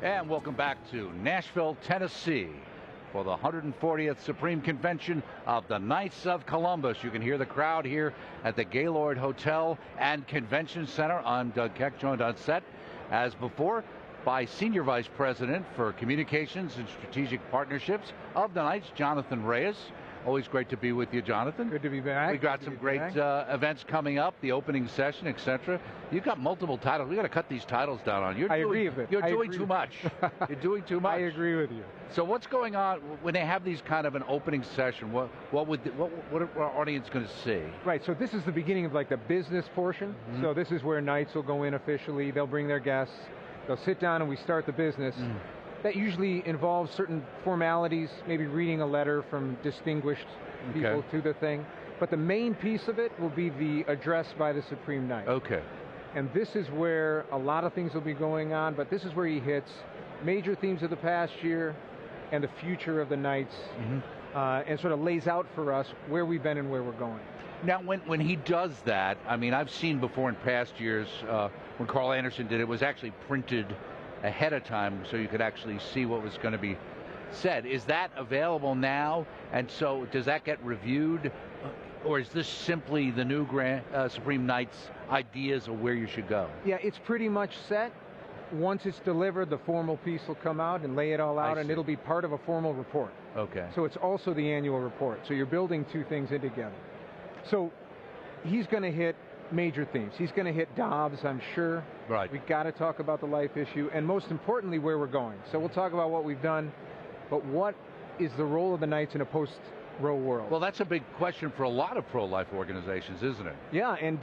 And welcome back to Nashville, Tennessee for the 140th Supreme Convention of the Knights of Columbus. You can hear the crowd here at the Gaylord Hotel and Convention Center. I'm Doug Keck, joined on set, as before, by Senior Vice President for Communications and Strategic Partnerships of the Knights, Jonathan Reyes. Always great to be with you, Jonathan. Good to be back. We've got some great events coming up, the opening session, etc. You've got multiple titles. We've got to cut these titles down on you. I agree with it. You're doing too much. You're doing too much. I agree with you. So what's going on when they have these kind of an opening session? What are our audience going to see? Right, so this is the beginning of like the business portion. Mm-hmm. So this is where Knights will go in officially. They'll bring their guests. They'll sit down and we start the business. That usually involves certain formalities, maybe reading a letter from distinguished people to the thing. But the main piece of it will be the address by the Supreme Knight. Okay. And this is where a lot of things will be going on, but this is where he hits major themes of the past year and the future of the Knights, and sort of lays out for us where we've been and where we're going. Now, when he does that, I mean, I've seen before in past years, when Carl Anderson did it, was actually printed ahead of time so you could actually see what was going to be said. Is that available now? And so does that get reviewed? Or is this simply the new Supreme Knight's ideas of where you should go? Yeah, it's pretty much set. Once it's delivered, the formal piece will come out and lay it all out, and it'll be part of a formal report. Okay. So it's also the annual report. So you're building two things in together. So he's going to hit major themes. He's going to hit Dobbs, I'm sure. Right. We've got to talk about the life issue, and most importantly, where we're going. So we'll talk about what we've done, but what is the role of the Knights in a post-Roe world? Well, that's a big question for a lot of pro-life organizations, isn't it? Yeah, and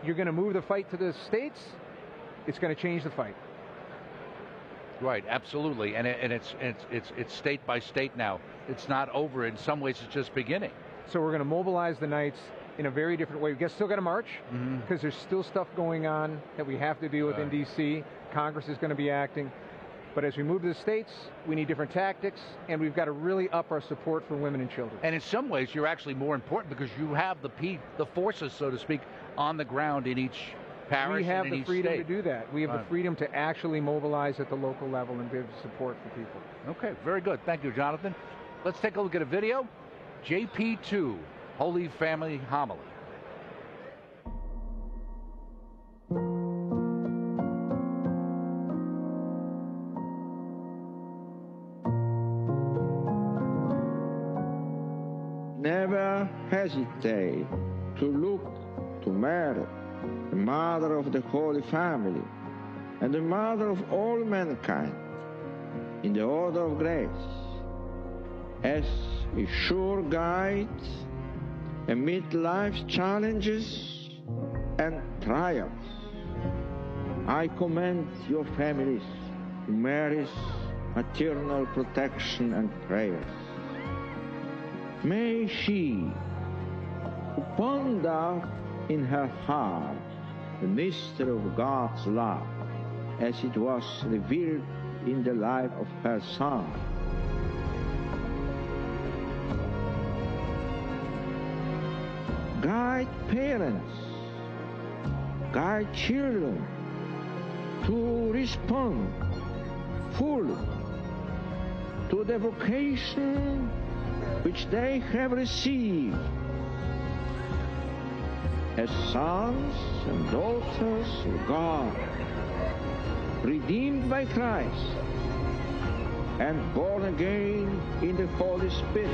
you're going to move the fight to the states, it's going to change the fight. Right, absolutely, and it's state by state now. It's not over. In some ways, it's just beginning. So we're going to mobilize the Knights in a very different way. We still got to march, because there's still stuff going on that we have to deal with in D.C. Congress is going to be acting. But as we move to the states, we need different tactics, and we've got to really up our support for women and children. And in some ways, you're actually more important because you have the forces, so to speak, on the ground in each parish. We have and in the each freedom state. to do that. We have the freedom to actually mobilize at the local level and give support for people. Okay, very good. Thank you, Jonathan. Let's take a look at a video. JP2, Holy Family Homily. Never hesitate to look to Mary, the mother of the Holy Family, and the mother of all mankind, in the order of grace, as a sure guide amid life's challenges and triumphs. I commend your families to Mary's maternal protection and prayers. May she, who ponder in her heart the mystery of God's love as it was revealed in the life of her Son, guide parents, guide children to respond fully to the vocation which they have received as sons and daughters of God, redeemed by Christ and born again in the Holy Spirit.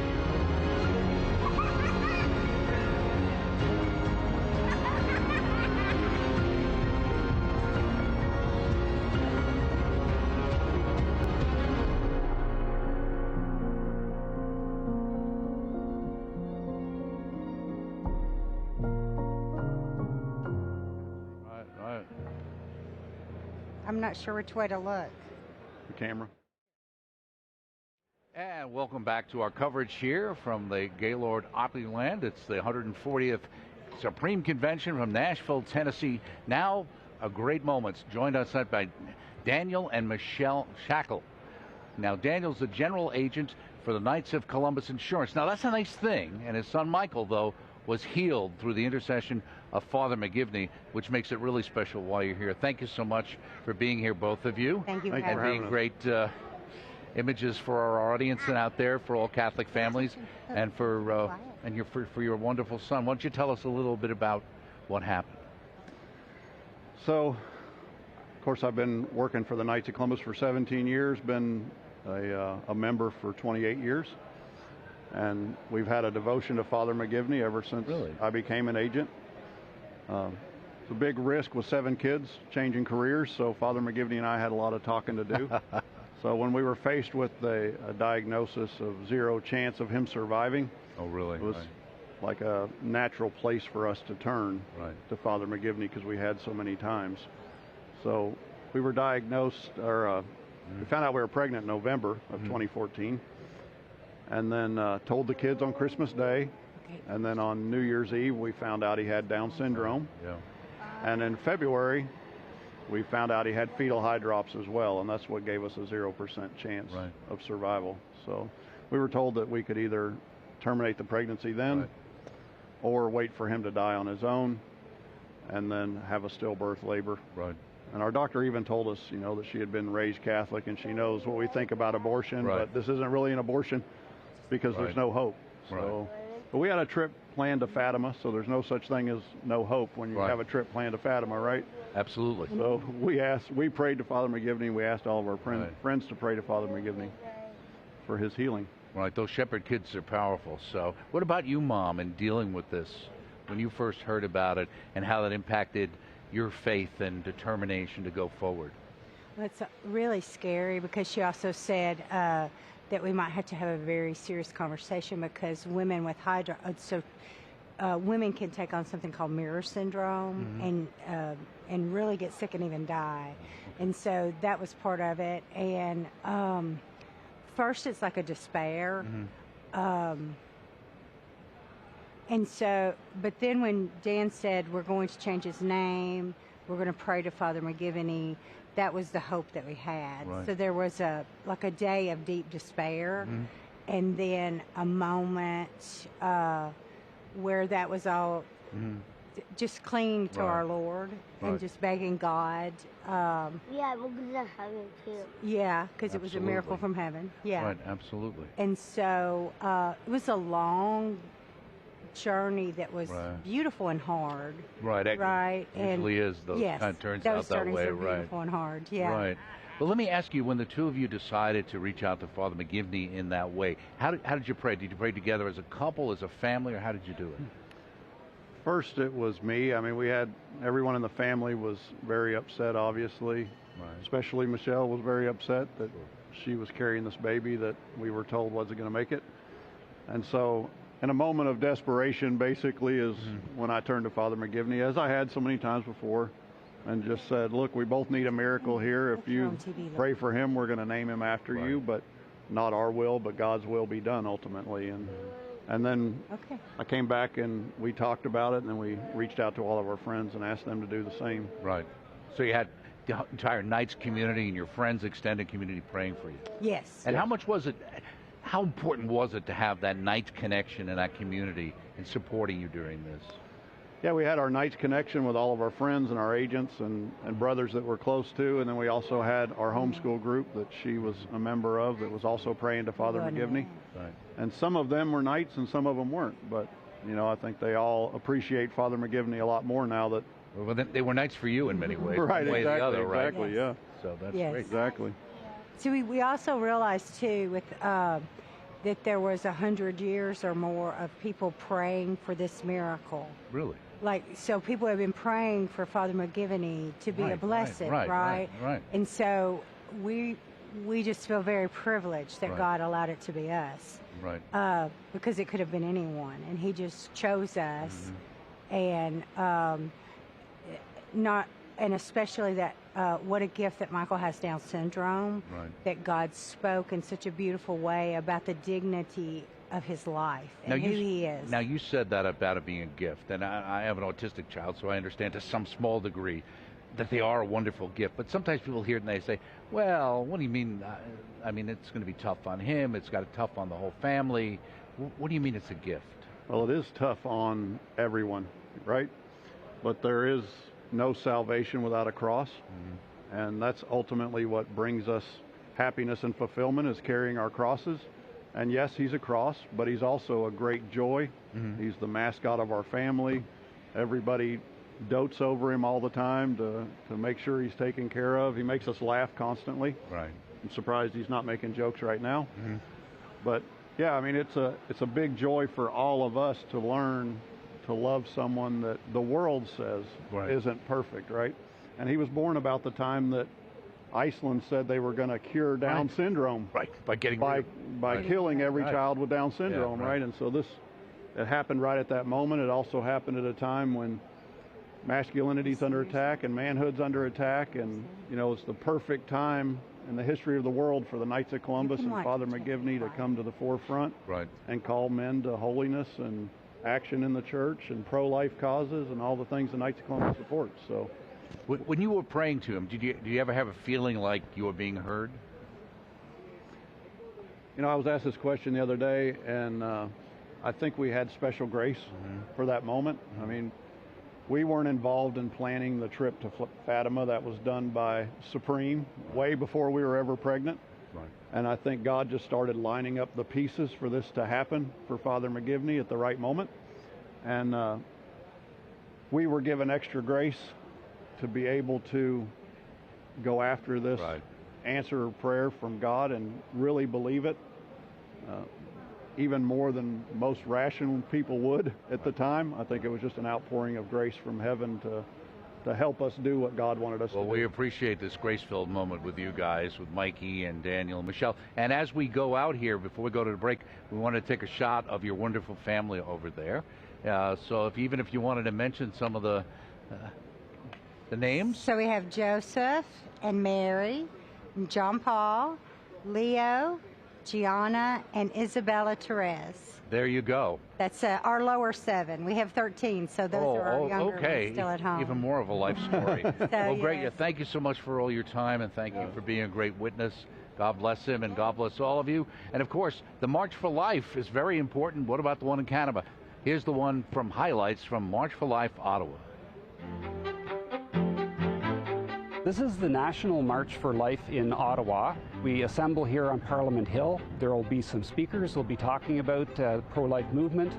I'm not sure which way to look. The camera. And welcome back to our coverage here from the Gaylord Opryland. It's the 140th Supreme Convention from Nashville, Tennessee. Now, a great moment. Joined on set by Daniel and Michelle Shackle. Now, Daniel's the general agent for the Knights of Columbus Insurance. Now, that's a nice thing. And his son, Michael, though, was healed through the intercession of Father Mcgivern, which makes it really special while you're here. Thank you so much for being here, both of you. Thank you for and having being us. great images for our audience and out there, for all Catholic families, and for your wonderful son. Why don't you tell us a little bit about what happened? So, of course, I've been working for the Knights of Columbus for 17 years, been a member for 28 years, and we've had a devotion to Father Mcgivern ever since I became an agent. It's a big risk with 7 kids changing careers, so Father Mcgivern and I had a lot of talking to do. So when we were faced with a diagnosis of 0 chance of him surviving, it was like a natural place for us to turn to Father Mcgivern because we had so many times. So we were diagnosed, or we found out we were pregnant in November of 2014, and then told the kids on Christmas Day, and then on New Year's Eve we found out he had Down syndrome. And in February we found out he had fetal hydrops as well, and that's what gave us a 0% chance of survival. So we were told that we could either terminate the pregnancy then or wait for him to die on his own and then have a stillbirth labor. And our doctor even told us, you know, that she had been raised Catholic and she knows what we think about abortion, but this isn't really an abortion because there's no hope. So, but we had a trip planned to Fatima, so there's no such thing as no hope when you have a trip planned to Fatima, right? Absolutely. So we prayed to Father Mcgivern. We asked all of our friends to pray to Father Mcgivern for his healing. Right, those shepherd kids are powerful. So what about you, Mom, in dealing with this when you first heard about it and how that impacted your faith and determination to go forward? Well, it's really scary because she also said that we might have to have a very serious conversation because women with women can take on something called mirror syndrome and really get sick and even die. And so that was part of it. And first it's like a despair. And so, but then when Dan said we're going to change his name, we're going to pray to Father Mcgivern, that was the hope that we had. So there was a day of deep despair, and then a moment where that was all just clinging to our Lord and just begging God. Yeah, we're going to heaven too. Yeah, because it was a miracle from heaven. Yeah. Right, absolutely. And so it was a long journey that was beautiful and hard. Right. Right. It usually is. Those kind of turns out that way. Are beautiful and hard. Yeah. Right. Well, let me ask you, when the two of you decided to reach out to Father Mcgivern in that way, how did you pray? Did you pray together as a couple, as a family, or how did you do it? First, it was me. I mean, we had everyone in the family was very upset, obviously. Especially Michelle was very upset that she was carrying this baby that we were told wasn't going to make it. And so, in a moment of desperation, basically, is when I turned to Father Mcgivern, as I had so many times before, and just said, look, we both need a miracle here. If you pray for him, we're going to name him after you, but not our will, but God's will be done ultimately. And then I came back and we talked about it, and then we reached out to all of our friends and asked them to do the same. Right. So you had the entire Knights community and your friends' extended community praying for you. Yes. And how much was it, how important was it to have that Knights connection and that community in supporting you during this? Yeah, we had our Knights connection with all of our friends and our agents and brothers that we're close to, and then we also had our homeschool group that she was a member of that was also praying to Father Mcgivern. Right. And some of them were Knights and some of them weren't, but you know, I think they all appreciate Father Mcgivern a lot more now that... Well, they were Knights for you in many ways. Right, one way or the other, right? Exactly, yeah. So that's great. Exactly. So we also realized too with that there was 100 years or more of people praying for this miracle. Really? Like, so people have been praying for Father Mcgivern to be a blessing, right? And so we just feel very privileged that God allowed it to be us. Right. Because it could have been anyone, and he just chose us. And and especially that what a gift that Michael has Down syndrome, that God spoke in such a beautiful way about the dignity of his life and who he is. Now, you said that about it being a gift, and I have an autistic child, so I understand to some small degree that they are a wonderful gift. But sometimes people hear it and they say, well, what do you mean? I mean, it's going to be tough on him. It's got it tough on the whole family. What do you mean it's a gift? Well, it is tough on everyone, right? But there is no salvation without a cross. And that's ultimately what brings us happiness and fulfillment, is carrying our crosses. And yes, he's a cross, but he's also a great joy. He's the mascot of our family. Everybody dotes over him all the time to make sure he's taken care of. He makes us laugh constantly. Right. I'm surprised he's not making jokes right now. But yeah, I mean, it's a big joy for all of us to learn to love someone that the world says isn't perfect, right? And he was born about the time that Iceland said they were going to cure Down syndrome. Right, by killing every child with Down syndrome, right? And so it happened right at that moment. It also happened at a time when masculinity's under attack and manhood's under attack, and you know, it's the perfect time in the history of the world for the Knights of Columbus and Father Mcgivern to come to the forefront and call men to holiness and action in the church and pro-life causes and all the things the Knights of Columbus supports. So, when you were praying to him, did you ever have a feeling like you were being heard? You know, I was asked this question the other day, and I think we had special grace for that moment. I mean, we weren't involved in planning the trip to Fatima. That was done by Supreme way before we were ever pregnant. And I think God just started lining up the pieces for this to happen for Father Mcgivern at the right moment. And we were given extra grace to be able to go after this answer of prayer from God and really believe it, even more than most rational people would at the time. I think it was just an outpouring of grace from heaven to help us do what God wanted us to do. Well, we appreciate this grace-filled moment with you guys, with Mikey and Daniel and Michelle. And as we go out here, before we go to the break, we want to take a shot of your wonderful family over there. So even if you wanted to mention some of the names. So we have Joseph and Mary, and John Paul, Leo, Gianna, and Isabella Therese. There you go. That's our lower 7. We have 13, so those are our younger ones still at home. Even more of a life story. Well, great. Thank you so much for all your time, and thank you for being a great witness. God bless him, and God bless all of you. And, of course, the March for Life is very important. What about the one in Canada? Here's the one from highlights from March for Life, Ottawa. This is the National March for Life in Ottawa. We assemble here on Parliament Hill. There will be some speakers who will be talking about the pro-life movement.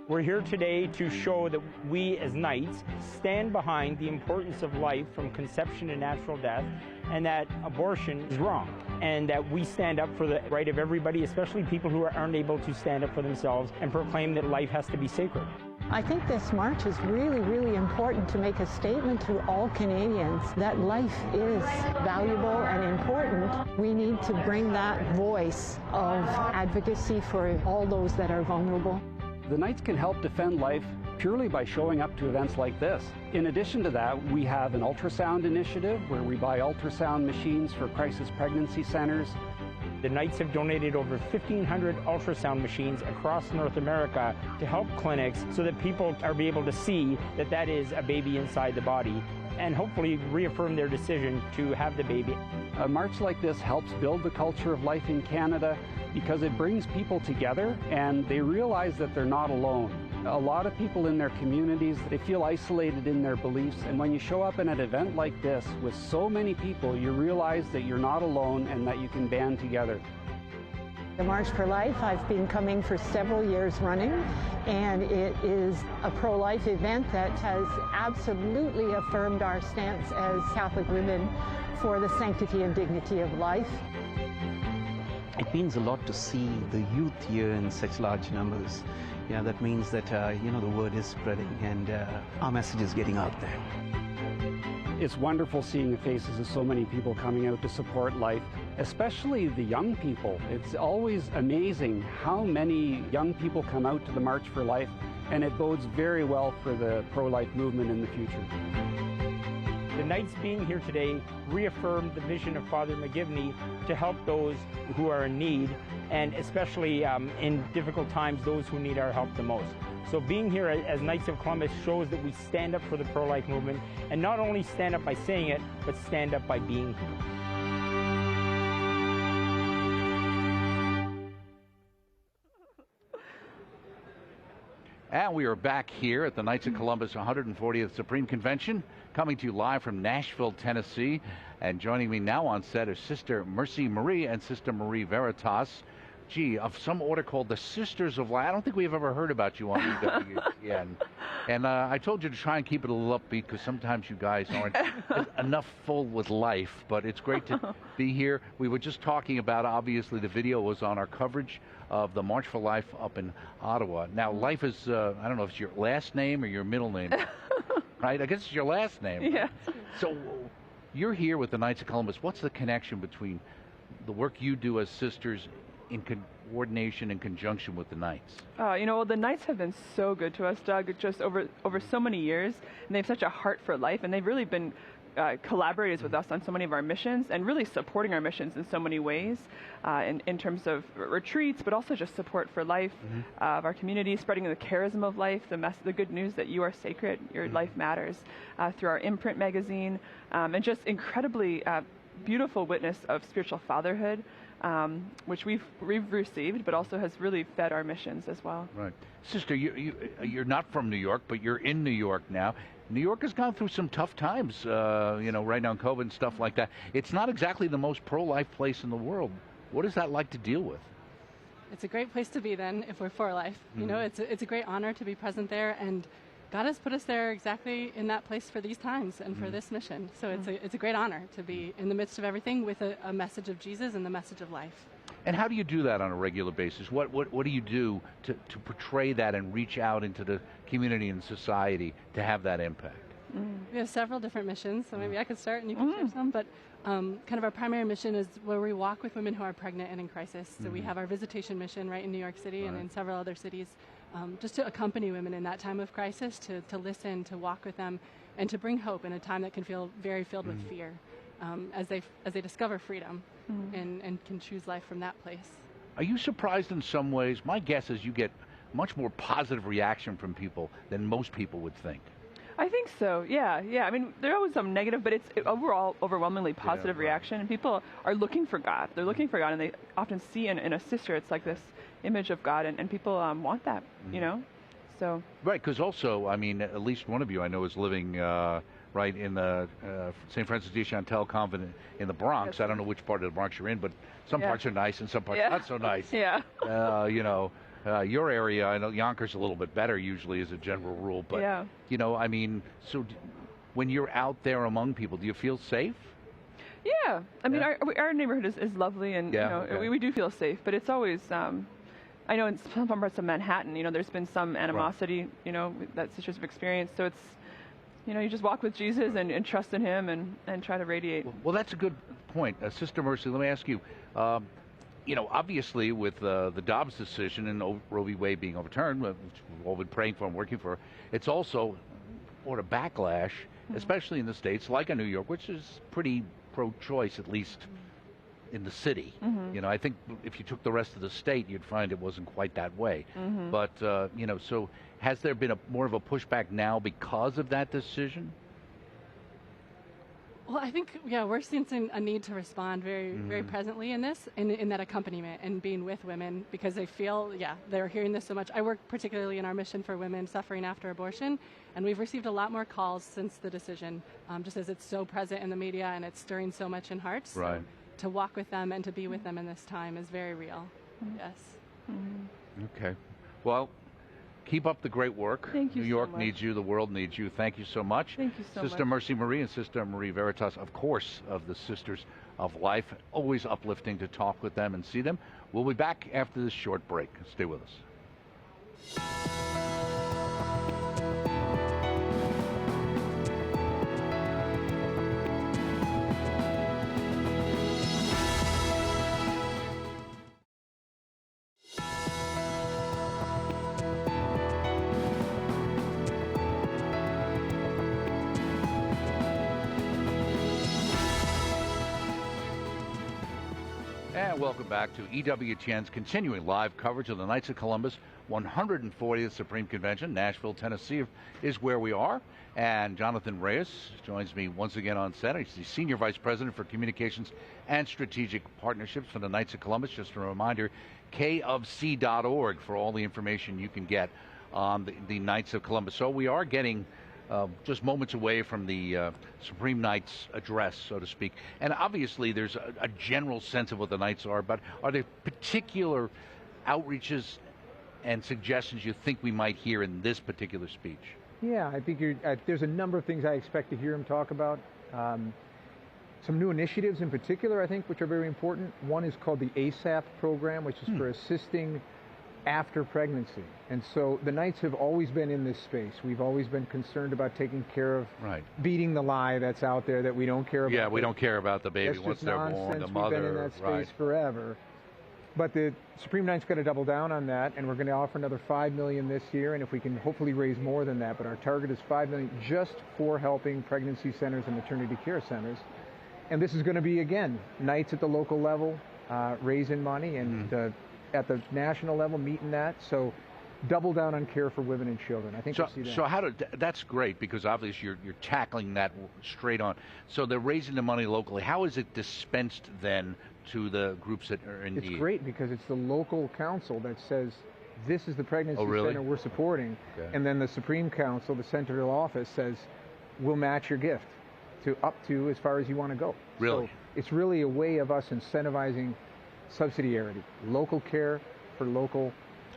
We're here today to show that we as Knights stand behind the importance of life from conception to natural death, and that abortion is wrong, and that we stand up for the right of everybody, especially people who aren't able to stand up for themselves, and proclaim that life has to be sacred. I think this march is really, really important to make a statement to all Canadians that life is valuable and important. We need to bring that voice of advocacy for all those that are vulnerable. The Knights can help defend life purely by showing up to events like this. In addition to that, we have an ultrasound initiative where we buy ultrasound machines for crisis pregnancy centers. The Knights have donated over 1,500 ultrasound machines across North America to help clinics so that people are able to see that that is a baby inside the body, and hopefully reaffirm their decision to have the baby. A march like this helps build the culture of life in Canada because it brings people together and they realize that they're not alone. A lot of people in their communities, they feel isolated in their beliefs, and when you show up in an event like this with so many people, you realize that you're not alone and that you can band together. The March for Life, I've been coming for several years running, and it is a pro-life event that has absolutely affirmed our stance as Catholic women for the sanctity and dignity of life. It means a lot to see the youth here in such large numbers. Yeah, that means that, the word is spreading and our message is getting out there. It's wonderful seeing the faces of so many people coming out to support life, especially the young people. It's always amazing how many young people come out to the March for Life, and it bodes very well for the pro-life movement in the future. The Knights being here today reaffirmed the vision of Father Mcgivern to help those who are in need, and especially in difficult times, those who need our help the most. So being here as Knights of Columbus shows that we stand up for the pro-life movement, and not only stand up by saying it, but stand up by being here. And we are back here at the Knights of Columbus 140th Supreme Convention, coming to you live from Nashville, Tennessee. And joining me now on set is Sister Mercy Marie and Sister Marie Veritas. Gee, of some order called the Sisters of Life. I don't think we've ever heard about you on EWTN. And I told you to try and keep it a little upbeat because sometimes you guys aren't enough full with life. But it's great to be here. We were just talking about, obviously, the video was on our coverage of the March for Life up in Ottawa. Now, Life is, I don't know if it's your last name or your middle name, right? I guess it's your last name. Yeah. So you're here with the Knights of Columbus. What's the connection between the work you do as sisters in coordination and conjunction with the Knights? The Knights have been so good to us, Doug, just over so many years, and they have such a heart for life, and they've really been collaborators with us on so many of our missions and really supporting our missions in so many ways in terms of retreats, but also just support for life of our community, spreading the charism of life, the good news that you are sacred, your life matters, through our imprint magazine, and just incredibly beautiful witness of spiritual fatherhood, which we've received, but also has really fed our missions as well. Right. Sister, you're not from New York, but you're in New York now. New York has gone through some tough times, right now, COVID and stuff like that. It's not exactly the most pro-life place in the world. What is that like to deal with? It's a great place to be then, if we're for life. It's a great honor to be present there, and God has put us there exactly in that place for these times and for this mission. So it's a great honor to be in the midst of everything with a message of Jesus and the message of life. And how do you do that on a regular basis? What do you do to portray that and reach out into the community and society to have that impact? We have several different missions, so maybe I could start and you can share some, but kind of our primary mission is where we walk with women who are pregnant and in crisis. So we have our visitation mission right in New York City and in several other cities, just to accompany women in that time of crisis, to listen, to walk with them, and to bring hope in a time that can feel very filled with fear, as they discover freedom and can choose life from that place. Are you surprised in some ways? My guess is you get much more positive reaction from people than most people would think. I think so, yeah. I mean, there are always some negative, but it's overall overwhelmingly positive reaction, and people are looking for God. They're looking for God, and they often see in a sister, it's like this image of God, and people want that, so. Right, because also, I mean, at least one of you I know is living right in the St. Francis de Chantal convent in the Bronx. I don't know which part of the Bronx you're in, but some parts are nice and some parts not so nice. Your area, I know Yonkers a little bit better usually as a general rule, but I mean, so when you're out there among people, do you feel safe? Yeah, I mean, our neighborhood is lovely, and we do feel safe, but it's always, I know in some parts of Manhattan, there's been some animosity, that sisters have experienced, so it's, you just walk with Jesus and trust in him and try to radiate. Well, that's a good point. Sister Mercy, let me ask you, obviously with the Dobbs decision and Roe v. Wade being overturned, which we've all been praying for and working for, it's also what a backlash, especially in the States, like in New York, which is pretty pro-choice, at least in the city. I think if you took the rest of the state, you'd find it wasn't quite that way. But, so has there been more of a pushback now because of that decision? Well, I think, we're sensing a need to respond very, very presently in this, in that accompaniment and being with women, because they feel, they're hearing this so much. I work particularly in our mission for women suffering after abortion, and we've received a lot more calls since the decision, just as it's so present in the media and it's stirring so much in hearts. Right. So to walk with them and to be with them in this time is very real. Yes. Okay. Well, keep up the great work. Thank you. New York so much. needs you. The world needs you. Thank you so much. Thank you so much. Sister Mercy Marie and Sister Marie Veritas, of course, of the Sisters of Life. Always uplifting to talk with them and see them. We'll be back after this short break. Stay with us. And welcome back to EWTN's continuing live coverage of the Knights of Columbus 140th Supreme Convention. Nashville, Tennessee is where we are. And Jonathan Reyes joins me once again on set. He's the Senior Vice President for Communications and Strategic Partnerships for the Knights of Columbus. Just a reminder, kofc.org for all the information you can get on the Knights of Columbus. So we are getting just moments away from the Supreme Knights address, so to speak. And obviously there's a general sense of what the Knights are, but are there particular outreaches and suggestions you think we might hear in this particular speech? Yeah, I think there's a number of things I expect to hear him talk about. Some new initiatives in particular, I think, which are very important. One is called the ASAP program, which is for assisting after pregnancy. And so the Knights have always been in this space. We've always been concerned about taking care of beating the lie that's out there that we don't care about. Yeah, we don't care about the baby once they're born, the mother. We've been in that space forever. But the Supreme Knight's got to double down on that, and we're going to offer another $5 million this year, and if we can hopefully raise more than that, but our target is $5 million just for helping pregnancy centers and maternity care centers. And this is going to be, again, Knights at the local level raising money, and at the national level meeting that. So double down on care for women and children. I think we'll see that. So that's great, because obviously you're tackling that straight on. So they're raising the money locally. How is it dispensed then to the groups that are in need? It's great, because it's the local council that says, this is the pregnancy center we're supporting. And then the Supreme Council, the central office, says, we'll match your gift up to as far as you want to go. Really? So it's really a way of us incentivizing subsidiarity, local care for local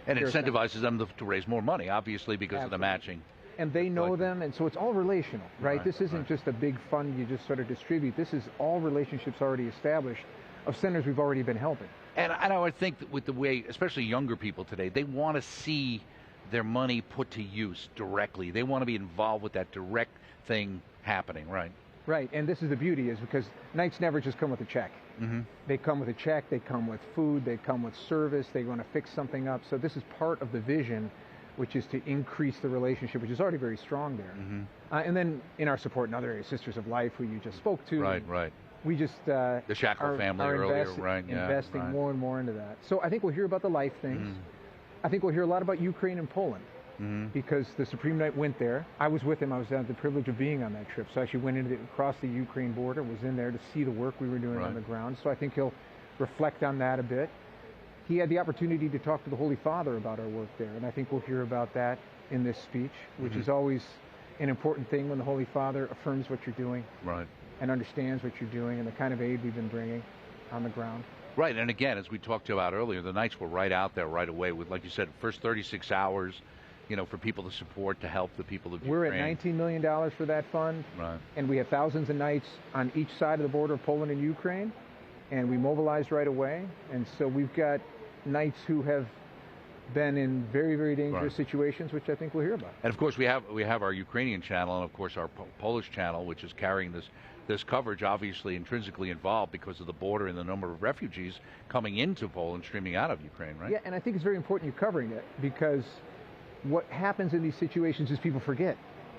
and incentivizes them to raise more money, obviously, because of the matching. And they know them, and so it's all relational, right? This isn't just a big fund you just sort of distribute. This is all relationships already established of centers we've already been helping. And I would think that with the way, especially younger people today, they want to see their money put to use directly. They want to be involved with that direct thing happening, right? Right, and this is the beauty, is because Knights never just come with a check. They come with a check, they come with food, they come with service, they want to fix something up. So this is part of the vision, which is to increase the relationship, which is already very strong there. And then in our support in other areas, Sisters of Life, who you just spoke to. Right. We just the Shackle family earlier, investing more and more into that. So I think we'll hear about the life things. I think we'll hear a lot about Ukraine and Poland, because the Supreme Knight went there. I was with him. I was had the privilege of being on that trip. So I actually went across the Ukraine border, was in there to see the work we were doing on the ground. So I think he'll reflect on that a bit. He had the opportunity to talk to the Holy Father about our work there, and I think we'll hear about that in this speech, which is always an important thing when the Holy Father affirms what you're doing. And understands what you're doing and the kind of aid we've been bringing on the ground. Right, and again, as we talked about earlier, the Knights were right out there right away with, like you said, first 36 hours, for people to support, to help the people of Ukraine. We're at $19 million for that fund, and we have thousands of Knights on each side of the border of Poland and Ukraine, and we mobilized right away, and so we've got Knights who have been in very, very dangerous situations, which I think we'll hear about. And of course, we have our Ukrainian channel, and of course our Polish channel, which is carrying this coverage, obviously intrinsically involved because of the border and the number of refugees coming into Poland, streaming out of Ukraine, right? Yeah, and I think it's very important you're covering it, because what happens in these situations is people forget.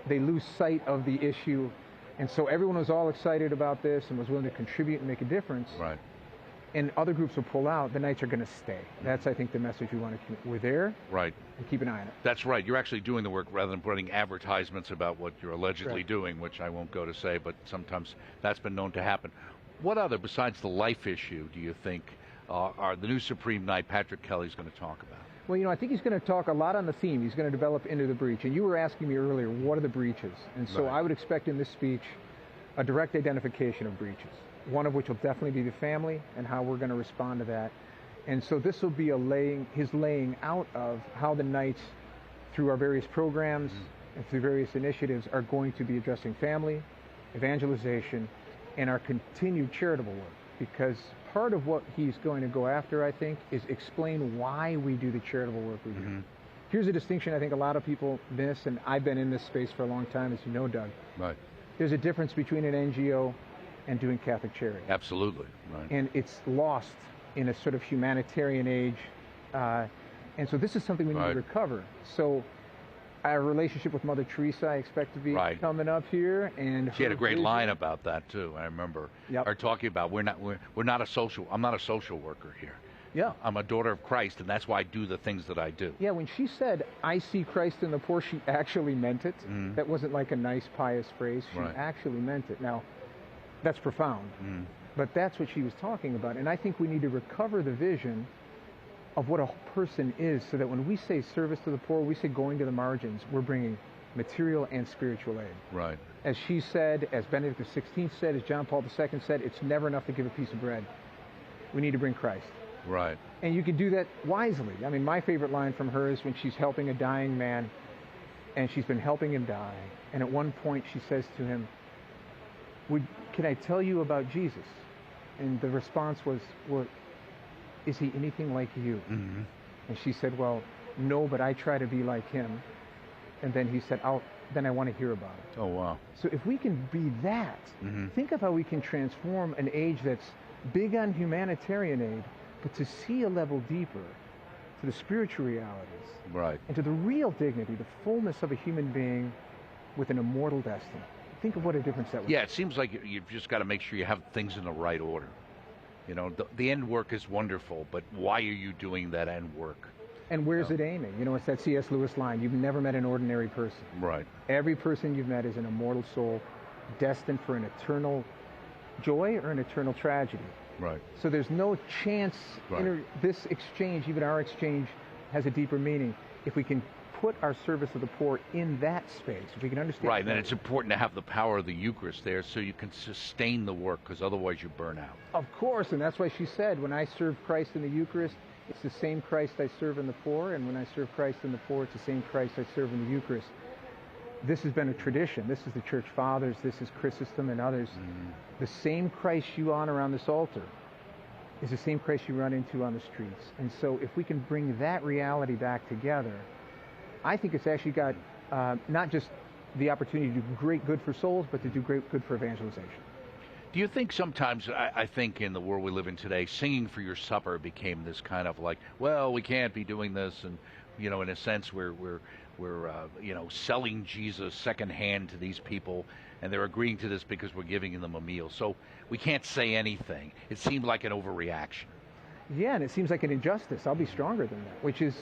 They lose sight of the issue, and so everyone was all excited about this and was willing to contribute and make a difference. And other groups will pull out. The Knights are going to stay. That's, I think, the message we want to keep. We're there. And keep an eye on it. That's right. You're actually doing the work rather than putting advertisements about what you're allegedly doing, which I won't go to say, but sometimes that's been known to happen. What other, besides the life issue, do you think are the new Supreme Knight, Patrick Kelly's going to talk about? Well, I think he's going to talk a lot on the theme. He's going to develop into the breach. And you were asking me earlier, what are the breaches? And so I would expect in this speech a direct identification of breaches, one of which will definitely be the family and how we're going to respond to that. And so this will be his laying out of how the Knights, through our various programs and through various initiatives, are going to be addressing family, evangelization, and our continued charitable work. Because part of what he's going to go after, I think, is explain why we do the charitable work we do. Here's a distinction I think a lot of people miss, and I've been in this space for a long time, as you know, Doug. There's a difference between an NGO and doing Catholic charity. Absolutely. And it's lost in a sort of humanitarian age. And so this is something we need to recover. So our relationship with Mother Teresa, I expect to be coming up here. And she had a great line about that too. I remember her talking about I'm not a social worker here. I'm a daughter of Christ, and that's why I do the things that I do. Yeah, when she said, I see Christ in the poor, she actually meant it. That wasn't like a nice, pious phrase. She actually meant it. Now, that's profound, but that's what she was talking about. And I think we need to recover the vision of what a person is, so that when we say service to the poor, we say going to the margins, we're bringing material and spiritual aid. Right. As she said, as Benedict XVI said, as John Paul II said, it's never enough to give a piece of bread. We need to bring Christ. Right. And you can do that wisely. I mean, my favorite line from her is when she's helping a dying man, and she's been helping him die, and at one point she says to him, can I tell you about Jesus? And the response was, well, is he anything like you? Mm-hmm. And she said, well, no, but I try to be like him. And then he said, then I want to hear about it. Oh, wow. So if we can be that, think of how we can transform an age that's big on humanitarian aid, but to see a level deeper to the spiritual realities. Right. And to the real dignity, the fullness of a human being with an immortal destiny. Think of what a difference that would make. Yeah, it seems like you've just got to make sure you have things in the right order. You know, the end work is wonderful, but why are you doing that end work? And where's it aiming? You know, it's that C.S. Lewis line, you've never met an ordinary person. Right. Every person you've met is an immortal soul destined for an eternal joy or an eternal tragedy. Right. So there's no chance this exchange, even our exchange, has a deeper meaning if we can put our service of the poor in that space, if we can understand. Right, and it's important to have the power of the Eucharist there so you can sustain the work, because otherwise you burn out. Of course, and that's why she said, when I serve Christ in the Eucharist, it's the same Christ I serve in the poor, and when I serve Christ in the poor, it's the same Christ I serve in the Eucharist. This has been a tradition. This is the Church Fathers. This is Chrysostom and others. The same Christ you honor on this altar is the same Christ you run into on the streets. And so if we can bring that reality back together, I think it's actually got not just the opportunity to do great good for souls, but to do great good for evangelization. Do you think sometimes, I think in the world we live in today, singing for your supper became this kind of like, well, we can't be doing this, and, you know, in a sense we're you know, selling Jesus secondhand to these people, and they're agreeing to this because we're giving them a meal. So we can't say anything. It seemed like an overreaction. Yeah, and it seems like an injustice. I'll be stronger than that, which is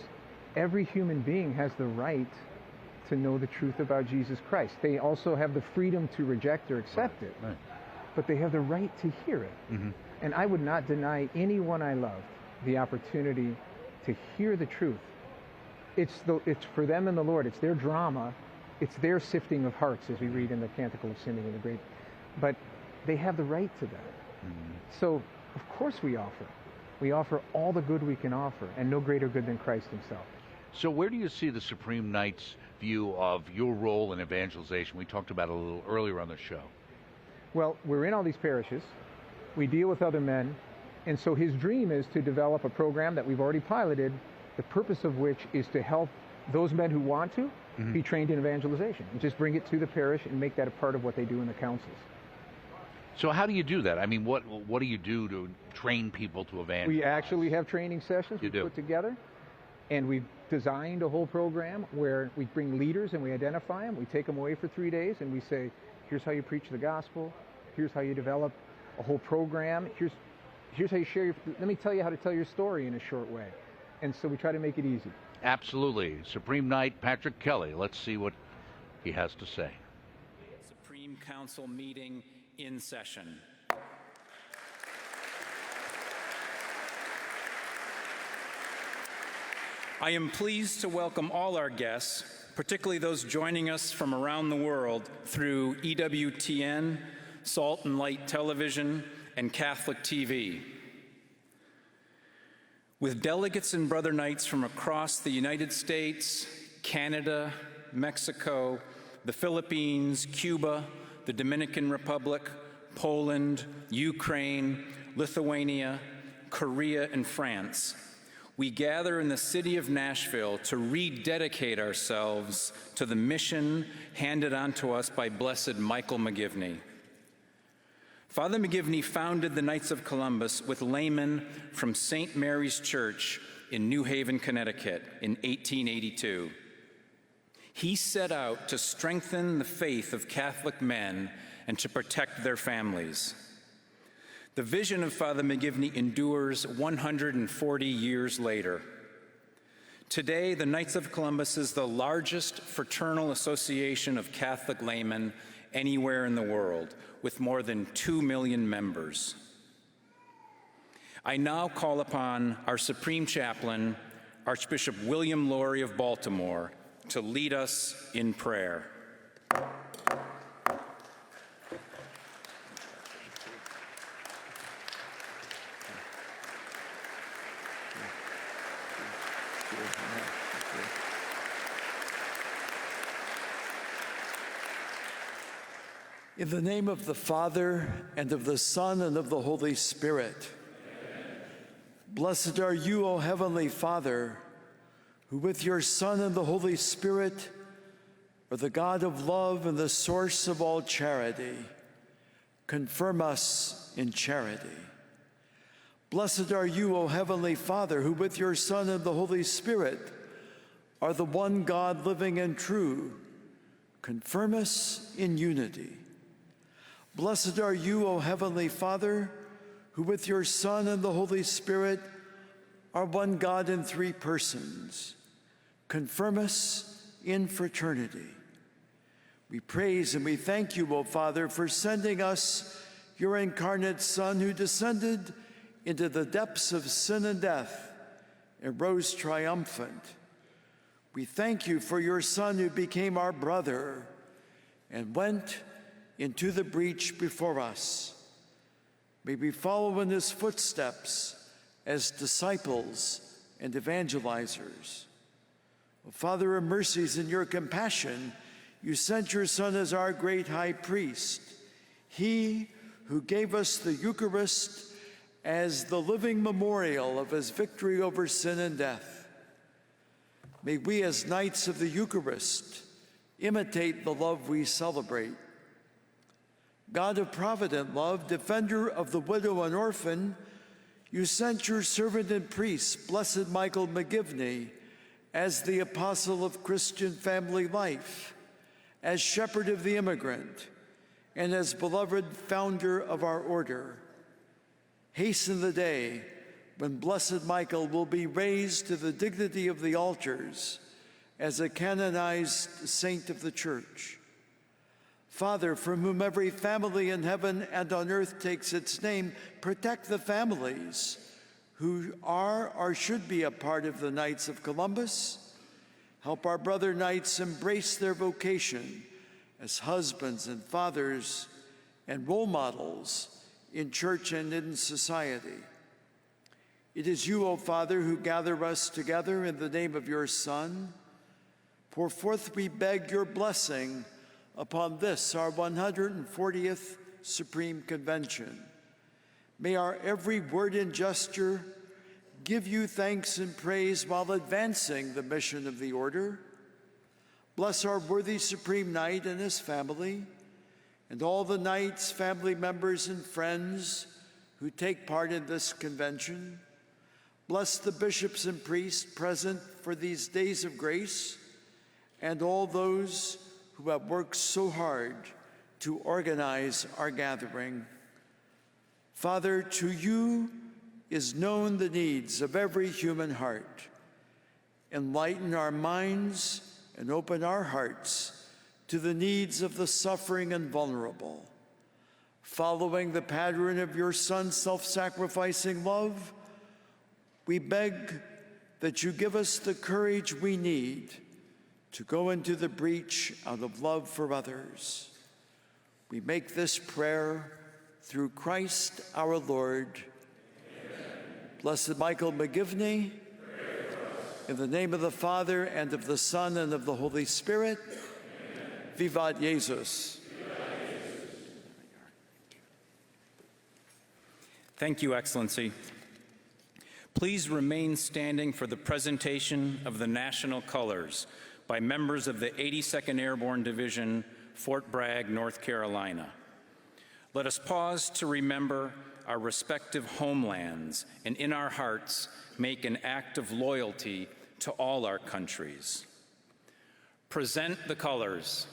every human being has the right to know the truth about Jesus Christ. They also have the freedom to reject or accept it. Right. But they have the right to hear it. And I would not deny anyone I love the opportunity to hear the truth. It's for them and the Lord. It's their drama. It's their sifting of hearts, as we read in the Canticle of Simeon the Great. But they have the right to that. So, of course we offer. We offer all the good we can offer, and no greater good than Christ himself. So where do you see the Supreme Knight's view of your role in evangelization? We talked about it a little earlier on the show. Well, we're in all these parishes. We deal with other men. And so his dream is to develop a program that we've already piloted, the purpose of which is to help those men who want to be trained in evangelization, and just bring it to the parish and make that a part of what they do in the councils. So how do you do that? I mean, what do you do to train people to evangelize? We actually have training sessions we put together, and we've designed a whole program where we bring leaders and we identify them. We take them away for 3 days and we say, here's how you preach the gospel. Here's how you develop a whole program. Here's how you share let me tell you how to tell your story in a short way. And so we try to make it easy. Absolutely. Supreme Knight Patrick Kelly. Let's see what he has to say. Supreme Council meeting in session. I am pleased to welcome all our guests, particularly those joining us from around the world through EWTN, Salt and Light Television, and Catholic TV. With delegates and Brother Knights from across the United States, Canada, Mexico, the Philippines, Cuba, the Dominican Republic, Poland, Ukraine, Lithuania, Korea, and France, we gather in the city of Nashville to rededicate ourselves to the mission handed on to us by Blessed Michael Mcgivern. Father Mcgivern founded the Knights of Columbus with laymen from St. Mary's Church in New Haven, Connecticut in 1882. He set out to strengthen the faith of Catholic men and to protect their families. The vision of Father Mcgivern endures 140 years later. Today, the Knights of Columbus is the largest fraternal association of Catholic laymen anywhere in the world, with more than 2 million members. I now call upon our Supreme Chaplain, Archbishop William Lori of Baltimore, to lead us in prayer. In the name of the Father, and of the Son, and of the Holy Spirit. Amen. Blessed are you, O Heavenly Father, who with your Son and the Holy Spirit are the God of love and the source of all charity. Confirm us in charity. Blessed are you, O Heavenly Father, who with your Son and the Holy Spirit are the one God living and true. Confirm us in unity. Blessed are you, O Heavenly Father, who with your Son and the Holy Spirit are one God in three persons. Confirm us in fraternity. We praise and we thank you, O Father, for sending us your incarnate Son, who descended into the depths of sin and death and rose triumphant. We thank you for your Son, who became our brother and went into the breach before us. May we follow in his footsteps as disciples and evangelizers. O Father of mercies, in your compassion, you sent your Son as our great high priest, he who gave us the Eucharist as the living memorial of his victory over sin and death. May we, as knights of the Eucharist, imitate the love we celebrate. God of provident love, defender of the widow and orphan, you sent your servant and priest, Blessed Michael Mcgivern, as the apostle of Christian family life, as shepherd of the immigrant, and as beloved founder of our order. Hasten the day when Blessed Michael will be raised to the dignity of the altars as a canonized saint of the Church. Father, from whom every family in heaven and on earth takes its name, protect the families who are or should be a part of the Knights of Columbus. Help our brother knights embrace their vocation as husbands and fathers and role models in church and in society. It is you, O Father, who gather us together in the name of your Son. Pour forth, we beg, your blessing upon this, our 140th Supreme Convention. May our every word and gesture give you thanks and praise while advancing the mission of the order. Bless our worthy Supreme Knight and his family, and all the Knights, family members, and friends who take part in this convention. Bless the bishops and priests present for these days of grace, and all those who have worked so hard to organize our gathering. Father, to you is known the needs of every human heart. Enlighten our minds and open our hearts to the needs of the suffering and vulnerable. Following the pattern of your Son's self-sacrificing love, we beg that you give us the courage we need to go into the breach out of love for others. We make this prayer through Christ our Lord. Amen. Blessed Michael Mcgivern, in the name of the Father, and of the Son, and of the Holy Spirit. Amen. Vivat Jesus. Thank you, Excellency. Please remain standing for the presentation of the national colors by members of the 82nd Airborne Division, Fort Bragg, North Carolina. Let us pause to remember our respective homelands and in our hearts make an act of loyalty to all our countries. Present the colors.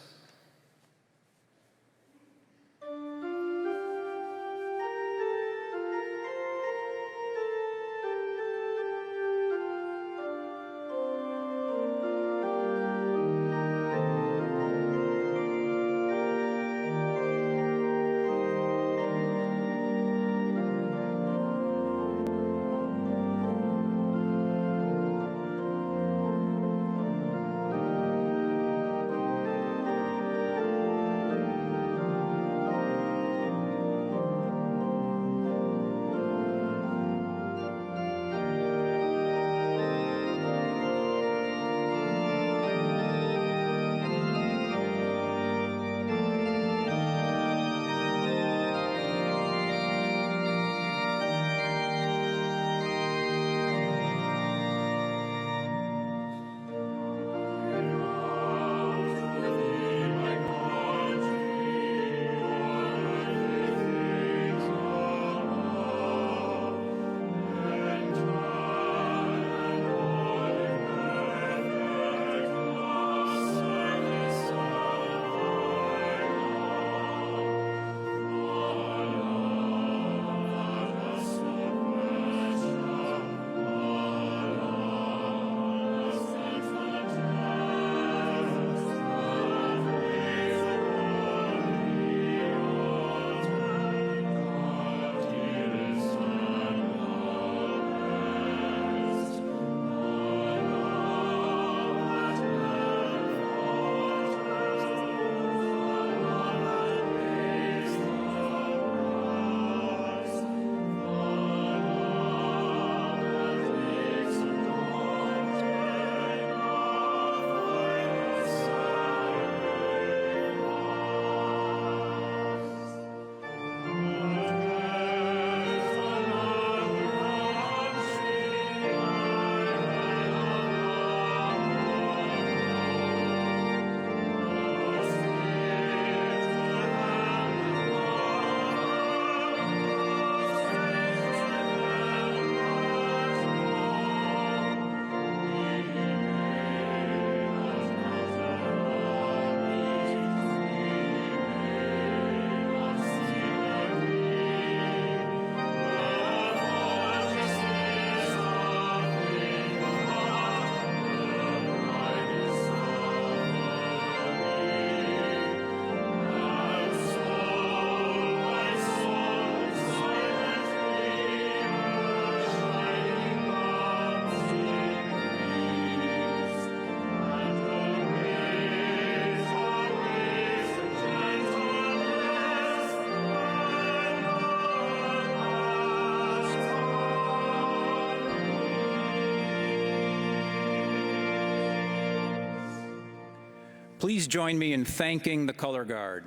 Please join me in thanking the Color Guard.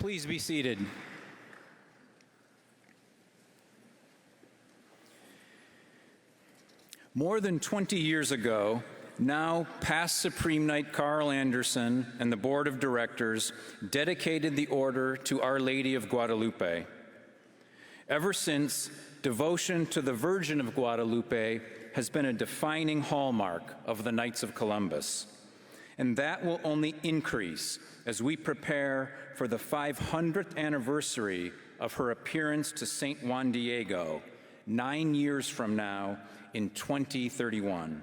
Please be seated. More than 20 years ago, now past Supreme Knight Carl Anderson and the Board of Directors dedicated the order to Our Lady of Guadalupe. Ever since, devotion to the Virgin of Guadalupe has been a defining hallmark of the Knights of Columbus, and that will only increase as we prepare for the 500th anniversary of her appearance to St. Juan Diego, 9 years from now in 2031.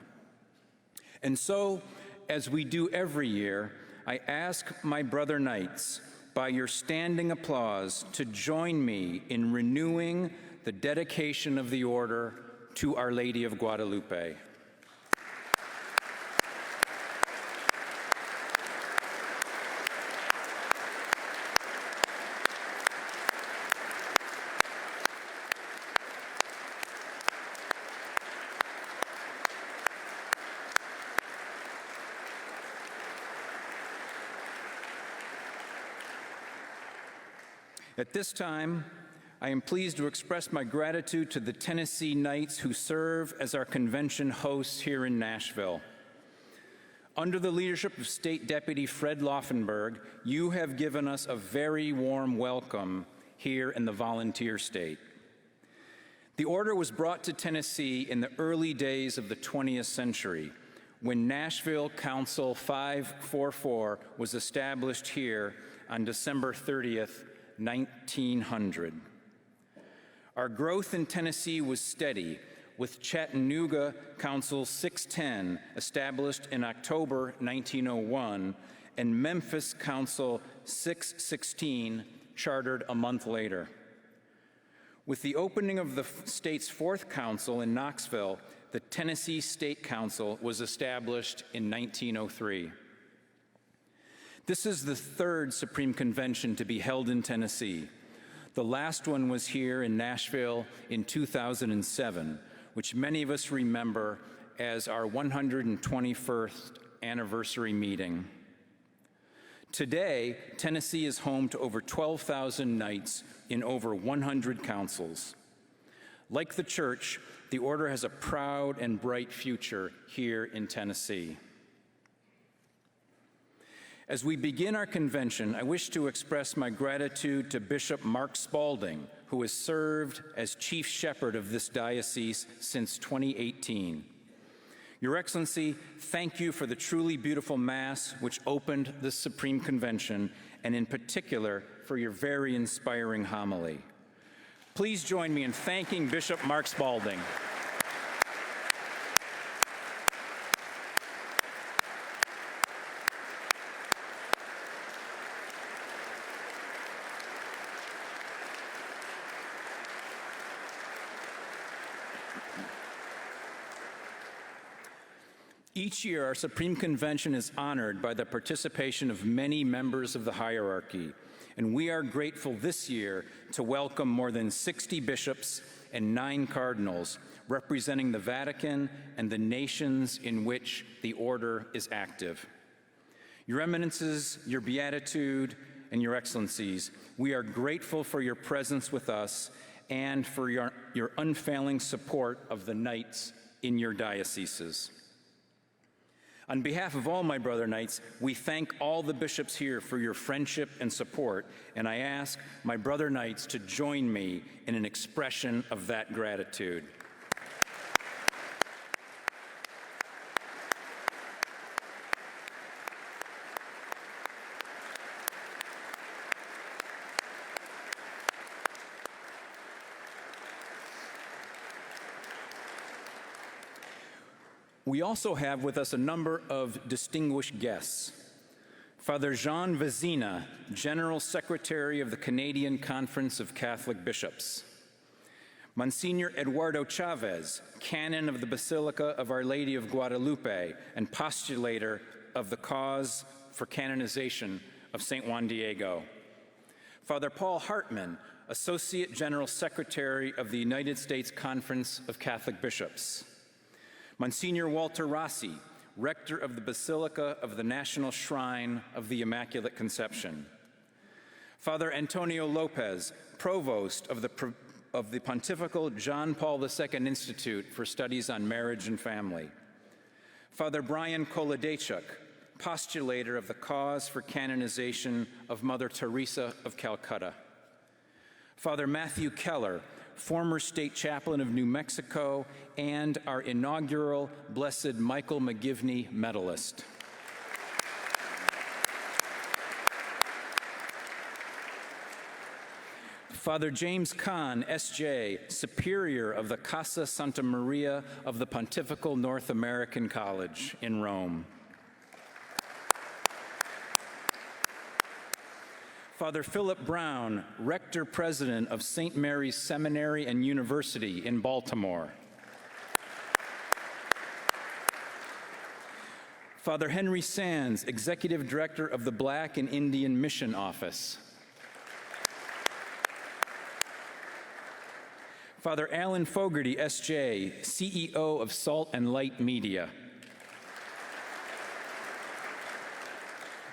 And so, as we do every year, I ask my brother knights, by your standing applause, to join me in renewing the dedication of the order to Our Lady of Guadalupe. At this time, I am pleased to express my gratitude to the Tennessee Knights who serve as our convention hosts here in Nashville. Under the leadership of State Deputy Fred Laufenberg, you have given us a very warm welcome here in the volunteer state. The order was brought to Tennessee in the early days of the 20th century, when Nashville Council 544 was established here on December 30th, 1900. Our growth in Tennessee was steady, with Chattanooga Council 610 established in October 1901 and Memphis Council 616 chartered a month later. With the opening of the state's fourth council in Knoxville, the Tennessee State Council was established in 1903. This is the third Supreme Convention to be held in Tennessee. The last one was here in Nashville in 2007, which many of us remember as our 121st anniversary meeting. Today, Tennessee is home to over 12,000 knights in over 100 councils. Like the church, the order has a proud and bright future here in Tennessee. As we begin our convention, I wish to express my gratitude to Bishop Mark Spalding, who has served as chief shepherd of this diocese since 2018. Your Excellency, thank you for the truly beautiful Mass which opened this Supreme Convention, and in particular for your very inspiring homily. Please join me in thanking Bishop Mark Spalding. Each year, our Supreme Convention is honored by the participation of many members of the hierarchy, and we are grateful this year to welcome more than 60 bishops and 9 cardinals representing the Vatican and the nations in which the order is active. Your Eminences, your Beatitude, and your Excellencies, we are grateful for your presence with us and for your unfailing support of the Knights in your dioceses. On behalf of all my brother knights, we thank all the bishops here for your friendship and support, and I ask my brother knights to join me in an expression of that gratitude. We also have with us a number of distinguished guests. Father Jean Vezina, General Secretary of the Canadian Conference of Catholic Bishops. Monsignor Eduardo Chavez, Canon of the Basilica of Our Lady of Guadalupe and postulator of the cause for canonization of St. Juan Diego. Father Paul Hartman, Associate General Secretary of the United States Conference of Catholic Bishops. Monsignor Walter Rossi, Rector of the Basilica of the National Shrine of the Immaculate Conception. Father Antonio Lopez, Provost of the Pontifical John Paul II Institute for Studies on Marriage and Family. Father Brian Kolodechuk, postulator of the cause for canonization of Mother Teresa of Calcutta. Father Matthew Keller, former state chaplain of New Mexico and our inaugural Blessed Michael Mcgivern medalist. Father James Kahn, S.J., Superior of the Casa Santa Maria of the Pontifical North American College in Rome. Father Philip Brown, Rector President of St. Mary's Seminary and University in Baltimore. Father Henry Sands, Executive Director of the Black and Indian Mission Office. Father Alan Fogarty, S.J., CEO of Salt and Light Media.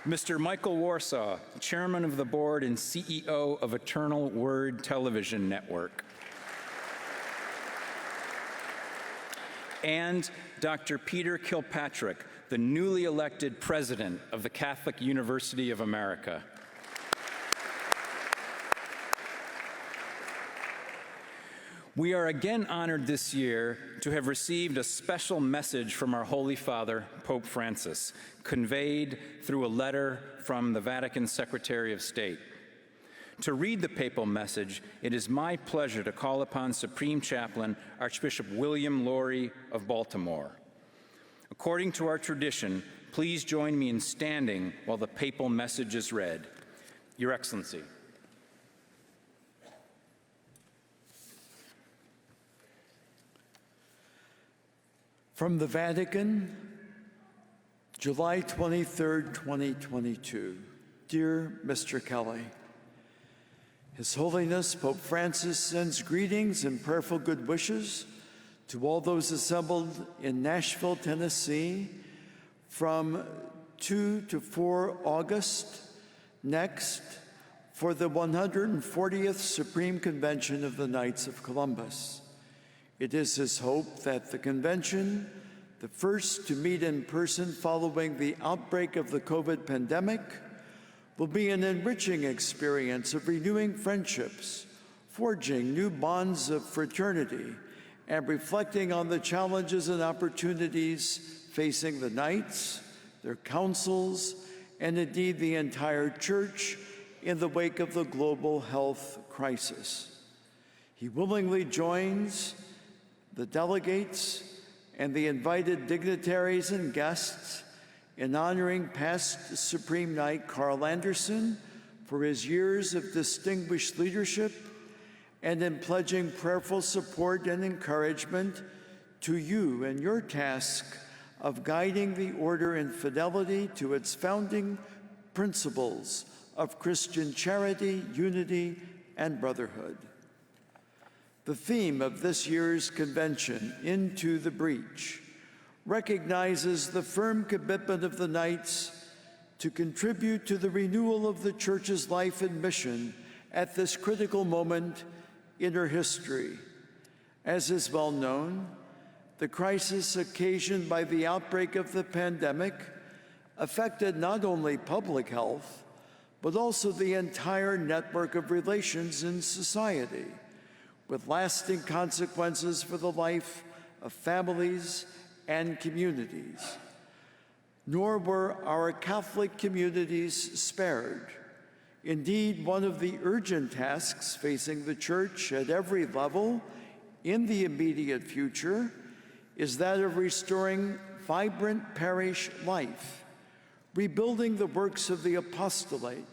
Mr. Michael Warsaw, Chairman of the Board and CEO of Eternal Word Television Network. And Dr. Peter Kilpatrick, the newly elected President of the Catholic University of America. We are again honored this year to have received a special message from our Holy Father, Pope Francis, conveyed through a letter from the Vatican Secretary of State. To read the papal message, it is my pleasure to call upon Supreme Chaplain Archbishop William Lori of Baltimore. According to our tradition, please join me in standing while the papal message is read. Your Excellency. From the Vatican, July 23rd, 2022. Dear Mr. Kelly, His Holiness Pope Francis sends greetings and prayerful good wishes to all those assembled in Nashville, Tennessee from 2 to 4 August next for the 140th Supreme Convention of the Knights of Columbus. It is his hope that the convention, the first to meet in person following the outbreak of the COVID pandemic, will be an enriching experience of renewing friendships, forging new bonds of fraternity, and reflecting on the challenges and opportunities facing the Knights, their councils, and indeed the entire Church in the wake of the global health crisis. He willingly joins the delegates and the invited dignitaries and guests in honoring past Supreme Knight Carl Anderson for his years of distinguished leadership and in pledging prayerful support and encouragement to you in your task of guiding the order in fidelity to its founding principles of Christian charity, unity, and brotherhood. The theme of this year's convention, Into the Breach, recognizes the firm commitment of the Knights to contribute to the renewal of the Church's life and mission at this critical moment in her history. As is well known, the crisis occasioned by the outbreak of the pandemic affected not only public health, but also the entire network of relations in society, with lasting consequences for the life of families and communities. Nor were our Catholic communities spared. Indeed, one of the urgent tasks facing the Church at every level in the immediate future is that of restoring vibrant parish life, rebuilding the works of the apostolate,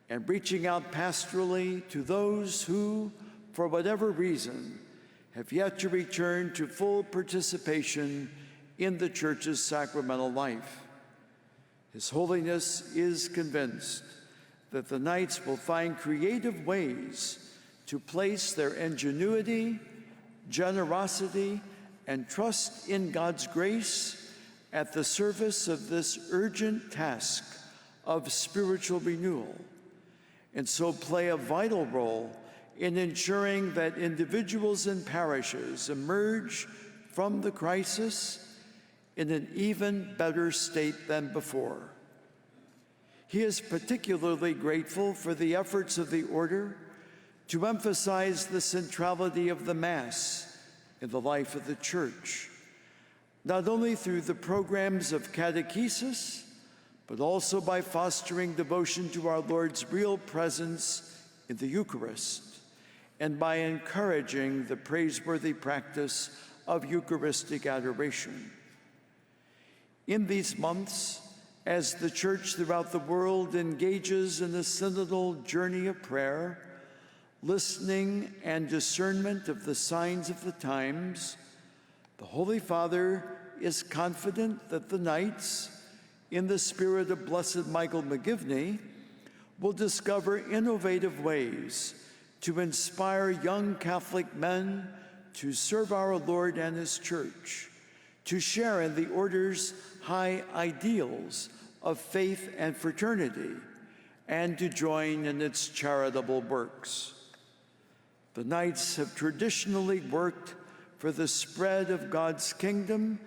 and reaching out pastorally to those who, for whatever reason, have yet to return to full participation in the Church's sacramental life. His Holiness is convinced that the Knights will find creative ways to place their ingenuity, generosity, and trust in God's grace at the service of this urgent task of spiritual renewal, and so play a vital role in ensuring that individuals and parishes emerge from the crisis in an even better state than before. He is particularly grateful for the efforts of the Order to emphasize the centrality of the Mass in the life of the Church, not only through the programs of catechesis, but also by fostering devotion to our Lord's real presence in the Eucharist, and by encouraging the praiseworthy practice of Eucharistic adoration. In these months, as the Church throughout the world engages in a synodal journey of prayer, listening and discernment of the signs of the times, the Holy Father is confident that the Knights, in the spirit of Blessed Michael Mcgivern, will discover innovative ways to inspire young Catholic men to serve our Lord and His Church, to share in the Order's high ideals of faith and fraternity, and to join in its charitable works. The Knights have traditionally worked for the spread of God's kingdom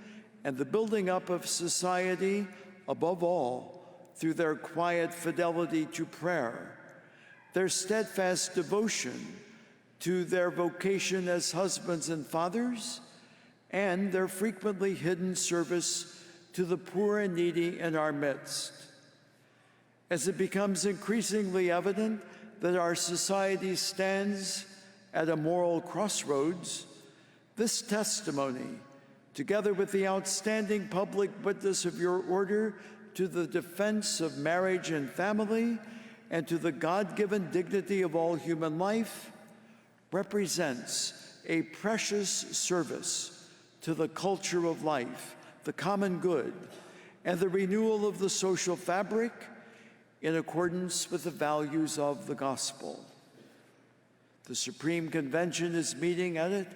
and the building up of society, above all, through their quiet fidelity to prayer, their steadfast devotion to their vocation as husbands and fathers, and their frequently hidden service to the poor and needy in our midst. As it becomes increasingly evident that our society stands at a moral crossroads, this testimony, together with the outstanding public witness of your Order to the defense of marriage and family and to the God-given dignity of all human life, represents a precious service to the culture of life, the common good, and the renewal of the social fabric in accordance with the values of the gospel. The Supreme Convention is meeting at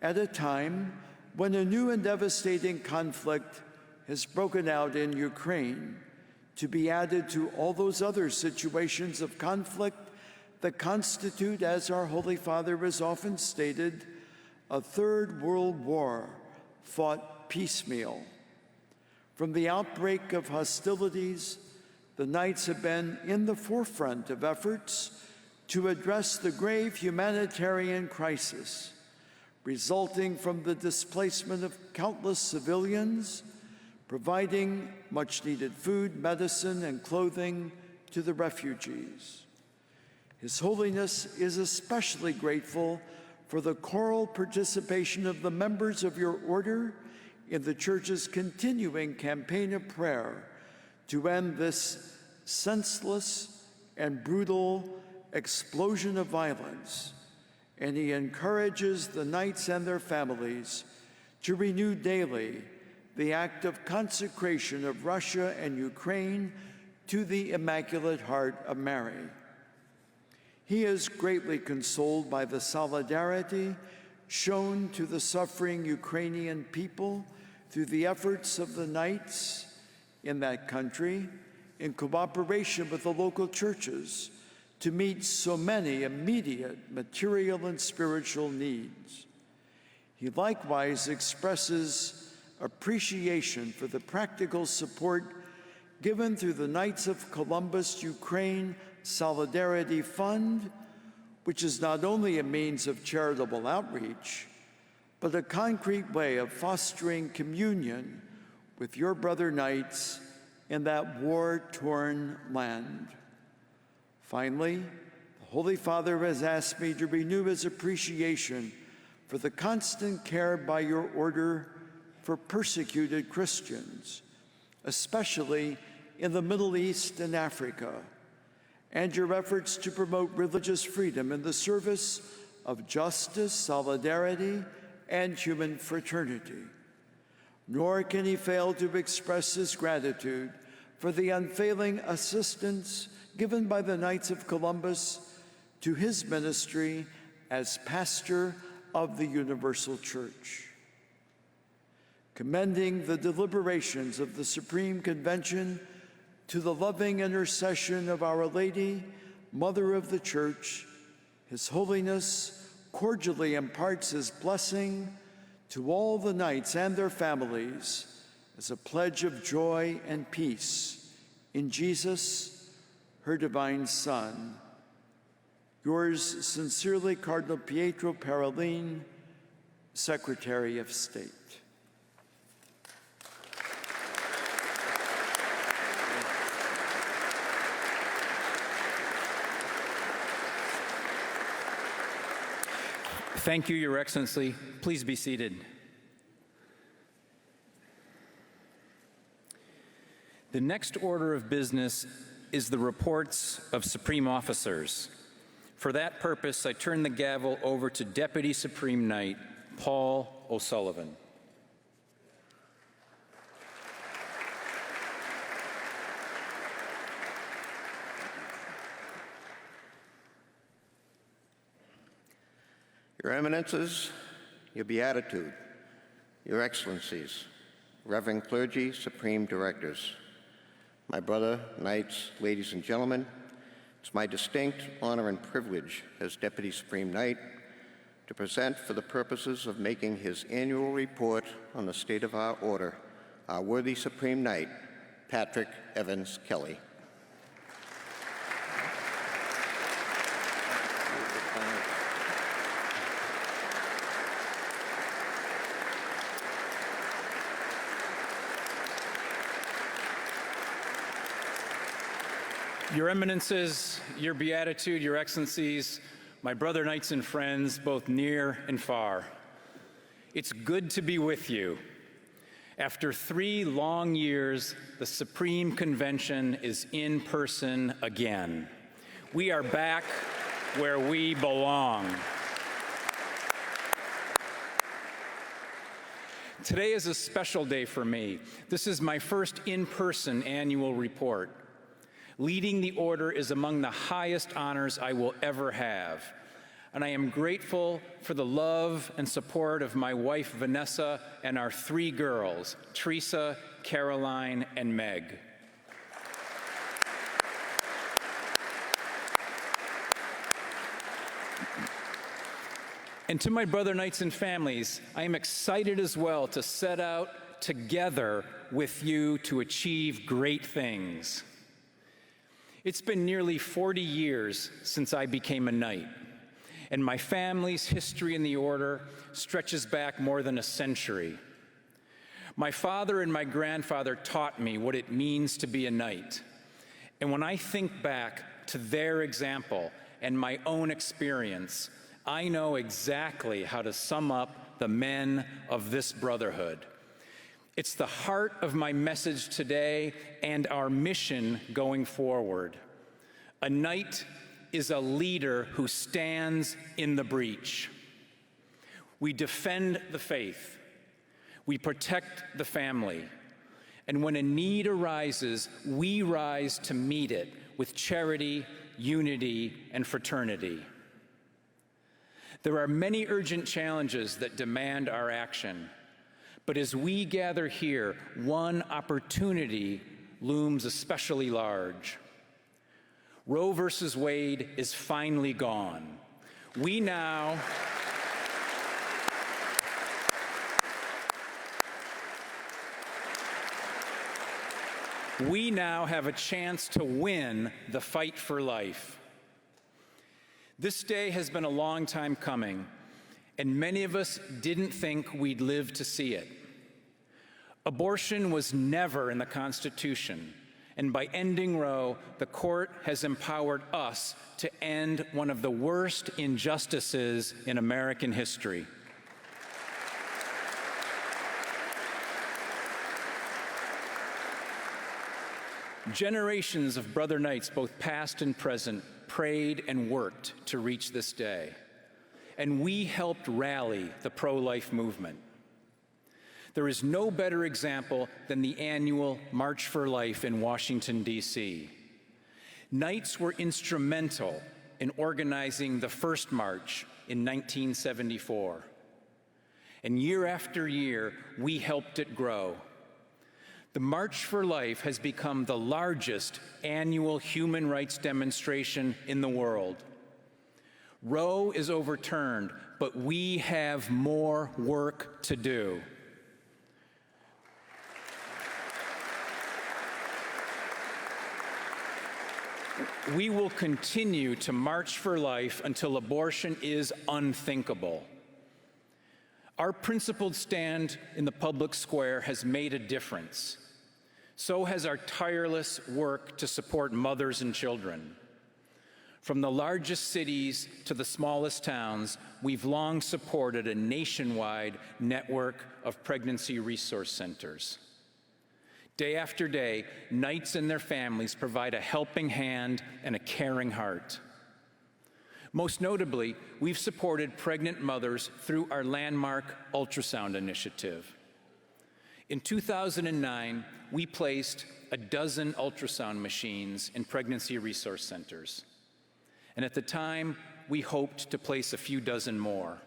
a time when a new and devastating conflict has broken out in Ukraine, to be added to all those other situations of conflict that constitute, as our Holy Father has often stated, a third world war fought piecemeal. From the outbreak of hostilities, the Knights have been in the forefront of efforts to address the grave humanitarian crisis resulting from the displacement of countless civilians, providing much-needed food, medicine, and clothing to the refugees. His Holiness is especially grateful for the choral participation of the members of your Order in the Church's continuing campaign of prayer to end this senseless and brutal explosion of violence, and he encourages the Knights and their families to renew daily the act of consecration of Russia and Ukraine to the Immaculate Heart of Mary. He is greatly consoled by the solidarity shown to the suffering Ukrainian people through the efforts of the Knights in that country, in cooperation with the local churches, to meet so many immediate material and spiritual needs. He likewise expresses appreciation for the practical support given through the Knights of Columbus Ukraine Solidarity Fund, which is not only a means of charitable outreach, but a concrete way of fostering communion with your brother Knights in that war-torn land. Finally, the Holy Father has asked me to renew his appreciation for the constant care by your Order for persecuted Christians, especially in the Middle East and Africa, and your efforts to promote religious freedom in the service of justice, solidarity, and human fraternity. Nor can he fail to express his gratitude for the unfailing assistance given by the Knights of Columbus to his ministry as pastor of the Universal Church. Commending the deliberations of the Supreme Convention to the loving intercession of Our Lady, Mother of the Church, His Holiness cordially imparts his blessing to all the knights and their families as a pledge of joy and peace in Jesus, her divine Son. Yours sincerely, Cardinal Pietro Parolin, Secretary of State. Thank you, Your Excellency. Please be seated. The next order of business is the reports of Supreme Officers. For that purpose, I turn the gavel over to Deputy Supreme Knight Paul O'Sullivan. Your Eminences, Your Beatitude, Your Excellencies, Reverend Clergy, Supreme Directors, my brother, knights, ladies and gentlemen, it's my distinct honor and privilege as Deputy Supreme Knight to present for the purposes of making his annual report on the state of our order, our worthy Supreme Knight, Patrick Evans Kelly. Your Eminences, Your Beatitude, Your Excellencies, my brother knights and friends, both near and far. It's good to be with you. After 3 long years, the Supreme Convention is in person again. We are back where we belong. Today is a special day for me. This is my first in-person annual report. Leading the order is among the highest honors I will ever have, and I am grateful for the love and support of my wife Vanessa and our 3 girls, Teresa, Caroline, and Meg. And to my brother knights and families, I am excited as well to set out together with you to achieve great things. It's been nearly 40 years since I became a knight, and my family's history in the order stretches back more than a century. My father and my grandfather taught me what it means to be a knight, and when I think back to their example and my own experience, I know exactly how to sum up the men of this brotherhood. It's the heart of my message today and our mission going forward. A knight is a leader who stands in the breach. We defend the faith. We protect the family. And when a need arises, we rise to meet it with charity, unity, and fraternity. There are many urgent challenges that demand our action. But as we gather here, one opportunity looms especially large. Roe versus Wade is finally gone. We now have a chance to win the fight for life. This day has been a long time coming, and many of us didn't think we'd live to see it. Abortion was never in the Constitution, and by ending Roe, the court has empowered us to end one of the worst injustices in American history. Generations of brother knights, both past and present, prayed and worked to reach this day. And we helped rally the pro-life movement. There is no better example than the annual March for Life in Washington, D.C. Knights were instrumental in organizing the first march, in 1974. And year after year, we helped it grow. The March for Life has become the largest annual human rights demonstration in the world. Roe is overturned, but we have more work to do. We will continue to march for life until abortion is unthinkable. Our principled stand in the public square has made a difference. So has our tireless work to support mothers and children. From the largest cities to the smallest towns, we've long supported a nationwide network of pregnancy resource centers. Day after day, Knights and their families provide a helping hand and a caring heart. Most notably, we've supported pregnant mothers through our landmark ultrasound initiative. In 2009, we placed a dozen ultrasound machines in pregnancy resource centers. And at the time, we hoped to place a few dozen more.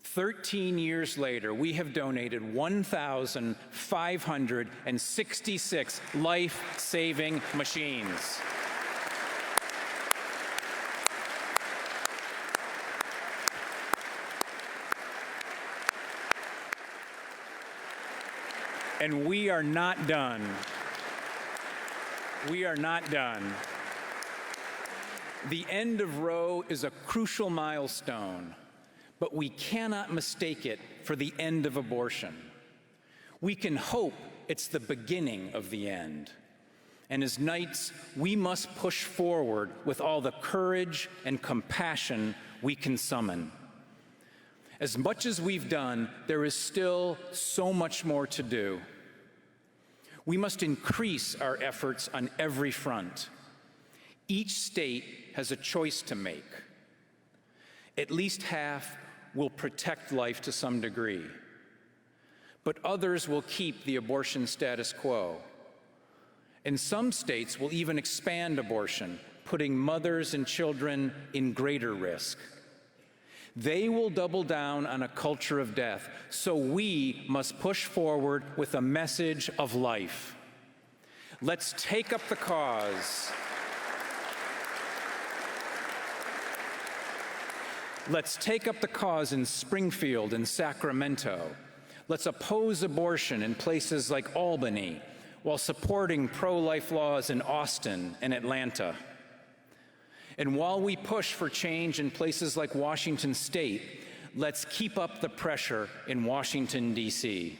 13 years later, we have donated 1,566 life-saving machines. And we are not done. We are not done. The end of Roe is a crucial milestone, but we cannot mistake it for the end of abortion. We can hope it's the beginning of the end. And as Knights, we must push forward with all the courage and compassion we can summon. As much as we've done, there is still so much more to do. We must increase our efforts on every front. Each state has a choice to make. At least half will protect life to some degree, but others will keep the abortion status quo. And some states will even expand abortion, putting mothers and children in greater risk. They will double down on a culture of death, so we must push forward with a message of life. Let's take up the cause. Let's take up the cause in Springfield and Sacramento. Let's oppose abortion in places like Albany, while supporting pro-life laws in Austin and Atlanta. And while we push for change in places like Washington State, let's keep up the pressure in Washington, D.C.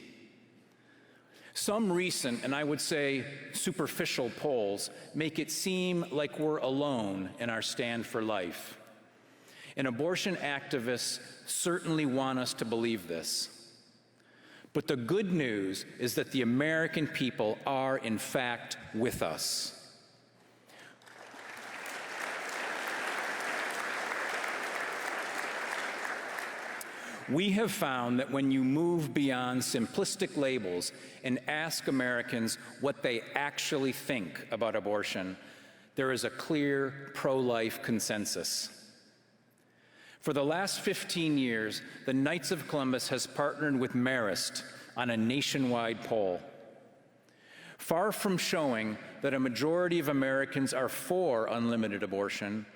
Some recent, and I would say superficial polls, make it seem like we're alone in our stand for life. And abortion activists certainly want us to believe this. But the good news is that the American people are, in fact, with us. We have found that when you move beyond simplistic labels and ask Americans what they actually think about abortion, there is a clear pro-life consensus. For the last 15 years, the Knights of Columbus has partnered with Marist on a nationwide poll. Far from showing that a majority of Americans are for unlimited abortion,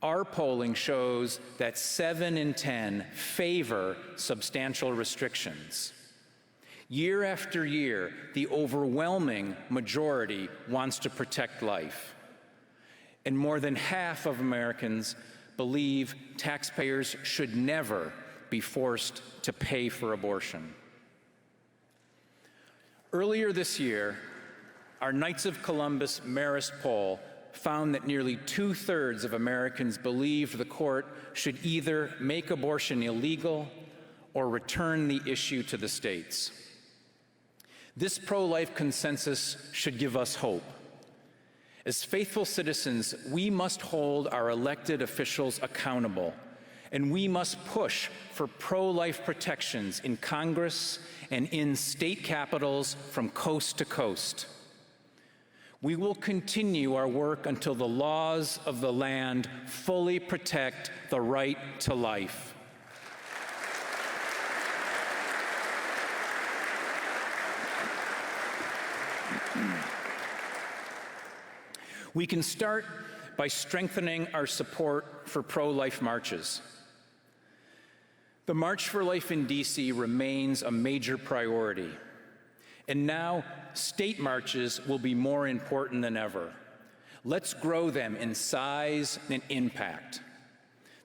our polling shows that 7 in 10 favor substantial restrictions. Year after year, the overwhelming majority wants to protect life. And more than half of Americans believe taxpayers should never be forced to pay for abortion. Earlier this year, our Knights of Columbus Marist poll found that nearly 2/3 of Americans believed the court should either make abortion illegal or return the issue to the states. This pro-life consensus should give us hope. As faithful citizens, we must hold our elected officials accountable, and we must push for pro-life protections in Congress and in state capitals from coast to coast. We will continue our work until the laws of the land fully protect the right to life. We can start by strengthening our support for pro-life marches. The March for Life in D.C. remains a major priority, and now state marches will be more important than ever. Let's grow them in size and impact.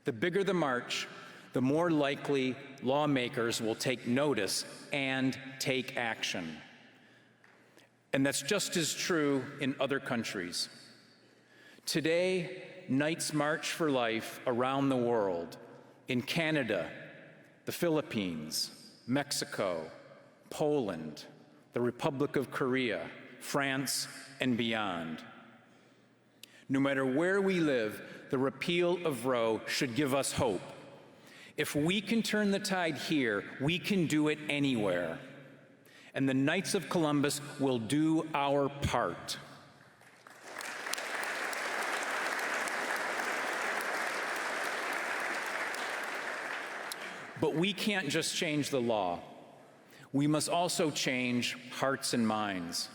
The bigger the march, the more likely lawmakers will take notice and take action. And that's just as true in other countries. Today, Knights march for life around the world, in Canada, the Philippines, Mexico, Poland, the Republic of Korea, France, and beyond. No matter where we live, the repeal of Roe should give us hope. If we can turn the tide here, we can do it anywhere. And the Knights of Columbus will do our part. But we can't just change the law. We must also change hearts and minds.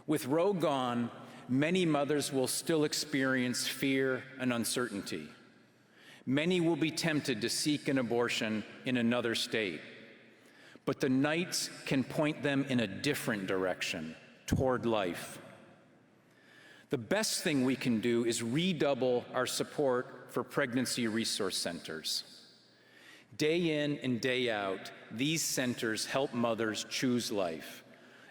With Roe gone, many mothers will still experience fear and uncertainty. Many will be tempted to seek an abortion in another state. But the Knights can point them in a different direction, toward life. The best thing we can do is redouble our support for pregnancy resource centers. Day in and day out, these centers help mothers choose life,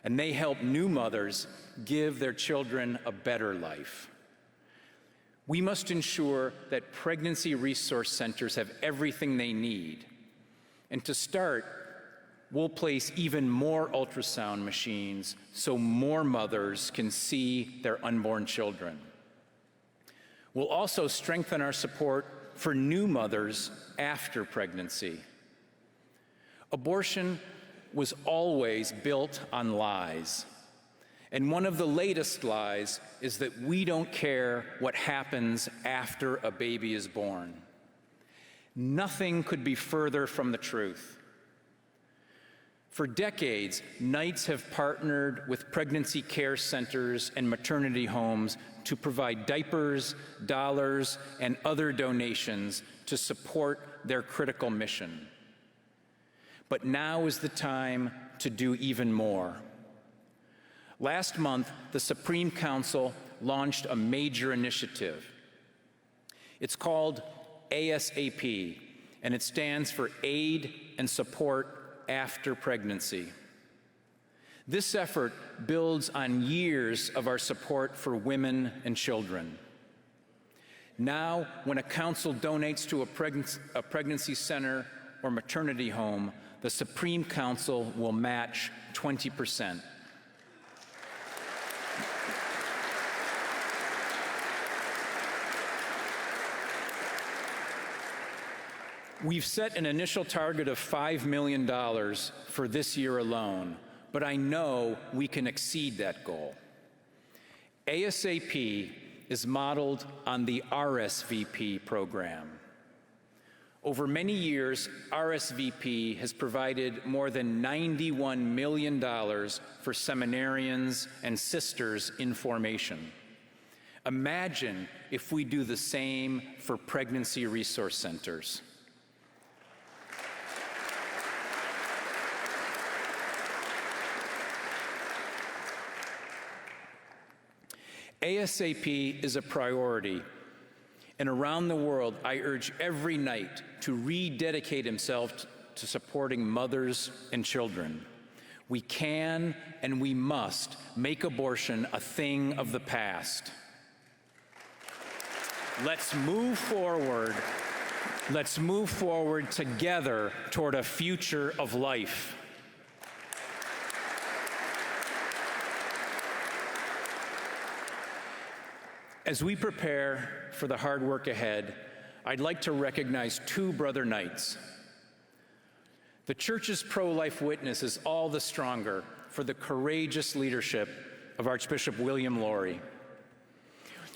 and they help new mothers give their children a better life. We must ensure that pregnancy resource centers have everything they need. And to start, we'll place even more ultrasound machines so more mothers can see their unborn children. We'll also strengthen our support for new mothers after pregnancy. Abortion was always built on lies. And one of the latest lies is that we don't care what happens after a baby is born. Nothing could be further from the truth. For decades, Knights have partnered with pregnancy care centers and maternity homes to provide diapers, dollars, and other donations to support their critical mission. But now is the time to do even more. Last month, the Supreme Council launched a major initiative. It's called ASAP, and it stands for Aid and Support After Pregnancy. This effort builds on years of our support for women and children. Now, when a council donates to a pregnancy center or maternity home, the Supreme Council will match 20%. We've set an initial target of $5 million for this year alone, but I know we can exceed that goal. ASAP is modeled on the RSVP program. Over many years, RSVP has provided more than $91 million for seminarians and sisters in formation. Imagine if we do the same for pregnancy resource centers. ASAP is a priority, and around the world, I urge every Knight to rededicate himself to supporting mothers and children. We can and we must make abortion a thing of the past. Let's move forward. Let's move forward together toward a future of life. As we prepare for the hard work ahead, I'd like to recognize two brother Knights. The Church's pro-life witness is all the stronger for the courageous leadership of Archbishop William Laurie.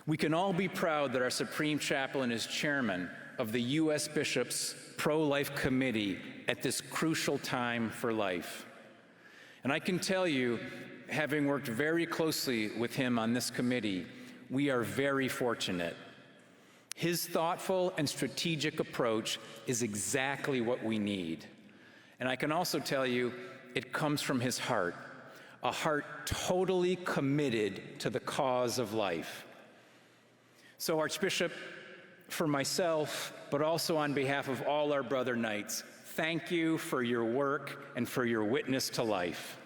We can all be proud that our Supreme Chaplain is chairman of the U.S. Bishops' Pro-Life Committee at this crucial time for life. And I can tell you, having worked very closely with him on this committee, we are very fortunate. His thoughtful and strategic approach is exactly what we need. And I can also tell you, it comes from his heart, a heart totally committed to the cause of life. So, Archbishop, for myself, but also on behalf of all our brother knights, thank you for your work and for your witness to life.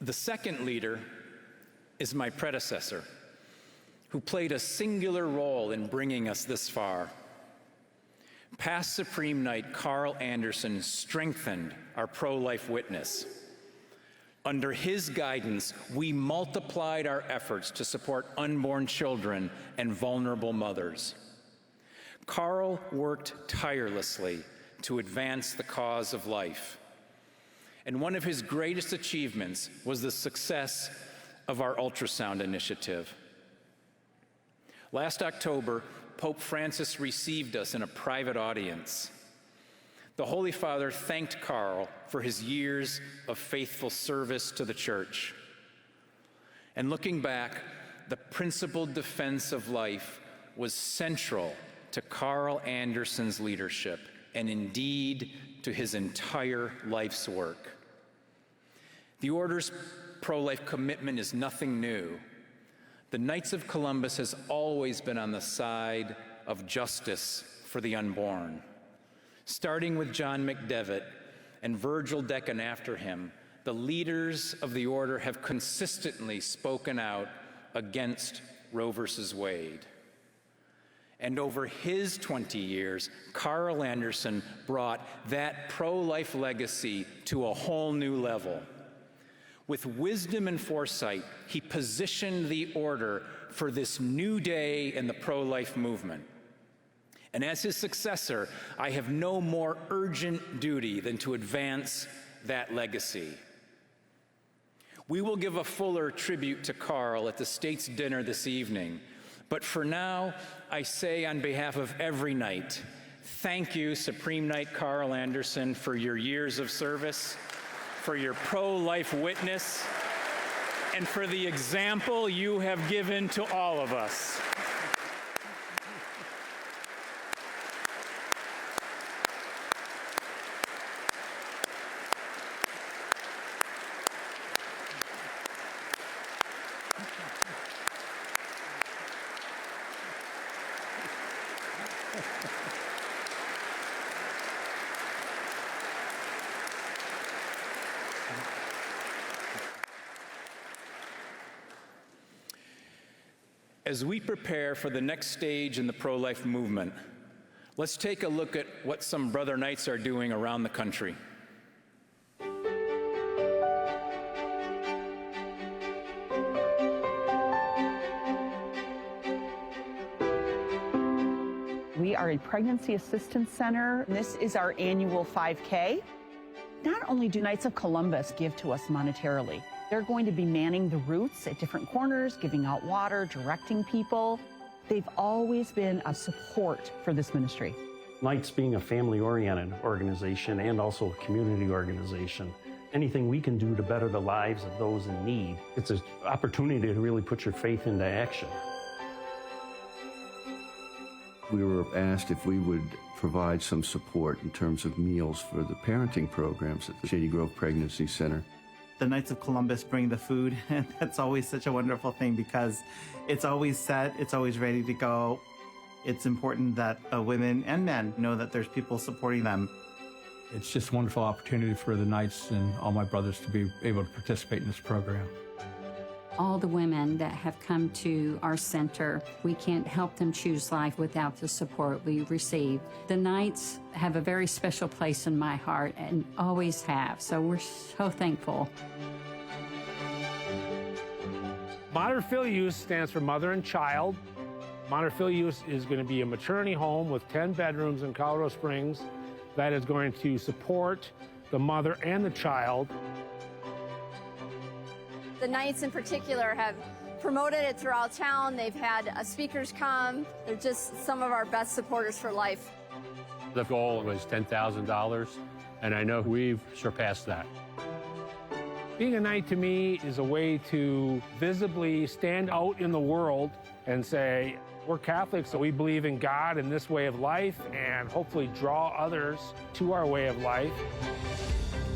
The second leader is my predecessor, who played a singular role in bringing us this far. Past Supreme Knight Carl Anderson strengthened our pro-life witness. Under his guidance, we multiplied our efforts to support unborn children and vulnerable mothers. Carl worked tirelessly to advance the cause of life. And one of his greatest achievements was the success of our ultrasound initiative. Last October, Pope Francis received us in a private audience. The Holy Father thanked Carl for his years of faithful service to the Church. And looking back, the principled defense of life was central to Carl Anderson's leadership, and indeed to his entire life's work. The Order's pro-life commitment is nothing new. The Knights of Columbus has always been on the side of justice for the unborn. Starting with John McDevitt and Virgil Deacon after him, the leaders of the Order have consistently spoken out against Roe v. Wade. And over his 20 years, Carl Anderson brought that pro-life legacy to a whole new level. With wisdom and foresight, he positioned the Order for this new day in the pro-life movement. And as his successor, I have no more urgent duty than to advance that legacy. We will give a fuller tribute to Carl at the state's dinner this evening. But for now, I say on behalf of every knight, thank you, Supreme Knight Carl Anderson, for your years of service, for your pro-life witness, and for the example you have given to all of us. As we prepare for the next stage in the pro-life movement, let's take a look at what some brother knights are doing around the country. We are a pregnancy assistance center. This is our annual 5K. Not only do Knights of Columbus give to us monetarily, they're going to be manning the routes at different corners, giving out water, directing people. They've always been a support for this ministry. Knights being a family-oriented organization and also a community organization, anything we can do to better the lives of those in need, it's an opportunity to really put your faith into action. We were asked if we would provide some support in terms of meals for the parenting programs at the Shady Grove Pregnancy Center. The Knights of Columbus bring the food, and that's always such a wonderful thing because it's always set, it's always ready to go. It's important that women and men know that there's people supporting them. It's just a wonderful opportunity for the Knights and all my brothers to be able to participate in this program. all the women that have come to our center. We can't help them choose life without the support we receive. The Knights have a very special place in my heart and always have, so we're so thankful. Mater Filius stands for Mother and Child. Mater Filius is going to be a maternity home with 10 bedrooms in Colorado Springs that is going to support the mother and the child. The Knights in particular have promoted it throughout town. They've had speakers come. They're just some of our best supporters for life. The goal was $10,000, and I know we've surpassed that. Being a Knight to me is a way to visibly stand out in the world and say, we're Catholics, so we believe in God and this way of life, and hopefully draw others to our way of life.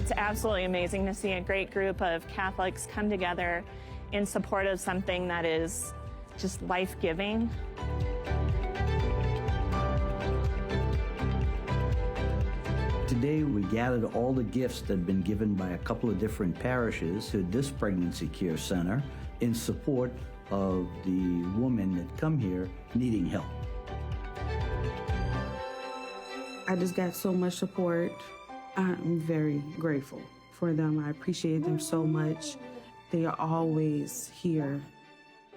It's absolutely amazing to see a great group of Catholics come together in support of something that is just life-giving. Today we gathered all the gifts that have been given by a couple of different parishes to this pregnancy care center in support of the women that come here needing help. I just got so much support. I'm very grateful for them. I appreciate them so much. They are always here.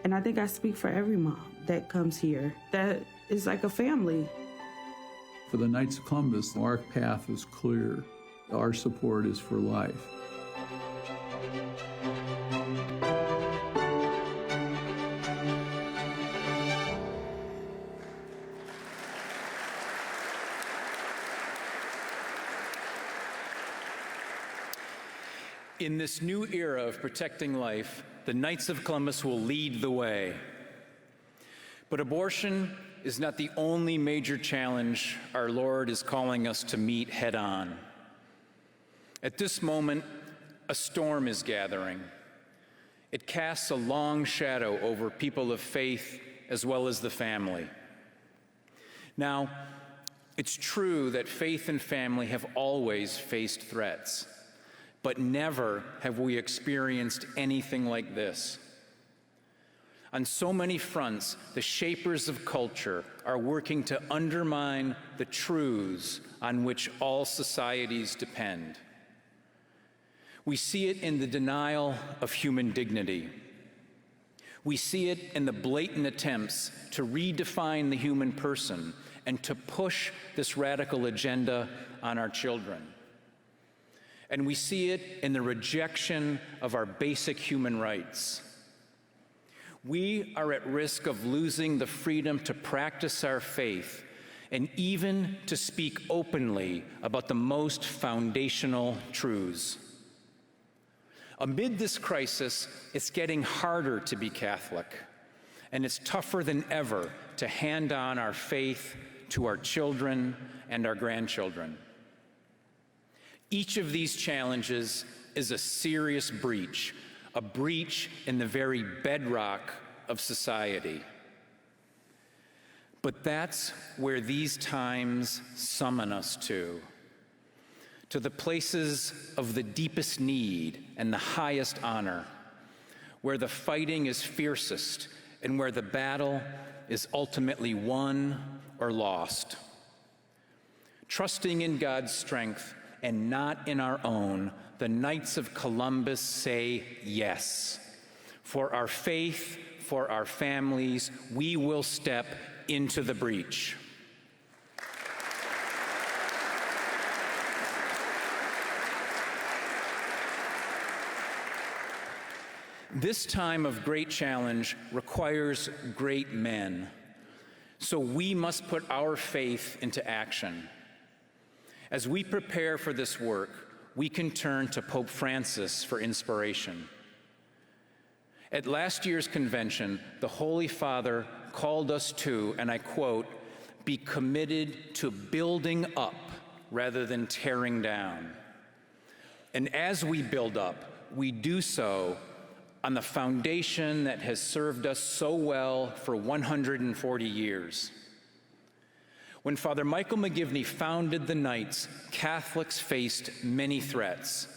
And I think I speak for every mom that comes here. That is like a family. For the Knights of Columbus, our path is clear. Our support is for life. In this new era of protecting life, the Knights of Columbus will lead the way. But abortion is not the only major challenge our Lord is calling us to meet head-on. At this moment, a storm is gathering. It casts a long shadow over people of faith as well as the family. Now, it's true that faith and family have always faced threats, but never have we experienced anything like this. On so many fronts, the shapers of culture are working to undermine the truths on which all societies depend. We see it in the denial of human dignity. We see it in the blatant attempts to redefine the human person and to push this radical agenda on our children. And we see it in the rejection of our basic human rights. We are at risk of losing the freedom to practice our faith and even to speak openly about the most foundational truths. Amid this crisis, it's getting harder to be Catholic, and it's tougher than ever to hand on our faith to our children and our grandchildren. Each of these challenges is a serious breach, a breach in the very bedrock of society. But that's where these times summon us to the places of the deepest need and the highest honor, where the fighting is fiercest and where the battle is ultimately won or lost. Trusting in God's strength and not in our own, the Knights of Columbus say yes. For our faith, for our families, we will step into the breach. This time of great challenge requires great men, so we must put our faith into action. As we prepare for this work, we can turn to Pope Francis for inspiration. At last year's convention, the Holy Father called us to, and I quote, be committed to building up rather than tearing down. And as we build up, we do so on the foundation that has served us so well for 140 years. When Father Michael Mcgivern founded the Knights, Catholics faced many threats.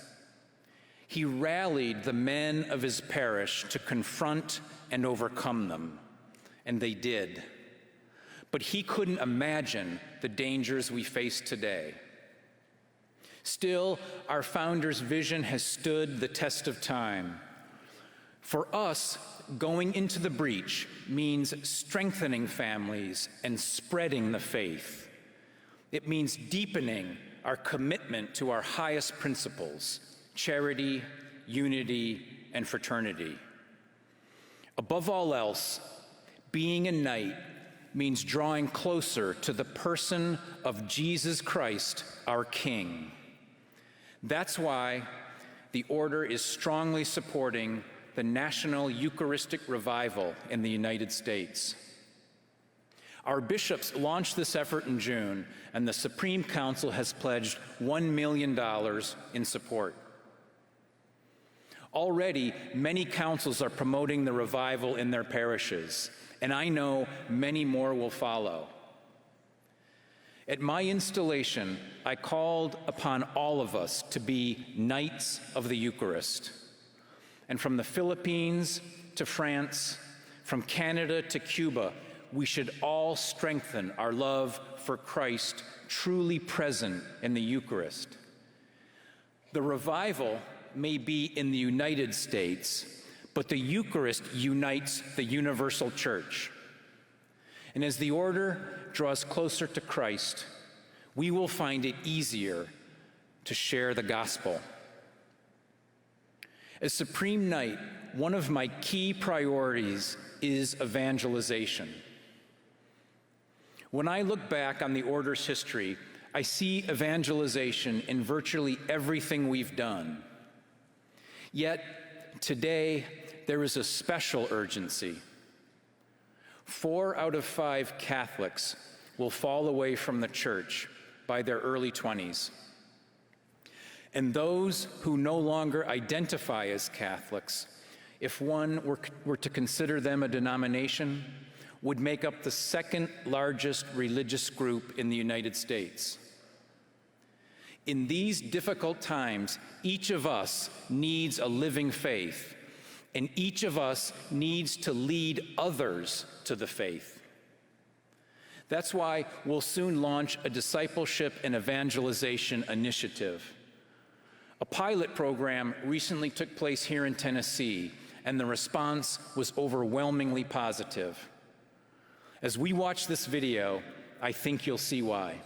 He rallied the men of his parish to confront and overcome them, and they did. But he couldn't imagine the dangers we face today. Still, our founder's vision has stood the test of time. For us, going into the breach means strengthening families and spreading the faith. It means deepening our commitment to our highest principles: charity, unity, and fraternity. Above all else, being a knight means drawing closer to the person of Jesus Christ, our King. That's why the Order is strongly supporting the National Eucharistic Revival in the United States. Our bishops launched this effort in June, and the Supreme Council has pledged $1 million in support. Already, many councils are promoting the revival in their parishes, and I know many more will follow. At my installation, I called upon all of us to be Knights of the Eucharist. And from the Philippines to France, from Canada to Cuba, we should all strengthen our love for Christ, truly present in the Eucharist. The revival may be in the United States, but the Eucharist unites the universal church. And as the Order draws closer to Christ, we will find it easier to share the gospel. As Supreme Knight, one of my key priorities is evangelization. When I look back on the Order's history, I see evangelization in virtually everything we've done. Yet, today, there is a special urgency. 4 out of 5 Catholics will fall away from the church by their early 20s. And those who no longer identify as Catholics, if one were to consider them a denomination, would make up the 2nd largest religious group in the United States. In these difficult times, each of us needs a living faith, and each of us needs to lead others to the faith. That's why we'll soon launch a discipleship and evangelization initiative. A pilot program recently took place here in Tennessee, and the response was overwhelmingly positive. As we watch this video, I think you'll see why.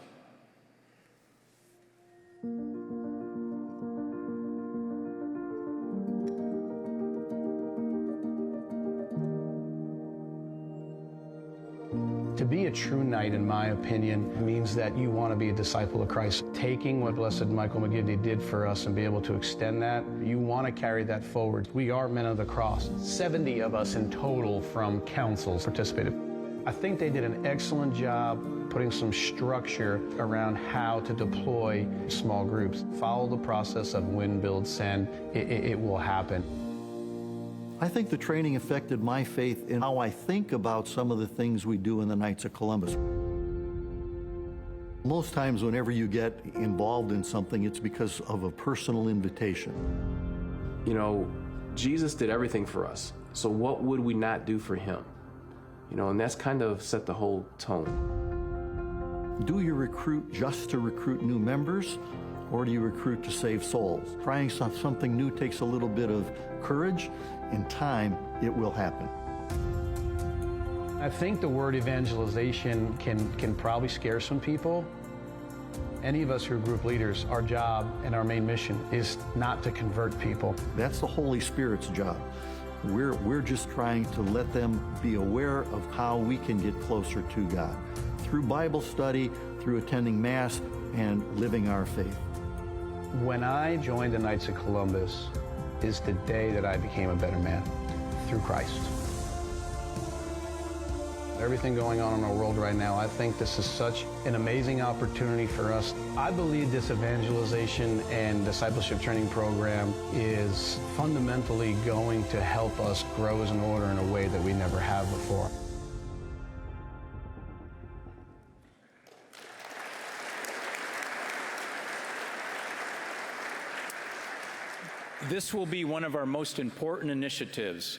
To be a true knight, in my opinion, means that you want to be a disciple of Christ. Taking what Blessed Michael Mcgivern did for us and be able to extend that, you want to carry that forward. We are men of the cross. 70 of us in total from councils participated. I think they did an excellent job putting some structure around how to deploy small groups. Follow the process of win, build, send. It will happen. I think the training affected my faith in how I think about some of the things we do in the Knights of Columbus. Most times whenever you get involved in something, it's because of a personal invitation. You know, Jesus did everything for us, so what would we not do for him? You know, and that's kind of set the whole tone. Do you recruit just to recruit new members, or do you recruit to save souls? Trying something new takes a little bit of courage. In time, it will happen. I think the word evangelization can probably scare some people. Any of us who are group leaders, our job and our main mission is not to convert people. That's the Holy Spirit's job. We're just trying to let them be aware of how we can get closer to God through Bible study, through attending Mass, and living our faith. When I joined the Knights of Columbus is the day that I became a better man through Christ. Everything going on in our world right now, I think this is such an amazing opportunity for us. I believe this evangelization and discipleship training program is fundamentally going to help us grow as an order in a way that we never have before. This will be one of our most important initiatives.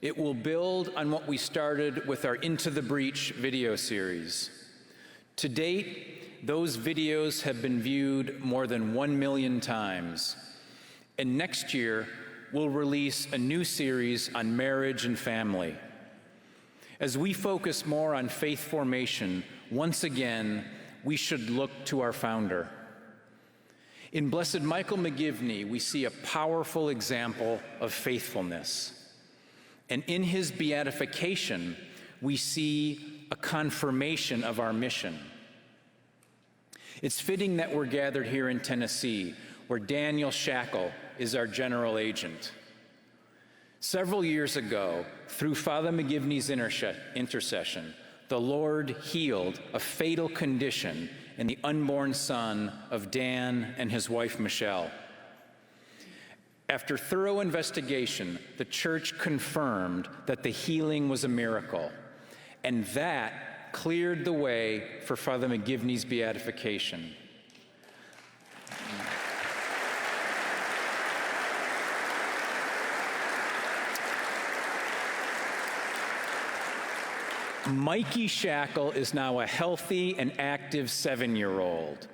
It will build on what we started with our Into the Breach video series. To date, those videos have been viewed more than 1 million times. And next year, we'll release a new series on marriage and family. As we focus more on faith formation, once again, we should look to our founder. In Blessed Michael Mcgivern, we see a powerful example of faithfulness. And in his beatification, we see a confirmation of our mission. It's fitting that we're gathered here in Tennessee, where Daniel Shackle is our general agent. Several years ago, through Father Mcgivern's intercession, the Lord healed a fatal condition in the unborn son of Dan and his wife Michelle. After thorough investigation, the church confirmed that the healing was a miracle, and that cleared the way for Father Mcgivern's beatification. Mikey Shackle is now a healthy and active 7-year-old.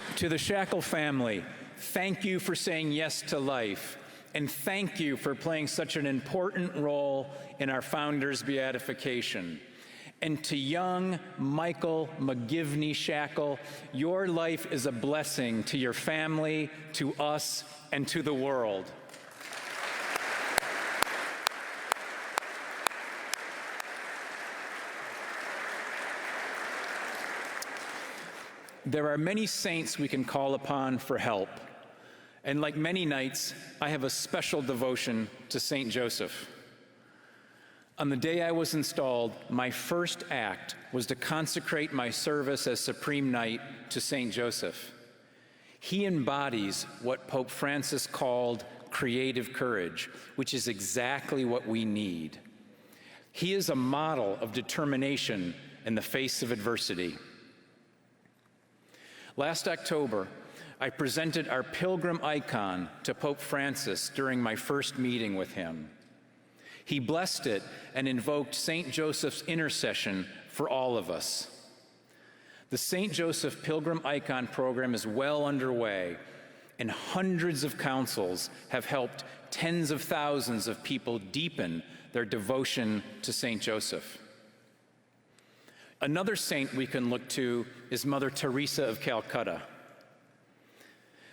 To the Shackle family, thank you for saying yes to life, and thank you for playing such an important role in our founder's beatification. And to young Michael Mcgivern Shackle, your life is a blessing to your family, to us, and to the world. There are many saints we can call upon for help. And like many knights, I have a special devotion to Saint Joseph. On the day I was installed, my first act was to consecrate my service as Supreme Knight to Saint Joseph. He embodies what Pope Francis called creative courage, which is exactly what we need. He is a model of determination in the face of adversity. Last October, I presented our pilgrim icon to Pope Francis during my first meeting with him. He blessed it and invoked St. Joseph's intercession for all of us. The St. Joseph Pilgrim Icon program is well underway, and hundreds of councils have helped tens of thousands of people deepen their devotion to St. Joseph. Another saint we can look to is Mother Teresa of Calcutta.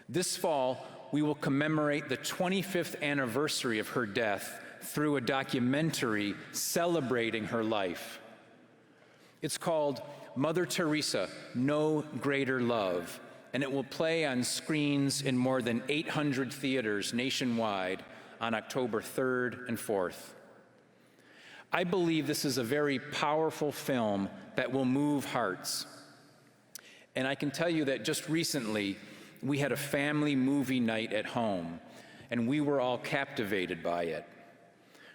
This fall, we will commemorate the 25th anniversary of her death through a documentary celebrating her life. It's called Mother Teresa, No Greater Love, and it will play on screens in more than 800 theaters nationwide on October 3rd and 4th. I believe this is a very powerful film that will move hearts. And I can tell you that just recently, we had a family movie night at home, and we were all captivated by it.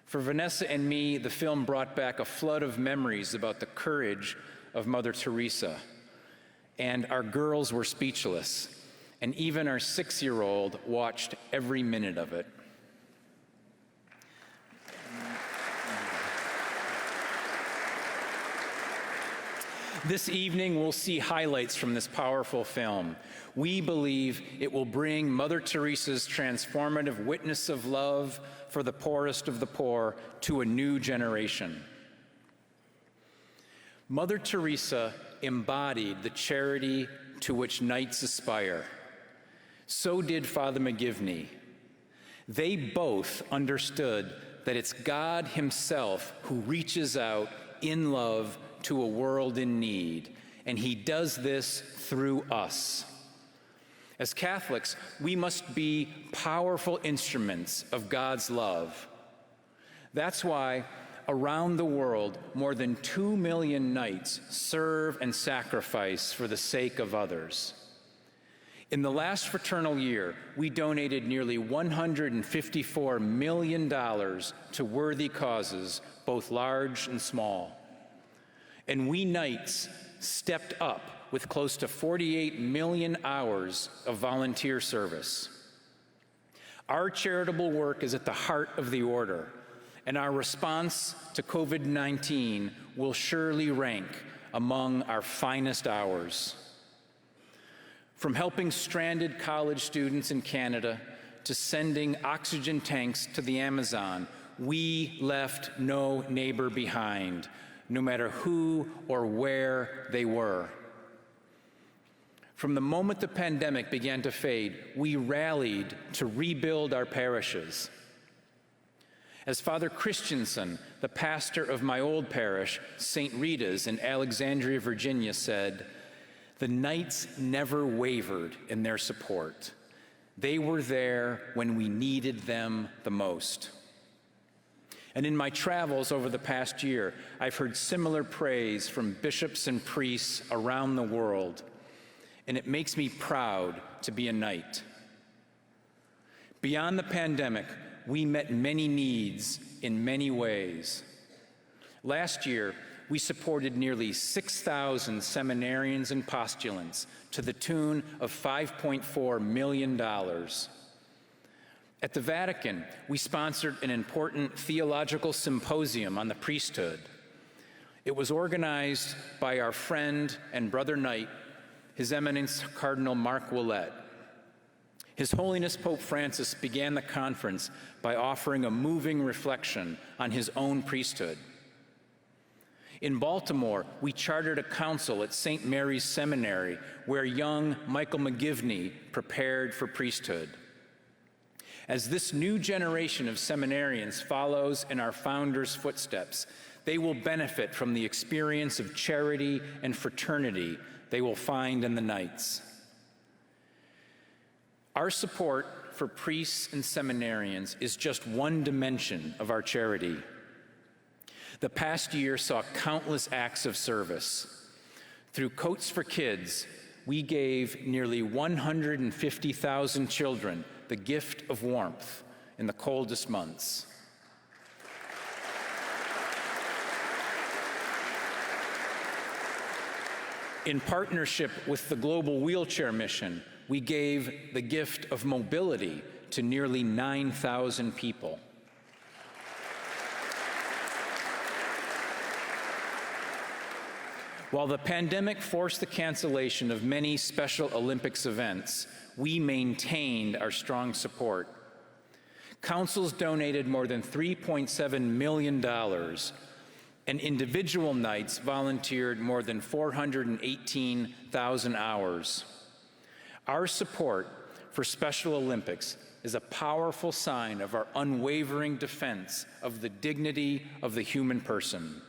For Vanessa and me, the film brought back a flood of memories about the courage of Mother Teresa. And our girls were speechless, and even our 6-year-old watched every minute of it. This evening, we'll see highlights from this powerful film. We believe it will bring Mother Teresa's transformative witness of love for the poorest of the poor to a new generation. Mother Teresa embodied the charity to which knights aspire. So did Father Mcgivern. They both understood that it's God Himself who reaches out in love to a world in need, and He does this through us. As Catholics, we must be powerful instruments of God's love. That's why around the world, more than 2 million knights serve and sacrifice for the sake of others. In the last fraternal year, we donated nearly $154 million to worthy causes, both large and small. And we knights stepped up with close to 48 million hours of volunteer service. Our charitable work is at the heart of the order, and our response to COVID-19 will surely rank among our finest hours. From helping stranded college students in Canada to sending oxygen tanks to the Amazon, we left no neighbor behind, no matter who or where they were. From the moment the pandemic began to fade, we rallied to rebuild our parishes. As Father Christensen, the pastor of my old parish, St. Rita's in Alexandria, Virginia, said, "The Knights never wavered in their support. They were there when we needed them the most." And in my travels over the past year, I've heard similar praise from bishops and priests around the world, and it makes me proud to be a Knight. Beyond the pandemic, we met many needs in many ways. Last year, we supported nearly 6,000 seminarians and postulants to the tune of $5.4 million. At the Vatican, we sponsored an important theological symposium on the priesthood. It was organized by our friend and brother Knight, His Eminence Cardinal Mark Willett. His Holiness Pope Francis began the conference by offering a moving reflection on his own priesthood. In Baltimore, we chartered a council at St. Mary's Seminary where young Michael Mcgivern prepared for priesthood. As this new generation of seminarians follows in our founders' footsteps, they will benefit from the experience of charity and fraternity they will find in the Knights. Our support for priests and seminarians is just one dimension of our charity. The past year saw countless acts of service. Through Coats for Kids, we gave nearly 150,000 children the gift of warmth in the coldest months. In partnership with the Global Wheelchair Mission, we gave the gift of mobility to nearly 9,000 people. While the pandemic forced the cancellation of many Special Olympics events, we maintained our strong support. Councils donated more than $3.7 million, and individual Knights volunteered more than 418,000 hours. Our support for Special Olympics is a powerful sign of our unwavering defense of the dignity of the human person.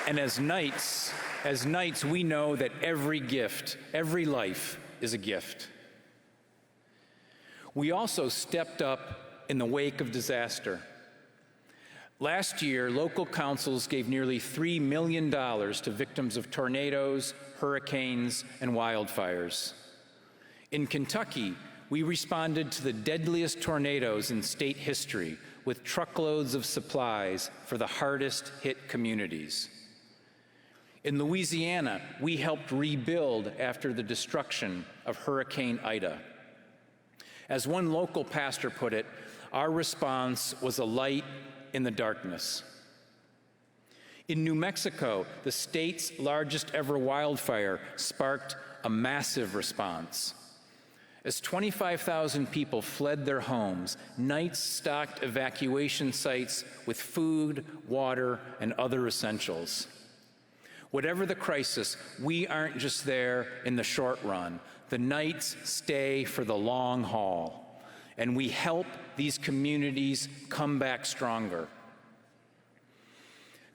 And as Knights, we know that every gift, every life is a gift. We also stepped up in the wake of disaster. Last year, local councils gave nearly $3 million to victims of tornadoes, hurricanes, and wildfires. In Kentucky, we responded to the deadliest tornadoes in state history with truckloads of supplies for the hardest hit communities. In Louisiana, we helped rebuild after the destruction of Hurricane Ida. As one local pastor put it, our response was a light in the darkness. In New Mexico, the state's largest ever wildfire sparked a massive response. As 25,000 people fled their homes, Knights stocked evacuation sites with food, water, and other essentials. Whatever the crisis, we aren't just there in the short run. The Knights stay for the long haul, and we help these communities come back stronger.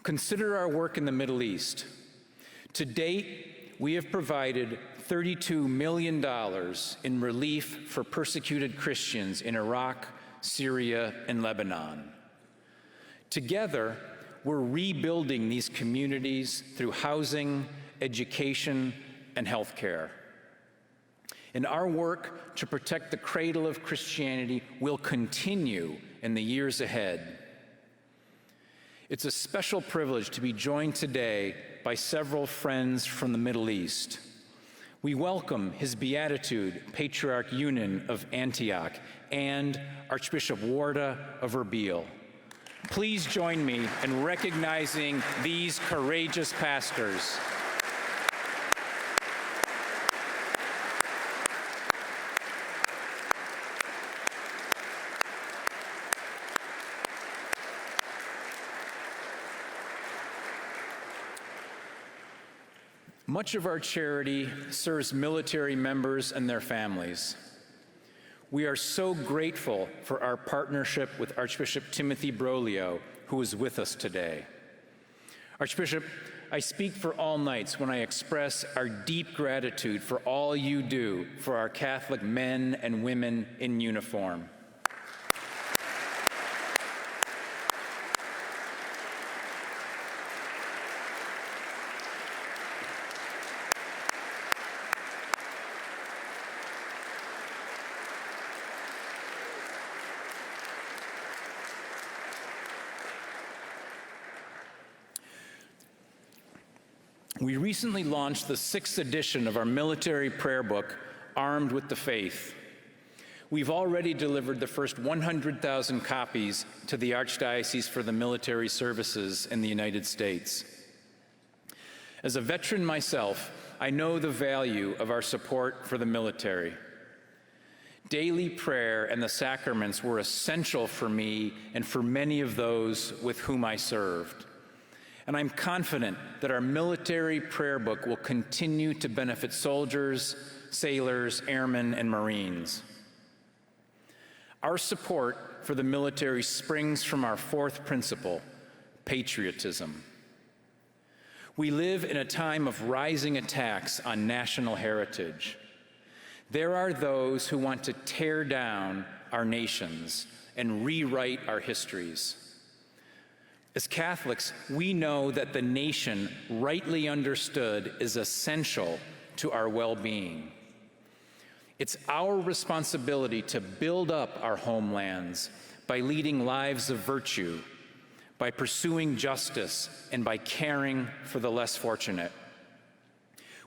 Consider our work in the Middle East. To date, we have provided $32 million in relief for persecuted Christians in Iraq, Syria, and Lebanon. Together, we're rebuilding these communities through housing, education, and healthcare. And our work to protect the cradle of Christianity will continue in the years ahead. It's a special privilege to be joined today by several friends from the Middle East. We welcome His Beatitude, Patriarch Yunan of Antioch, and Archbishop Warda of Erbil. Please join me in recognizing these courageous pastors. Much of our charity serves military members and their families. We are so grateful for our partnership with Archbishop Timothy Broglio, who is with us today. Archbishop, I speak for all Knights when I express our deep gratitude for all you do for our Catholic men and women in uniform. We recently launched the 6th edition of our military prayer book, Armed with the Faith. We've already delivered the first 100,000 copies to the Archdiocese for the Military Services in the United States. As a veteran myself, I know the value of our support for the military. Daily prayer and the sacraments were essential for me and for many of those with whom I served. And I'm confident that our military prayer book will continue to benefit soldiers, sailors, airmen, and Marines. Our support for the military springs from our 4th principle, patriotism. We live in a time of rising attacks on national heritage. There are those who want to tear down our nations and rewrite our histories. As Catholics, we know that the nation, rightly understood, is essential to our well-being. It's our responsibility to build up our homelands by leading lives of virtue, by pursuing justice, and by caring for the less fortunate.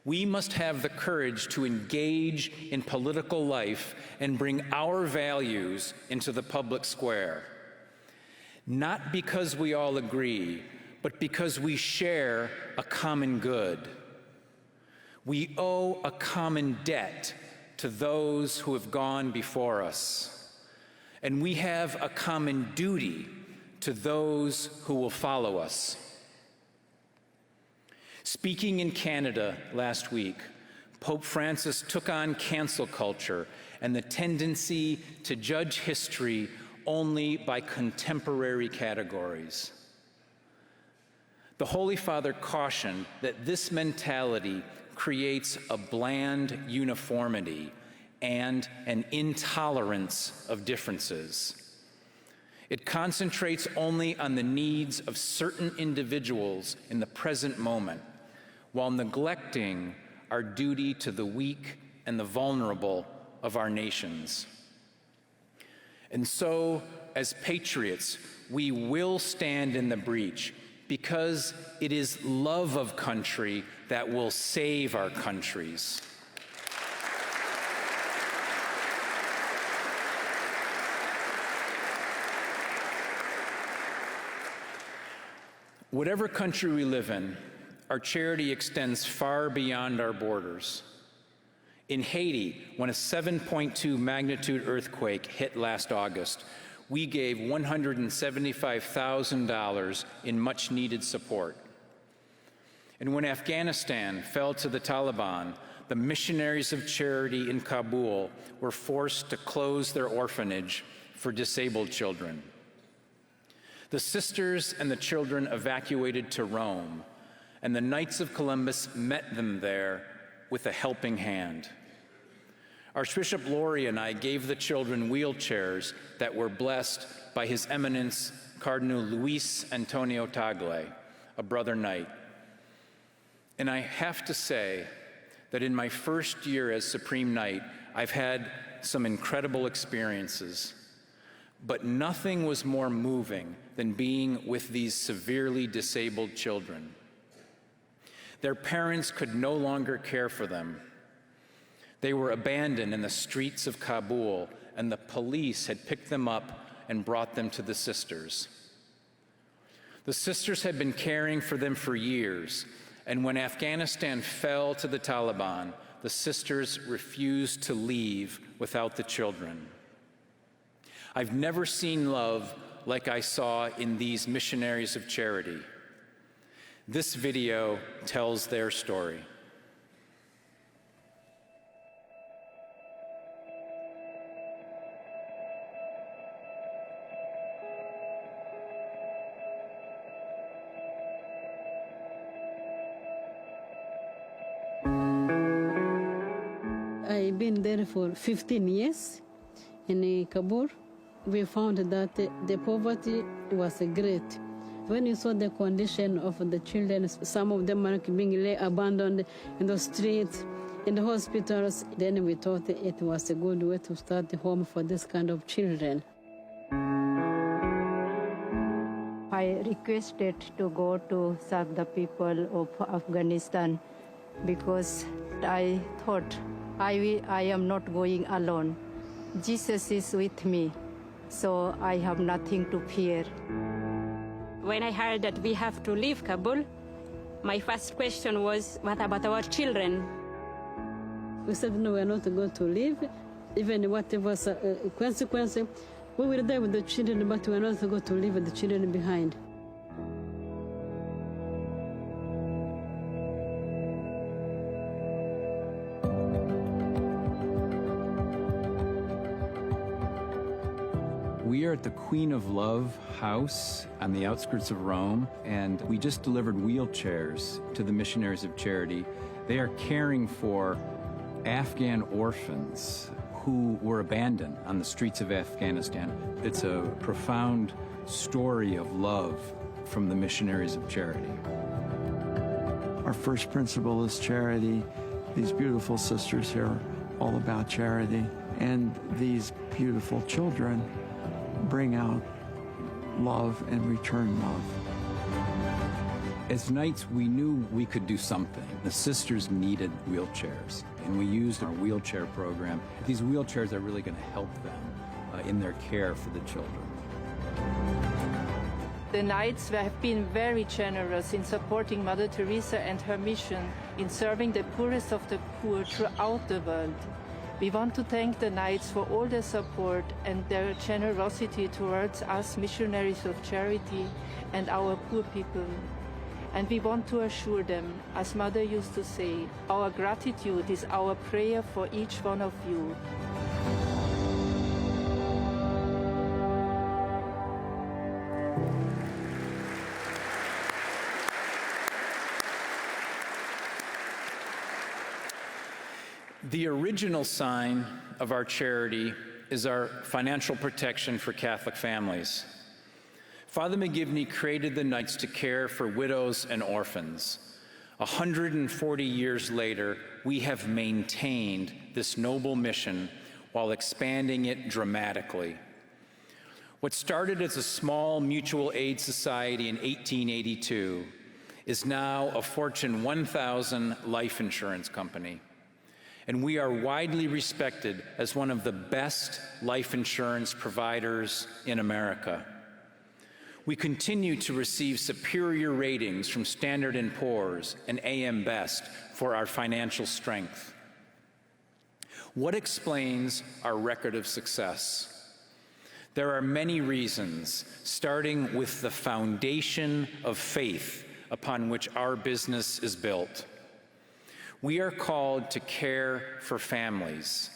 We must have the courage to engage in political life and bring our values into the public square. Not because we all agree, but because we share a common good. We owe a common debt to those who have gone before us, and we have a common duty to those who will follow us. Speaking in Canada last week, Pope Francis took on cancel culture and the tendency to judge history only by contemporary categories. The Holy Father cautioned that this mentality creates a bland uniformity and an intolerance of differences. It concentrates only on the needs of certain individuals in the present moment, while neglecting our duty to the weak and the vulnerable of our nations. And so, as patriots, we will stand in the breach because it is love of country that will save our countries. Whatever country we live in, our charity extends far beyond our borders. In Haiti, when a 7.2 magnitude earthquake hit last August, we gave $175,000 in much-needed support. And when Afghanistan fell to the Taliban, the Missionaries of Charity in Kabul were forced to close their orphanage for disabled children. The sisters and the children evacuated to Rome, and the Knights of Columbus met them there with a helping hand. Archbishop Lori and I gave the children wheelchairs that were blessed by His Eminence Cardinal Luis Antonio Tagle, a brother knight. And I have to say that in my first year as Supreme Knight, I've had some incredible experiences, but nothing was more moving than being with these severely disabled children. Their parents could no longer care for them. They were abandoned in the streets of Kabul, and the police had picked them up and brought them to the sisters. The sisters had been caring for them for years, and when Afghanistan fell to the Taliban, the sisters refused to leave without the children. I've never seen love like I saw in these Missionaries of Charity. This video tells their story. I've been there for 15 years in Kabul. We found that the poverty was great. When you saw the condition of the children, some of them are being abandoned in the streets, in the hospitals, then we thought it was a good way to start a home for this kind of children. I requested to go to serve the people of Afghanistan because I thought I am not going alone. Jesus is with me, so I have nothing to fear. When I heard that we have to leave Kabul, my first question was, what about our children? We said, no, we are not going to leave. Even whatever consequence, we will die with the children, but we are not going to leave the children behind. We are at the Queen of Love house on the outskirts of Rome, and we just delivered wheelchairs to the Missionaries of Charity. They are caring for Afghan orphans who were abandoned on the streets of Afghanistan. It's a profound story of love from the Missionaries of Charity. Our first principle is charity. These beautiful sisters here are all about charity, and these beautiful children bring out love and return love. As Knights, we knew we could do something. The sisters needed wheelchairs, and we used our wheelchair program. These wheelchairs are really going to help them in their care for the children. The Knights have been very generous in supporting Mother Teresa and her mission in serving the poorest of the poor throughout the world. We want to thank the Knights for all their support and their generosity towards us Missionaries of Charity and our poor people. And we want to assure them, as Mother used to say, our gratitude is our prayer for each one of you. The original sign of our charity is our financial protection for Catholic families. Father Mcgivern created the Knights to care for widows and orphans. 140 years later, we have maintained this noble mission while expanding it dramatically. What started as a small mutual aid society in 1882 is now a Fortune 1000 life insurance company. And we are widely respected as one of the best life insurance providers in America. We continue to receive superior ratings from Standard & Poor's and AM Best for our financial strength. What explains our record of success? There are many reasons, starting with the foundation of faith upon which our business is built. We are called to care for families,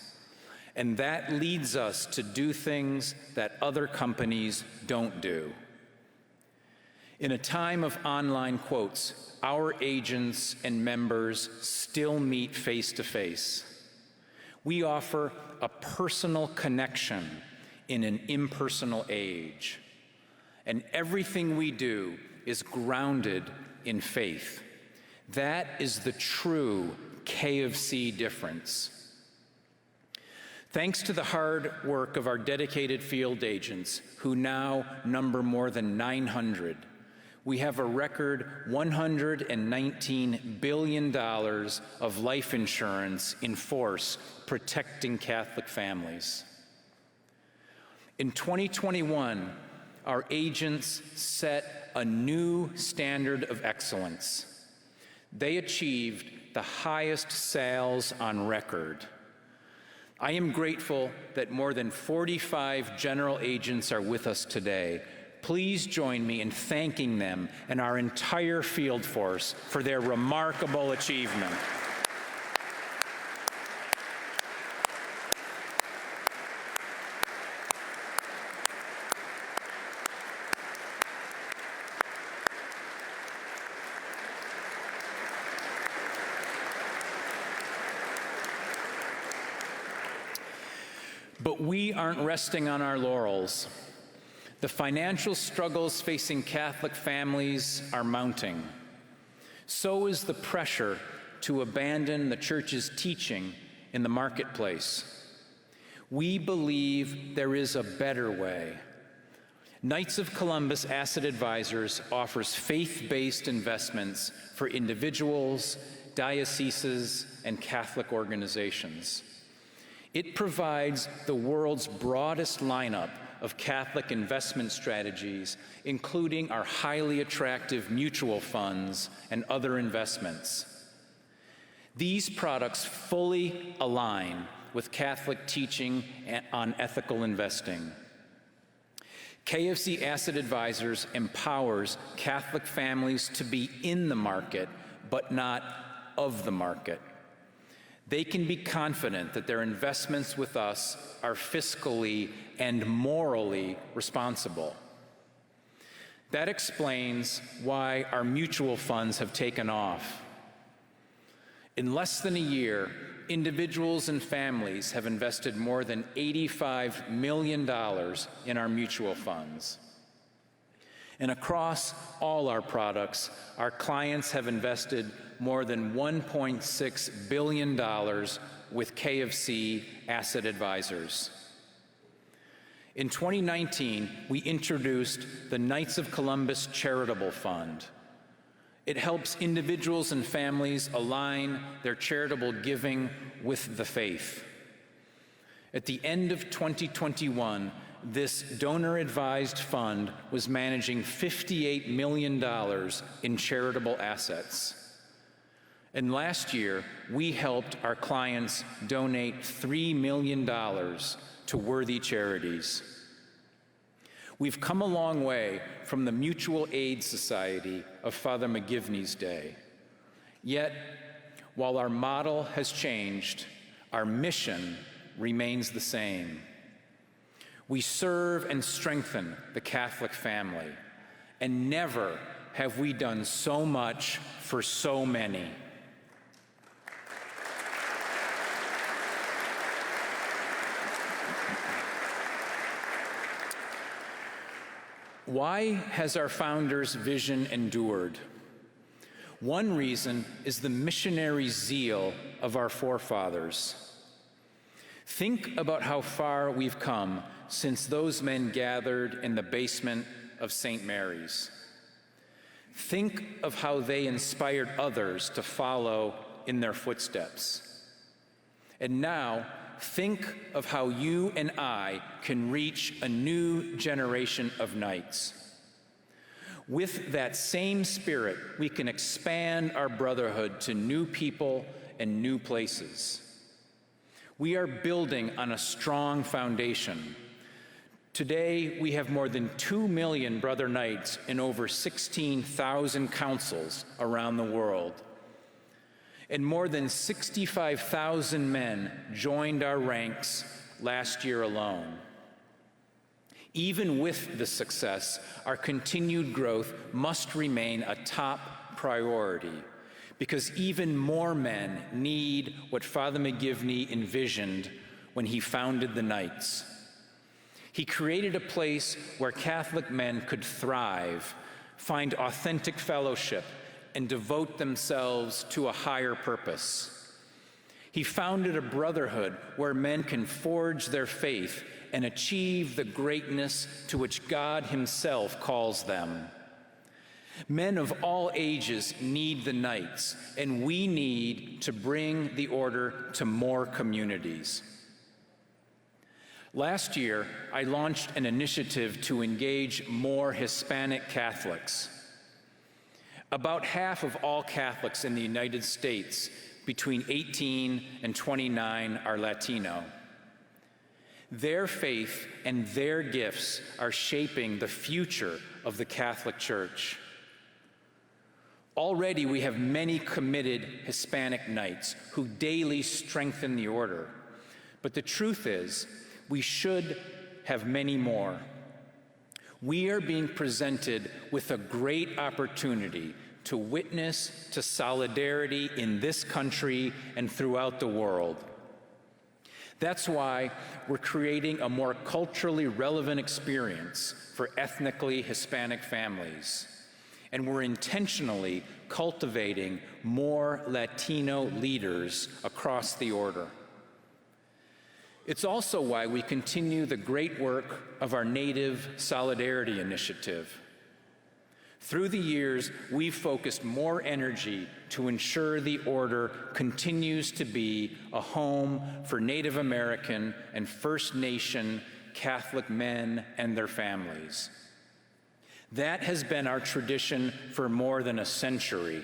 and that leads us to do things that other companies don't do. In a time of online quotes, our agents and members still meet face to face. We offer a personal connection in an impersonal age. And everything we do is grounded in faith. That is the true KFC difference. Thanks to the hard work of our dedicated field agents, who now number more than 900, we have a record $119 billion of life insurance in force protecting Catholic families. In 2021, our agents set a new standard of excellence. They achieved the highest sales on record. I am grateful that more than 45 general agents are with us today. Please join me in thanking them and our entire field force for their remarkable achievement. But we aren't resting on our laurels. The financial struggles facing Catholic families are mounting. So is the pressure to abandon the Church's teaching in the marketplace. We believe there is a better way. Knights of Columbus Asset Advisors offers faith-based investments for individuals, dioceses, and Catholic organizations. It provides the world's broadest lineup of Catholic investment strategies, including our highly attractive mutual funds and other investments. These products fully align with Catholic teaching on ethical investing. KFC Asset Advisors empowers Catholic families to be in the market, but not of the market. They can be confident that their investments with us are fiscally and morally responsible. That explains why our mutual funds have taken off. In less than a year, individuals and families have invested more than $85 million in our mutual funds. And across all our products, our clients have invested more than $1.6 billion with KFC Asset Advisors. In 2019, we introduced the Knights of Columbus Charitable Fund. It helps individuals and families align their charitable giving with the faith. At the end of 2021, this donor-advised fund was managing $58 million in charitable assets. And last year, we helped our clients donate $3 million to worthy charities. We've come a long way from the Mutual Aid Society of Father Mcgivern's day. Yet, while our model has changed, our mission remains the same. We serve and strengthen the Catholic family, and never have we done so much for so many. Why has our founder's vision endured? One reason is the missionary zeal of our forefathers. Think about how far we've come since those men gathered in the basement of St. Mary's. Think of how they inspired others to follow in their footsteps. And now, think of how you and I can reach a new generation of knights. With that same spirit, we can expand our brotherhood to new people and new places. We are building on a strong foundation. Today, we have more than 2 million brother knights in over 16,000 councils around the world. And more than 65,000 men joined our ranks last year alone. Even with this success, our continued growth must remain a top priority, because even more men need what Father Mcgivern envisioned when he founded the Knights. He created a place where Catholic men could thrive, find authentic fellowship, and devote themselves to a higher purpose. He founded a brotherhood where men can forge their faith and achieve the greatness to which God Himself calls them. Men of all ages need the Knights, and we need to bring the order to more communities. Last year, I launched an initiative to engage more Hispanic Catholics. About half of all Catholics in the United States between 18 and 29 are Latino. Their faith and their gifts are shaping the future of the Catholic Church. Already we have many committed Hispanic Knights who daily strengthen the order. But the truth is, we should have many more. We are being presented with a great opportunity to witness to solidarity in this country and throughout the world. That's why we're creating a more culturally relevant experience for ethnically Hispanic families. And we're intentionally cultivating more Latino leaders across the order. It's also why we continue the great work of our Native Solidarity Initiative. Through the years, we've focused more energy to ensure the order continues to be a home for Native American and First Nation Catholic men and their families. That has been our tradition for more than a century.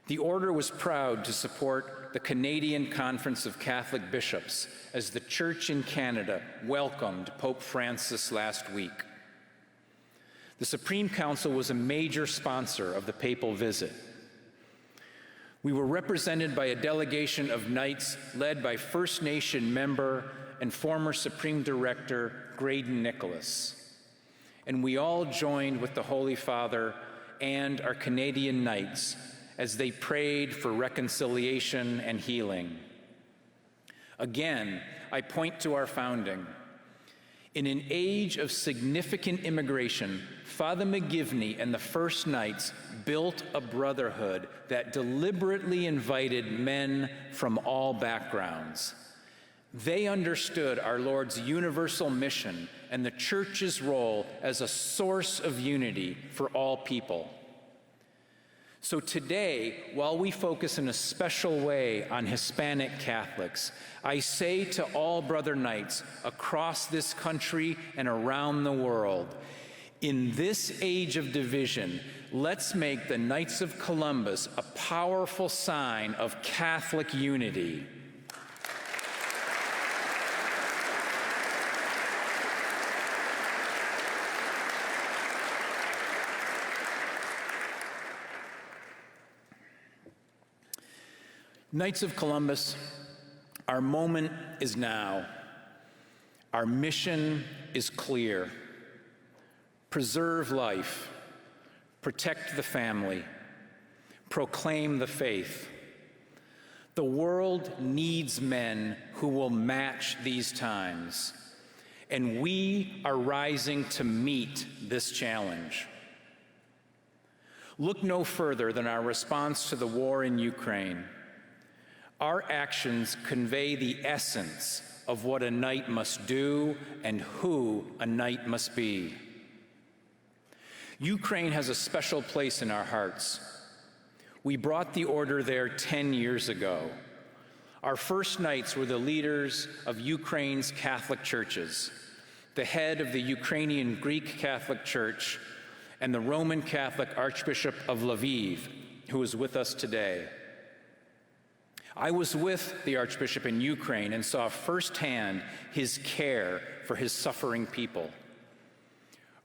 The order was proud to support the Canadian Conference of Catholic Bishops as the Church in Canada welcomed Pope Francis last week. The Supreme Council was a major sponsor of the papal visit. We were represented by a delegation of Knights led by First Nation member and former Supreme Director Graydon Nicholas. And we all joined with the Holy Father and our Canadian Knights as they prayed for reconciliation and healing. Again, I point to our founding. In an age of significant immigration, Father Mcgivern and the First Knights built a brotherhood that deliberately invited men from all backgrounds. They understood our Lord's universal mission and the Church's role as a source of unity for all people. So today, while we focus in a special way on Hispanic Catholics, I say to all brother Knights across this country and around the world, in this age of division, let's make the Knights of Columbus a powerful sign of Catholic unity. Knights of Columbus, our moment is now. Our mission is clear. Preserve life, protect the family, proclaim the faith. The world needs men who will match these times, and we are rising to meet this challenge. Look no further than our response to the war in Ukraine. Our actions convey the essence of what a knight must do and who a knight must be. Ukraine has a special place in our hearts. We brought the order there 10 years ago. Our first knights were the leaders of Ukraine's Catholic churches, the head of the Ukrainian Greek Catholic Church, and the Roman Catholic Archbishop of Lviv, who is with us today. I was with the Archbishop in Ukraine and saw firsthand his care for his suffering people.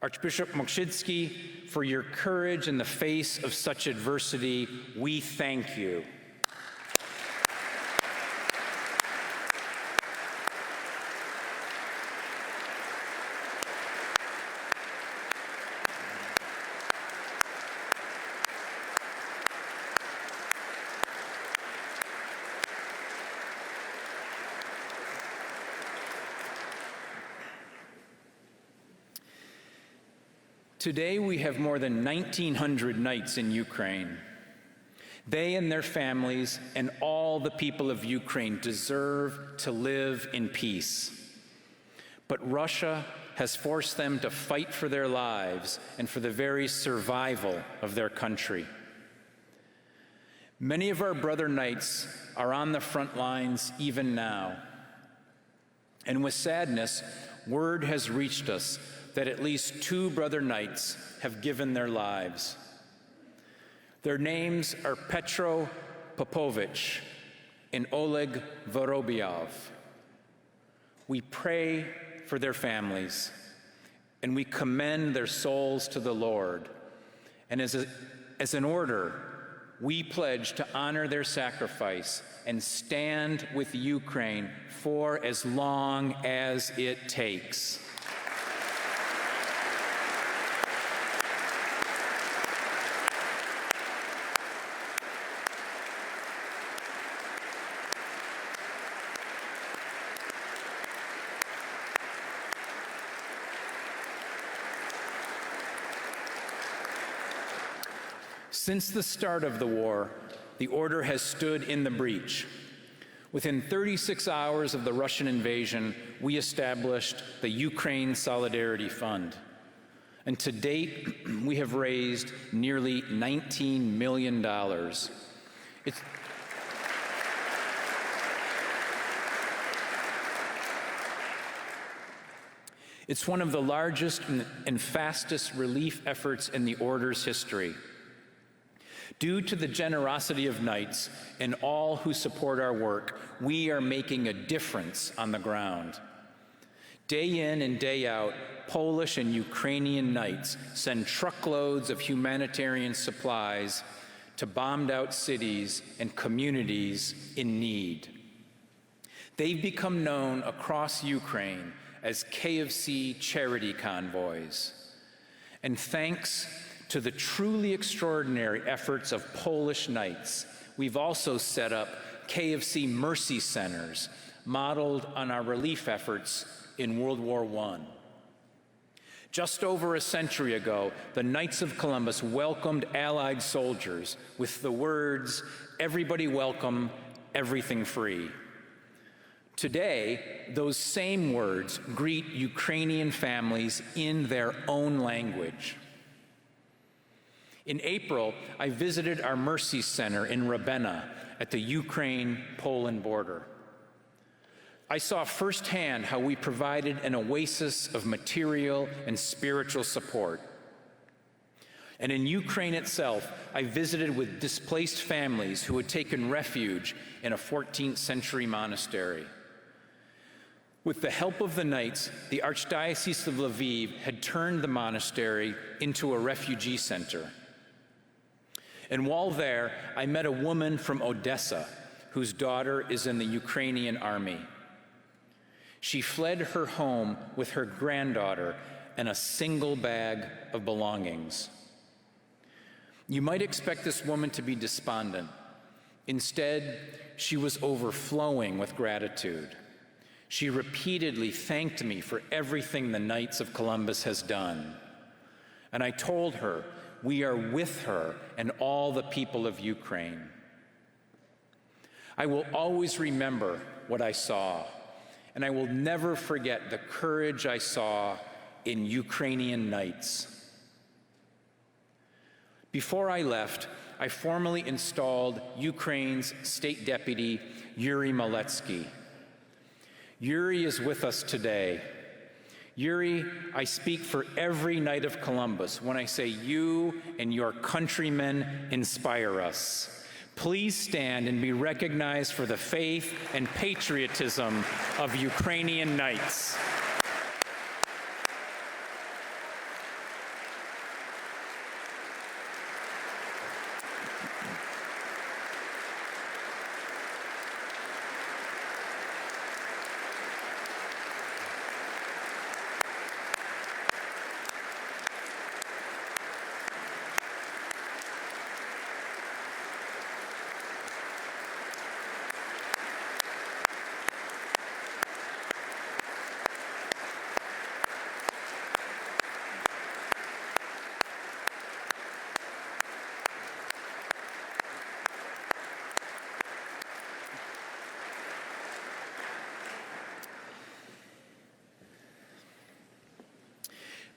Archbishop Mokrzycki, for your courage in the face of such adversity, we thank you. Today we have more than 1,900 Knights in Ukraine. They and their families and all the people of Ukraine deserve to live in peace. But Russia has forced them to fight for their lives and for the very survival of their country. Many of our brother Knights are on the front lines even now. And with sadness, word has reached us that at least 2 brother Knights have given their lives. Their names are Petro Popovich and Oleg Vorobyov. We pray for their families, and we commend their souls to the Lord. And as an order, we pledge to honor their sacrifice and stand with Ukraine for as long as it takes. Since the start of the war, the order has stood in the breach. Within 36 hours of the Russian invasion, we established the Ukraine Solidarity Fund. And to date, we have raised nearly $19 million. It's one of the largest and fastest relief efforts in the Order's history. Due to the generosity of Knights and all who support our work, we are making a difference on the ground. Day in and day out, Polish and Ukrainian Knights send truckloads of humanitarian supplies to bombed-out cities and communities in need. They've become known across Ukraine as KFC charity convoys. And thanks to the truly extraordinary efforts of Polish Knights, we've also set up KFC Mercy Centers, modeled on our relief efforts in World War I. Just over a century ago, the Knights of Columbus welcomed Allied soldiers with the words, "Everybody welcome, everything free." Today, those same words greet Ukrainian families in their own language. In April, I visited our Mercy Center in Ravenna at the Ukraine-Poland border. I saw firsthand how we provided an oasis of material and spiritual support. And in Ukraine itself, I visited with displaced families who had taken refuge in a 14th century monastery. With the help of the Knights, the Archdiocese of Lviv had turned the monastery into a refugee center. And while there, I met a woman from Odessa whose daughter is in the Ukrainian army. She fled her home with her granddaughter and a single bag of belongings. You might expect this woman to be despondent. Instead, she was overflowing with gratitude. She repeatedly thanked me for everything the Knights of Columbus has done. And I told her, we are with her and all the people of Ukraine. I will always remember what I saw, and I will never forget the courage I saw in Ukrainian Knights. Before I left, I formally installed Ukraine's State Deputy, Yuri Maletsky. Yuri is with us today. Yuri, I speak for every Knight of Columbus when I say you and your countrymen inspire us. Please stand and be recognized for the faith and patriotism of Ukrainian Knights.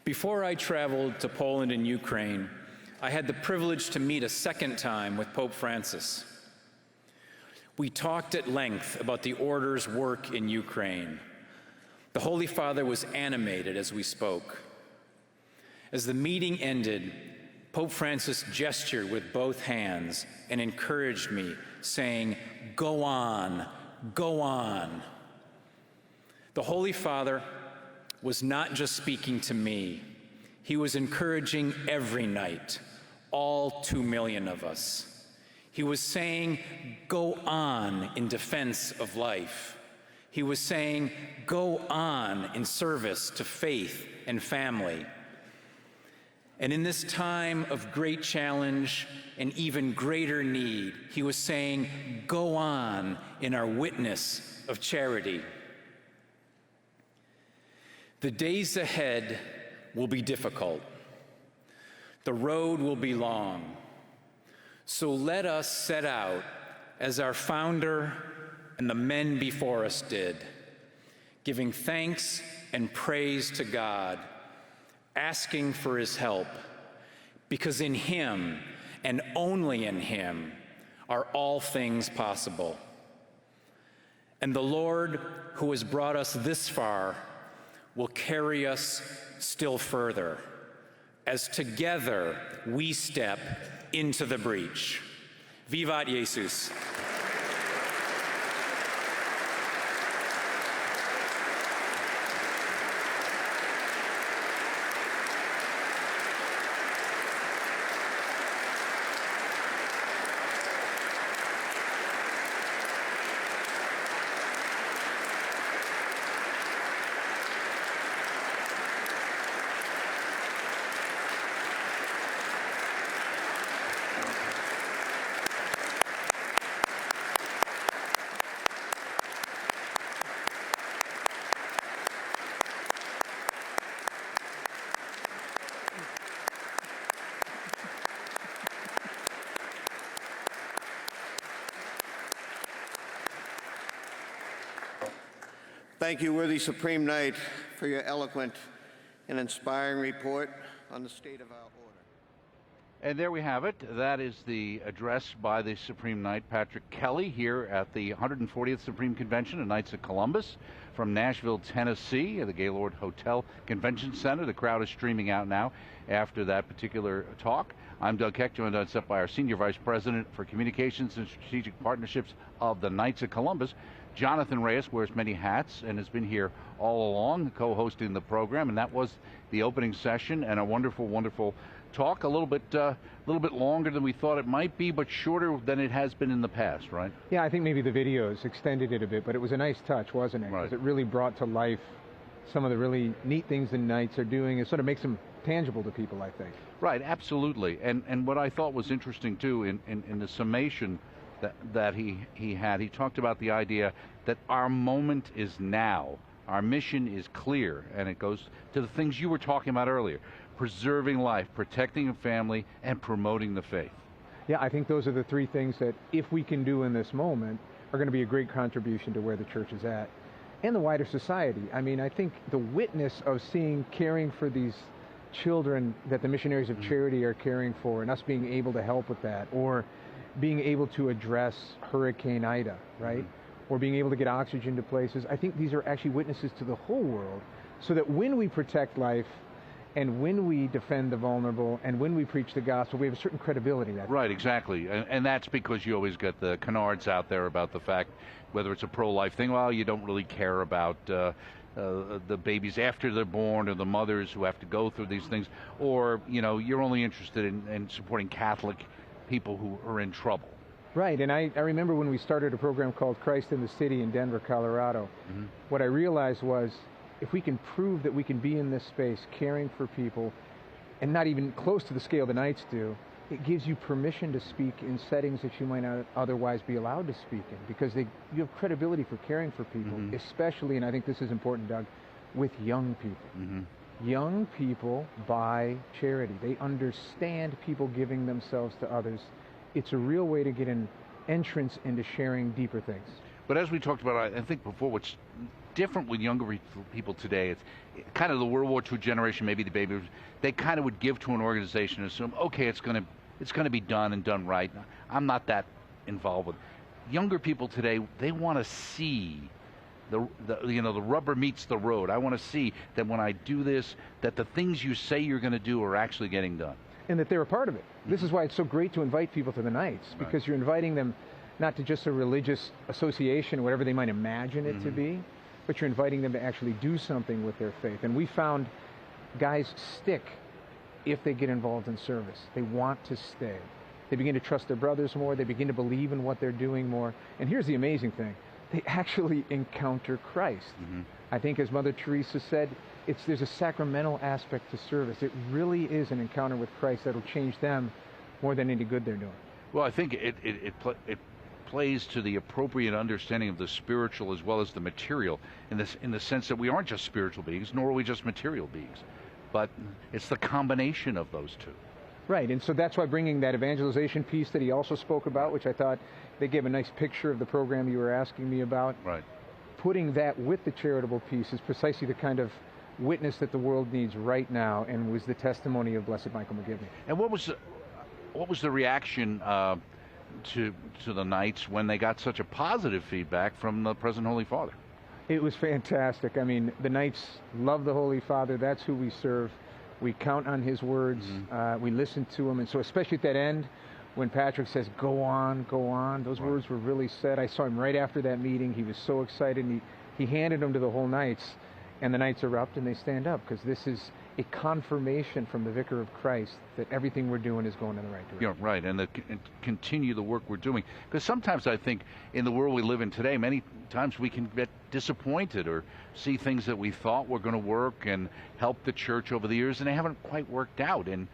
Before I traveled to Poland and Ukraine, I had the privilege to meet a second time with Pope Francis. We talked at length about the order's work in Ukraine. The Holy Father was animated as we spoke. As the meeting ended, Pope Francis gestured with both hands and encouraged me, saying, "Go on, go on." The Holy Father was not just speaking to me. He was encouraging every knight, all 2 million of us. He was saying, "Go on in defense of life." He was saying, "Go on in service to faith and family." And in this time of great challenge and even greater need, he was saying, "Go on in our witness of charity." The days ahead will be difficult. The road will be long. So let us set out as our founder and the men before us did, giving thanks and praise to God, asking for his help, because in him and only in him are all things possible. And the Lord, who has brought us this far, will carry us still further as together we step into the breach. Vivat Jesus! Thank you, worthy Supreme Knight, for your eloquent and inspiring report on the state of our order. And there we have it. That is the address by the Supreme Knight Patrick Kelly here at the 140th Supreme Convention of Knights of Columbus from Nashville, Tennessee, at the Gaylord Hotel Convention Center. The crowd is streaming out now after that particular talk. I'm Doug Heck, joined on set by our Senior Vice President for Communications and Strategic Partnerships of the Knights of Columbus, Jonathan Reyes, wears many hats and has been here all along, co-hosting the program, and that was the opening session and a wonderful, wonderful talk. A little bit longer than we thought it might be, but shorter than it has been in the past, right? Yeah, I think maybe the videos extended it a bit, but it was a nice touch, wasn't it? Right. Because it really brought to life some of the really neat things the Knights are doing. It sort of makes them tangible to people, I think. Right, absolutely. And what I thought was interesting, too, in the summation that he had, he talked about the idea that our moment is now. Our mission is clear, and it goes to the things you were talking about earlier: preserving life, protecting a family, and promoting the faith. Yeah, I think those are the three things that, if we can do in this moment, are going to be a great contribution to where the church is at and the wider society. I mean, I think the witness of caring for these children that the Missionaries of Charity are caring for, and us being able to help with that, or being able to address Hurricane Ida, right? Or being able to get oxygen to places. I think these are actually witnesses to the whole world, so that when we protect life and when we defend the vulnerable and when we preach the gospel, we have a certain credibility. Right, exactly. And that's because you always get the canards out there about the fact, whether it's a pro-life thing, well, you don't really care about the babies after they're born, or the mothers who have to go through these things, or, you know, you're only interested in supporting Catholic people who are in trouble. Right, and I remember when we started a program called Christ in the City in Denver, Colorado, what I realized was, if we can prove that we can be in this space caring for people, and not even close to the scale the Knights do, it gives you permission to speak in settings that you might not otherwise be allowed to speak in, because you have credibility for caring for people, especially, and I think this is important, Doug, with young people. Young people buy charity. They understand people giving themselves to others. It's a real way to get an entrance into sharing deeper things. But as we talked about, I think before, what's different with younger people today. It's kind of the World War II generation, maybe the baby boomers. They kind of would give to an organization and assume, okay, it's going to be done and done right. I'm not that involved with it. Younger people today, they want to see the rubber meets the road. I want to see that when I do this, that the things you say you're going to do are actually getting done. And that they're a part of it. This is why it's so great to invite people to the nights, because you're inviting them not to just a religious association, whatever they might imagine it to be, but you're inviting them to actually do something with their faith. And we found guys stick if they get involved in service. They want to stay. They begin to trust their brothers more. They begin to believe in what they're doing more. And here's the amazing thing. They actually encounter Christ. I think, as Mother Teresa said, there's a sacramental aspect to service. It really is an encounter with Christ that'll change them more than any good they're doing. Well, I think it plays to the appropriate understanding of the spiritual as well as the material, in the sense that we aren't just spiritual beings, nor are we just material beings, but it's the combination of those two. Right, and so that's why bringing that evangelization piece that he also spoke about, which I thought they gave a nice picture of the program you were asking me about. Right. Putting that with the charitable piece is precisely the kind of witness that the world needs right now, and was the testimony of Blessed Michael Mcgivern. And what was the reaction to the Knights when they got such a positive feedback from the present Holy Father? It was fantastic. I mean, the Knights love the Holy Father. That's who we serve. We count on his words. We listen to him. And so especially at that end, when Patrick says, go on, those words were really said. I saw him right after that meeting. He was so excited. And he handed them to the whole Knights. And the Knights erupt and they stand up, because this is a confirmation from the Vicar of Christ that everything we're doing is going in the right direction. Yeah, right, and continue the work we're doing. Because sometimes I think in the world we live in today, many times we can get disappointed or see things that we thought were going to work and help the church over the years, and they haven't quite worked out, and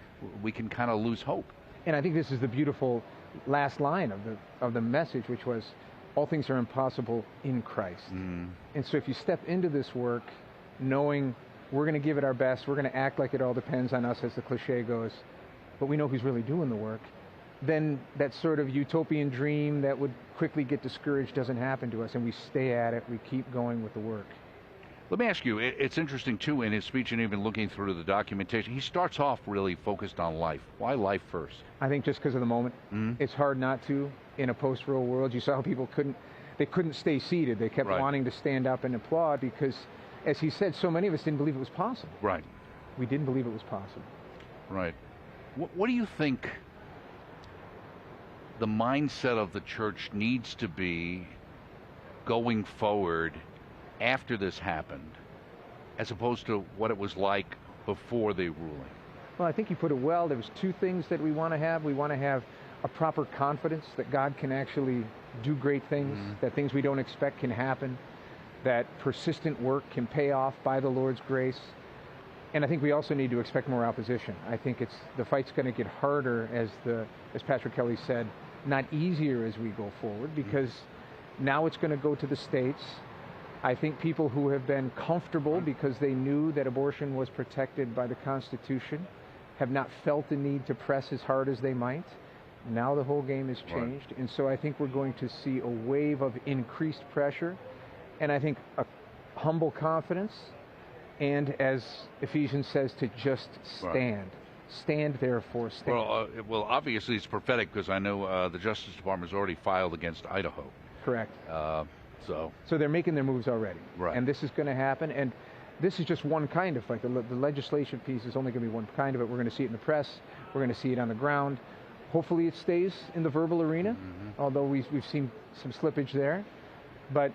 we can kind of lose hope. And I think this is the beautiful last line of the message, which was, all things are impossible in Christ. And so if you step into this work knowing we're going to give it our best, we're going to act like it all depends on us, as the cliche goes, but we know who's really doing the work, then that sort of utopian dream that would quickly get discouraged doesn't happen to us, and we stay at it, we keep going with the work. Let me ask you, it's interesting too, in his speech and even looking through the documentation, he starts off really focused on life. Why life first? I think just because of the moment. It's hard not to in a post-war world. You saw how people couldn't stay seated. They kept wanting to stand up and applaud, because, as he said, so many of us didn't believe it was possible. Right. We didn't believe it was possible. Right. What do you think the mindset of the church needs to be going forward after this happened, as opposed to what it was like before the ruling? Well, I think you put it well. There was two things that we want to have. We want to have a proper confidence that God can actually do great things, that things we don't expect can happen, that persistent work can pay off by the Lord's grace. And I think we also need to expect more opposition. I think the fight's going to get harder, as Patrick Kelly said, not easier as we go forward, because now it's going to go to the states. I think people who have been comfortable because they knew that abortion was protected by the Constitution have not felt the need to press as hard as they might. Now the whole game has changed. And so I think we're going to see a wave of increased pressure, and I think a humble confidence, and, as Ephesians says, to just stand. Stand, therefore, stand. Well, obviously it's prophetic, because I know the Justice Department has already filed against Idaho. Correct. So they're making their moves already. Right. And this is going to happen. And this is just one kind of fight. The legislation piece is only going to be one kind of it. We're going to see it in the press. We're going to see it on the ground. Hopefully it stays in the verbal arena, although we've seen some slippage there. But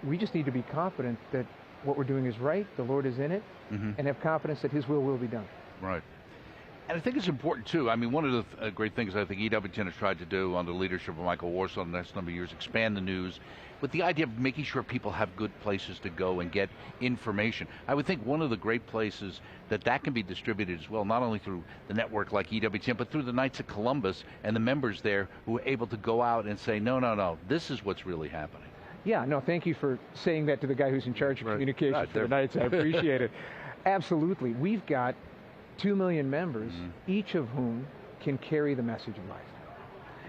we just need to be confident that what we're doing is right, the Lord is in it, and have confidence that his will be done. Right. And I think it's important, too. I mean, one of the great things I think EWTN has tried to do under the leadership of Michael Warsaw in the last number of years, expand the news, with the idea of making sure people have good places to go and get information. I would think one of the great places that can be distributed as well, not only through the network like EWTN, but through the Knights of Columbus and the members there who are able to go out and say, no, this is what's really happening. Yeah, no, thank you for saying that to the guy who's in charge of communication for the Knights. I appreciate it. Absolutely. We've got 2 million members, each of whom can carry the message of life.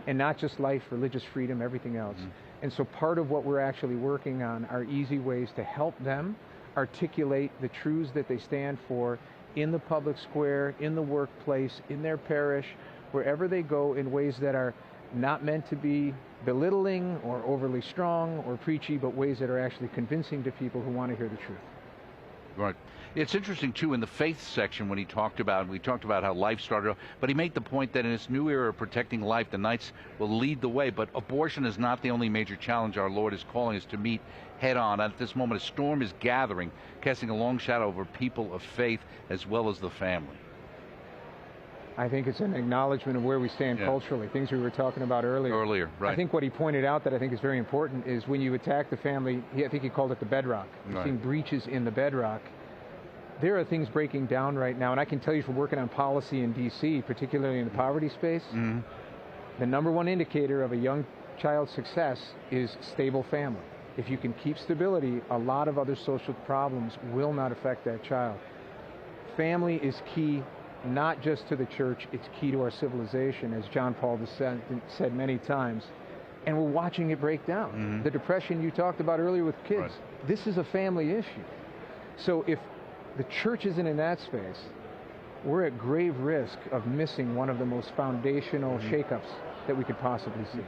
and not just life, religious freedom, everything else. And so part of what we're actually working on are easy ways to help them articulate the truths that they stand for in the public square, in the workplace, in their parish, wherever they go, in ways that are not meant to be belittling or overly strong or preachy, but ways that are actually convincing to people who want to hear the truth. Right. It's interesting, too, in the faith section when we talked about how life started off, but he made the point that in this new era of protecting life, the Knights will lead the way, but abortion is not the only major challenge our Lord is calling us to meet head on. At this moment, a storm is gathering, casting a long shadow over people of faith as well as the family. I think it's an acknowledgement of where we stand culturally, things we were talking about earlier. Right. I think what he pointed out that I think is very important is when you attack the family, I think he called it the bedrock. You're seeing breaches in the bedrock. There are things breaking down right now, and I can tell you from working on policy in D.C., particularly in the poverty space, the number one indicator of a young child's success is stable family. If you can keep stability, a lot of other social problems will not affect that child. Family is key, not just to the church, it's key to our civilization, as John Paul II said many times. And we're watching it break down. The depression you talked about earlier with kids, this is a family issue. So if the church isn't in that space, we're at grave risk of missing one of the most foundational shakeups that we could possibly see.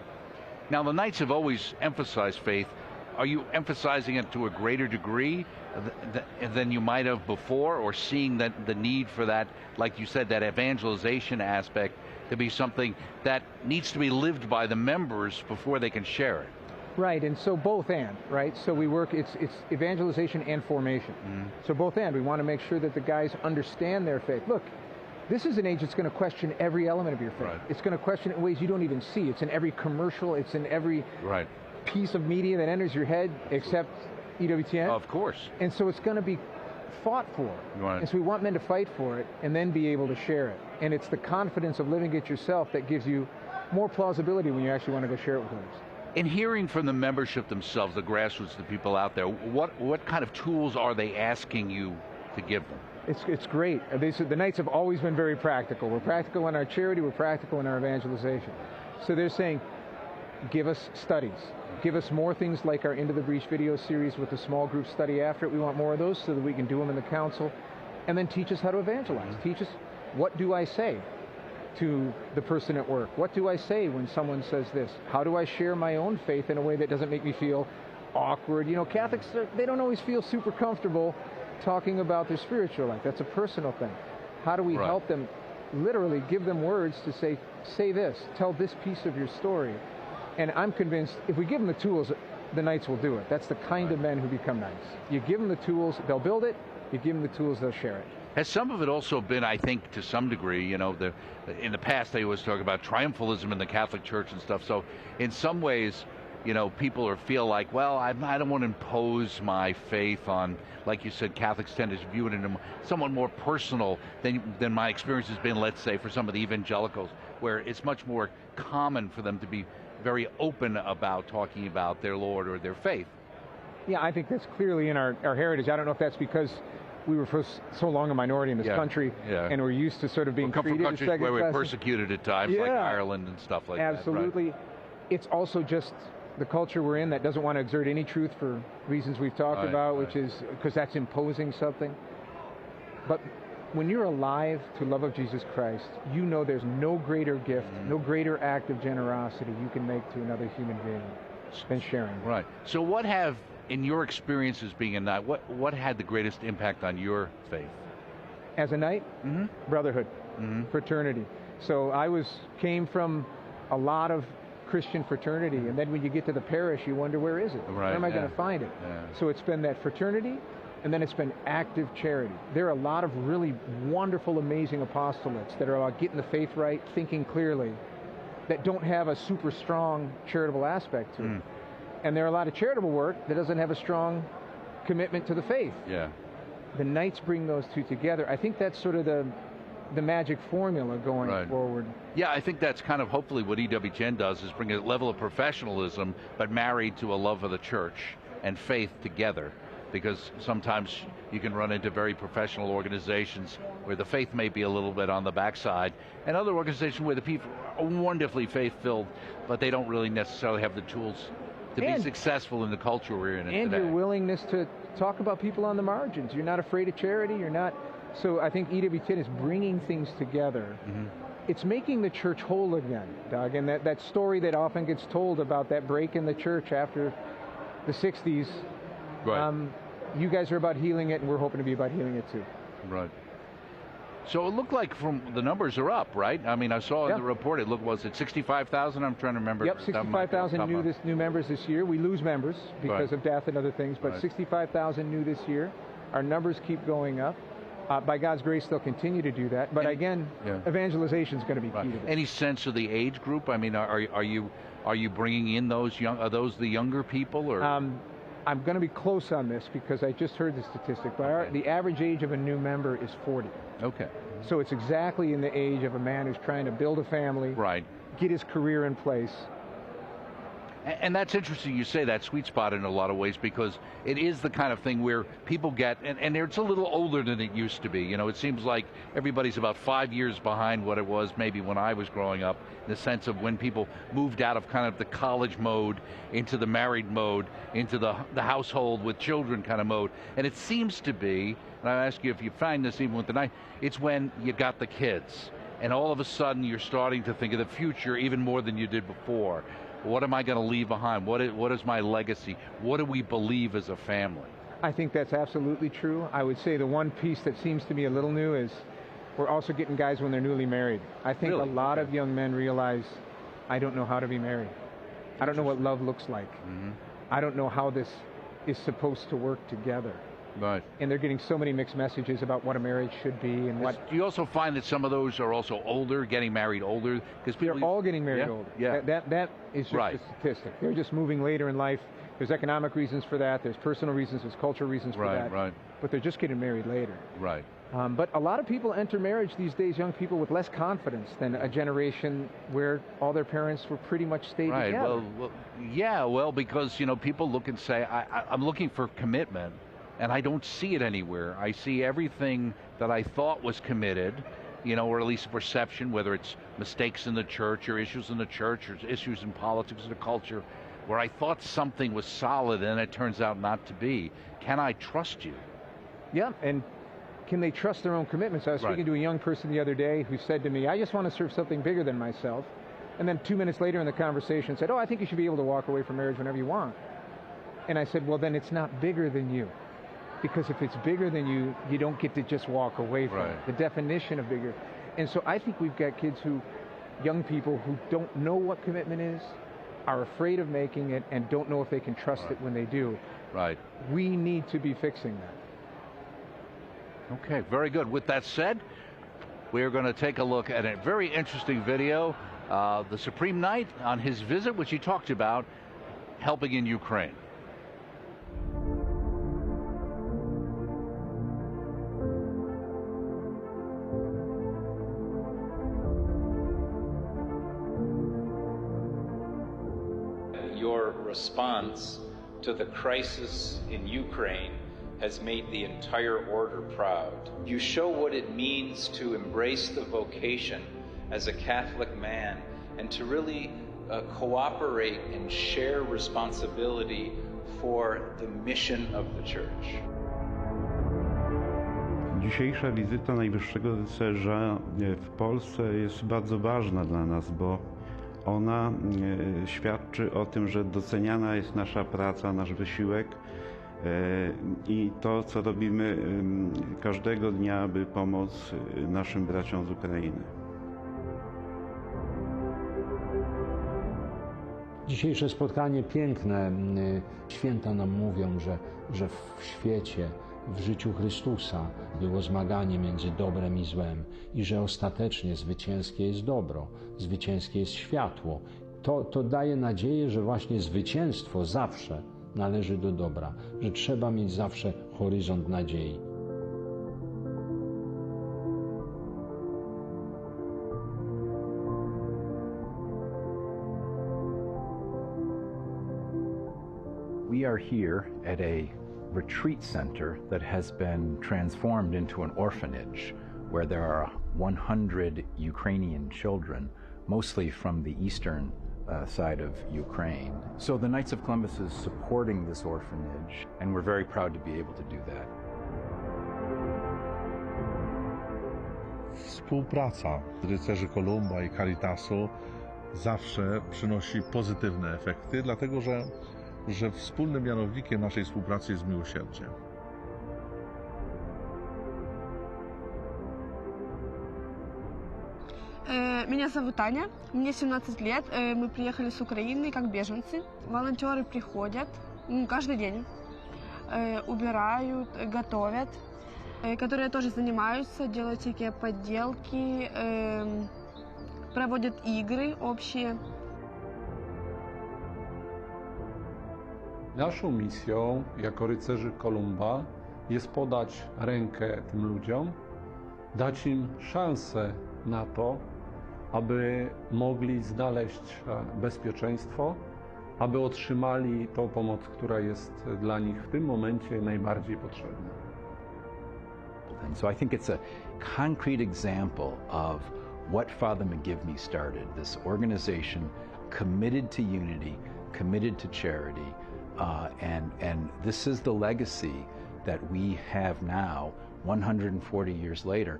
Now, the Knights have always emphasized faith. Are you emphasizing it to a greater degree than you might have before, or seeing that the need for that, like you said, that evangelization aspect to be something that needs to be lived by the members before they can share it? Right, and so both and, right? So we work, it's evangelization and formation. So both and, we want to make sure that the guys understand their faith. Look, this is an age that's going to question every element of your faith. It's going to question it in ways you don't even see. It's in every commercial, it's in every piece of media that enters your head, except EWTN. Of course. And so it's going to be fought for. And so we want men to fight for it and then be able to share it. And it's the confidence of living it yourself that gives you more plausibility when you actually want to go share it with others. In hearing from the membership themselves, the grassroots, the people out there, what kind of tools are they asking you to give them? It's great. The Knights have always been very practical. We're practical in our charity, we're practical in our evangelization. So they're saying, give us studies. Give us more things like our Into the Breach video series with the small group study after it. We want more of those so that we can do them in the council. And then teach us how to evangelize. Teach us, what do I say to the person at work? What do I say when someone says this? How do I share my own faith in a way that doesn't make me feel awkward? You know, Catholics, they don't always feel super comfortable talking about their spiritual life. That's a personal thing. How do we help them literally give them words to say this, tell this piece of your story? And I'm convinced if we give them the tools, the Knights will do it. That's the kind of men who become Knights. You give them the tools, they'll build it. You give them the tools, they'll share it. Has some of it also been, I think, to some degree, you know, in the past they always talk about triumphalism in the Catholic Church and stuff. So in some ways, you know, people feel like, well, I don't want to impose my faith on, like you said, Catholics tend to view it in a somewhat more personal than my experience has been, let's say, for some of the evangelicals, where it's much more common for them to be very open about talking about their Lord or their faith. Yeah, I think that's clearly in our heritage. I don't know if that's because we were for so long a minority in this country, and we're used to sort of being treated as second class. Where we're persecuted at times, like Ireland and stuff like that. Absolutely. It's also just the culture we're in that doesn't want to exert any truth for reasons we've talked about, which is because that's imposing something. But when you're alive to love of Jesus Christ, you know there's no greater gift, no greater act of generosity you can make to another human being than sharing. Right. So what have, in your experiences being a Knight, what had the greatest impact on your faith? As a Knight? Brotherhood, fraternity. So I came from a lot of Christian fraternity, and then when you get to the parish, you wonder, where is it? Where am I going to find it? So it's been that fraternity, and then it's been active charity. There are a lot of really wonderful, amazing apostolates that are about getting the faith right, thinking clearly, that don't have a super strong charitable aspect to it. And there are a lot of charitable work that doesn't have a strong commitment to the faith. The Knights bring those two together. I think that's sort of the magic formula going forward. Yeah, I think that's kind of hopefully what EWTN does, is bring a level of professionalism, but married to a love of the church and faith together. because sometimes you can run into very professional organizations where the faith may be a little bit on the backside, and other organizations where the people are wonderfully faith-filled, but they don't really necessarily have the tools to be successful in the culture we're in today. And your willingness to talk about people on the margins. You're not afraid of charity. You're not. So I think EWTN is bringing things together. It's making the church whole again, Doug. And that story that often gets told about that break in the church after the 60s, right. You guys are about healing it, and we're hoping to be about healing it too. Right. So it looked like from the numbers are up, right? I mean, I saw in the report, was it 65,000? I'm trying to remember. Yep, 65,000 new members this year. We lose members because of death and other things, but 65,000 new this year. Our numbers keep going up. By God's grace, they'll continue to do that. But again, evangelization is going to be key to this. Any sense of the age group? I mean, are you bringing in those young? Are those the younger people, or? I'm going to be close on this because I just heard the statistic, but the average age of a new member is 40. Okay. So it's exactly in the age of a man who's trying to build a family, get his career in place. And that's interesting you say that sweet spot in a lot of ways, because it is the kind of thing where people get, and it's a little older than it used to be. You know, it seems like everybody's about 5 years behind what it was maybe when I was growing up, in the sense of when people moved out of kind of the college mode into the married mode, into the household with children kind of mode. And it seems to be, and I ask you if you find this even with the night, it's when you got the kids. And all of a sudden you're starting to think of the future even more than you did before. What am I going to leave behind? What is my legacy? What do we believe as a family? I think that's absolutely true. I would say the one piece that seems to me a little new is we're also getting guys when they're newly married. I think a lot of young men realize, I don't know how to be married. I don't know what love looks like. I don't know how this is supposed to work together. Right. And they're getting so many mixed messages about what a marriage should be and what. Do you also find that some of those are also older, getting married older? Because they're all getting married older. Yeah. That is just a statistic. They're just moving later in life. There's economic reasons for that. There's personal reasons. There's cultural reasons for that. Right. But they're just getting married later. Right. But a lot of people enter marriage these days, young people, with less confidence than a generation where all their parents were pretty much stayed together. Well, because people look and say, I'm looking for commitment. And I don't see it anywhere. I see everything that I thought was committed, or at least a perception, whether it's mistakes in the church or issues in the church or issues in politics or the culture, where I thought something was solid and it turns out not to be. Can I trust you? Yeah, and can they trust their own commitments? I was speaking to a young person the other day who said to me, I just want to serve something bigger than myself. And then 2 minutes later in the conversation said, I think you should be able to walk away from marriage whenever you want. And I said, well, then it's not bigger than you. Because if it's bigger than you, you don't get to just walk away from it. The definition of bigger. And so I think we've got kids young people who don't know what commitment is, are afraid of making it, and don't know if they can trust it when they do. Right. We need to be fixing that. Okay, very good. With that said, we're going to take a look at a very interesting video. The Supreme Knight on his visit, which he talked about, helping in Ukraine. Your response to the crisis in Ukraine has made the entire order proud. You show what it means to embrace the vocation as a Catholic man and to really cooperate and share responsibility for the mission of the Church. Dzisiejsza wizyta Najwyższego Rycerza w Polsce jest bardzo ważna dla nas, bo ona świadczy o tym, że doceniana jest nasza praca, nasz wysiłek i to, co robimy każdego dnia, aby pomóc naszym braciom z Ukrainy. Dzisiejsze spotkanie piękne. Święta nam mówią, że w świecie, w życiu Chrystusa było zmaganie między dobrem i złem i że ostatecznie zwycięskie jest dobro, zwycięskie jest światło. To daje nadzieję, że właśnie zwycięstwo zawsze należy do dobra, że trzeba mieć zawsze horyzont nadziei. We are here at a retreat center that has been transformed into an orphanage where there are 100 Ukrainian children, mostly from the eastern side of Ukraine. So the Knights of Columbus is supporting this orphanage, and we're very proud to be able to do that. Współpraca rycerzy Kolumba i Caritasu zawsze przynosi pozytywne efekty, dlatego że wspólnym mianownikiem naszej współpracy jest miłosierdzie. Меня зовут Аня, мне 17 лет, мы приехали с Украины как беженцы. Волонтеры приходят каждый день, убирают, готовят, которые тоже занимаются, делают всякие подделки, проводят игры общие. Naszą misją jako rycerzy Kolumba jest podać rękę tym ludziom, dać im szansę na to, aby mogli znaleźć bezpieczeństwo, aby otrzymali tą pomoc, która jest dla nich w tym momencie najbardziej potrzebna. So I think it's a concrete example of what Father Mcgivern started, this organization committed to unity, committed to charity, and this is the legacy that we have now, 140 years later.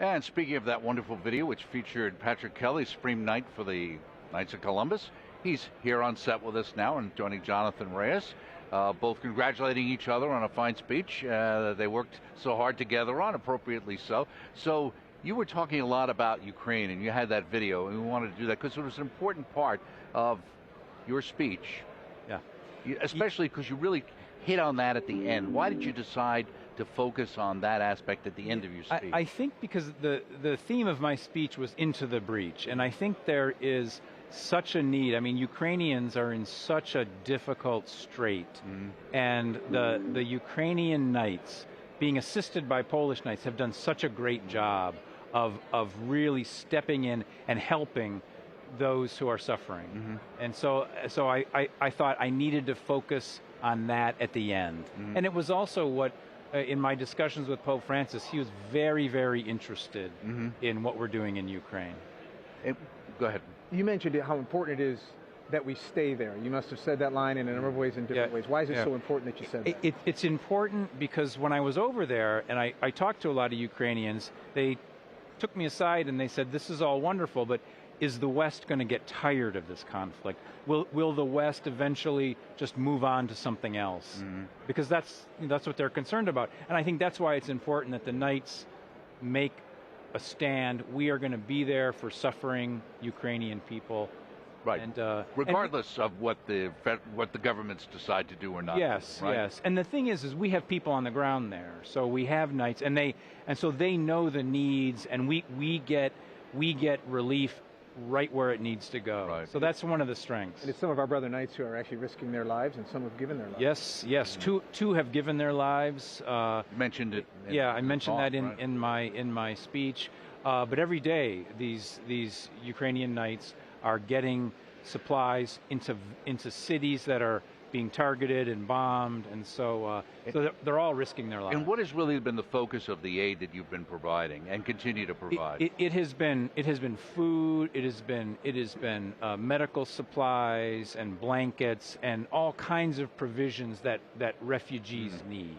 And speaking of that wonderful video, which featured Patrick Kelly, Supreme Knight for the Knights of Columbus, he's here on set with us now and joining Jonathan Reyes, both congratulating each other on a fine speech they worked so hard together on, appropriately so. So you were talking a lot about Ukraine, and you had that video, and we wanted to do that because it was an important part of your speech. Yeah. Especially because you really hit on that at the end. Why did you decide to focus on that aspect at the end of your speech? I think because the theme of my speech was into the breach, and I think there is such a need. I mean, Ukrainians are in such a difficult strait, and the Ukrainian Knights, being assisted by Polish Knights, have done such a great job of really stepping in and helping those who are suffering. And so I thought I needed to focus on that at the end. And it was also what, in my discussions with Pope Francis, he was very, very interested in what we're doing in Ukraine. Go ahead. You mentioned how important it is that we stay there. You must have said that line in a number of ways, in different ways. Why is it so important that you said that? It's important because when I was over there and I talked to a lot of Ukrainians, they took me aside and they said, this is all wonderful, but is the West going to get tired of this conflict? Will the West eventually just move on to something else? Because that's what they're concerned about. And I think that's why it's important that the Knights make a stand. We are going to be there for suffering Ukrainian people. Right. And, regardless of what the governments decide to do or not. Yes, right? yes. And the thing is we have people on the ground there. So we have Knights, and so they know the needs, and we get relief right where it needs to go. Right. So that's one of the strengths. And it's some of our brother Knights who are actually risking their lives, and some have given their lives. Yes. Two have given their lives. Mentioned it. I mentioned that in my speech. But every day, these Ukrainian Knights are getting supplies into cities that are being targeted and bombed, and so they're all risking their lives. And what has really been the focus of the aid that you've been providing and continue to provide? It has been food. It has been medical supplies and blankets and all kinds of provisions that refugees need.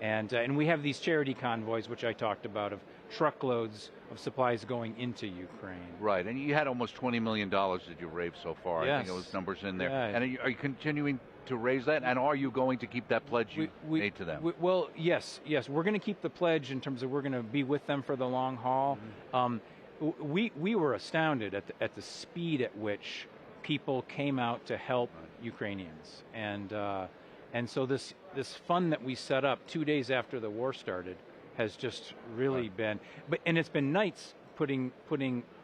And we have these charity convoys, which I talked about, of truckloads of supplies going into Ukraine. Right, and you had almost $20 million that you raised so far. Yes. I think those numbers in there. Yeah. And are you continuing to raise that? And are you going to keep that pledge you made to them? Well, yes. We're going to keep the pledge in terms of we're going to be with them for the long haul. We were astounded at the speed at which people came out to help Ukrainians. And so this fund that we set up 2 days after the war started has just really been, and it's been Knights putting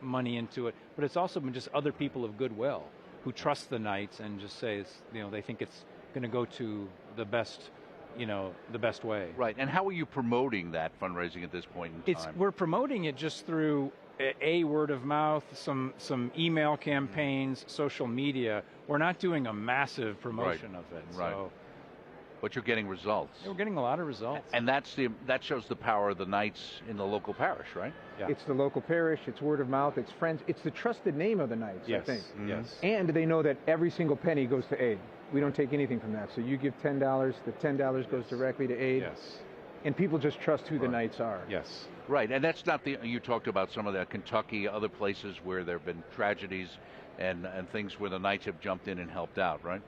money into it, but it's also been just other people of goodwill who trust the Knights and just say, they think it's going to go to the best the best way. Right. And how are you promoting that fundraising at this point in time? We're promoting it just through a word of mouth, some email campaigns, social media. We're not doing a massive promotion of it. Right. So. But you're getting results. We're getting a lot of results. And that shows the power of the Knights in the local parish, right? Yeah. It's the local parish, it's word of mouth, it's friends, it's the trusted name of the Knights, Yes. I think. Yes. And they know that every single penny goes to aid. We don't take anything from that. So you give $10, the $10 goes directly to aid. Yes. And people just trust who the Knights are. Yes. Right, and that's not you talked about some of the Kentucky, other places where there have been tragedies and things where the Knights have jumped in and helped out, right?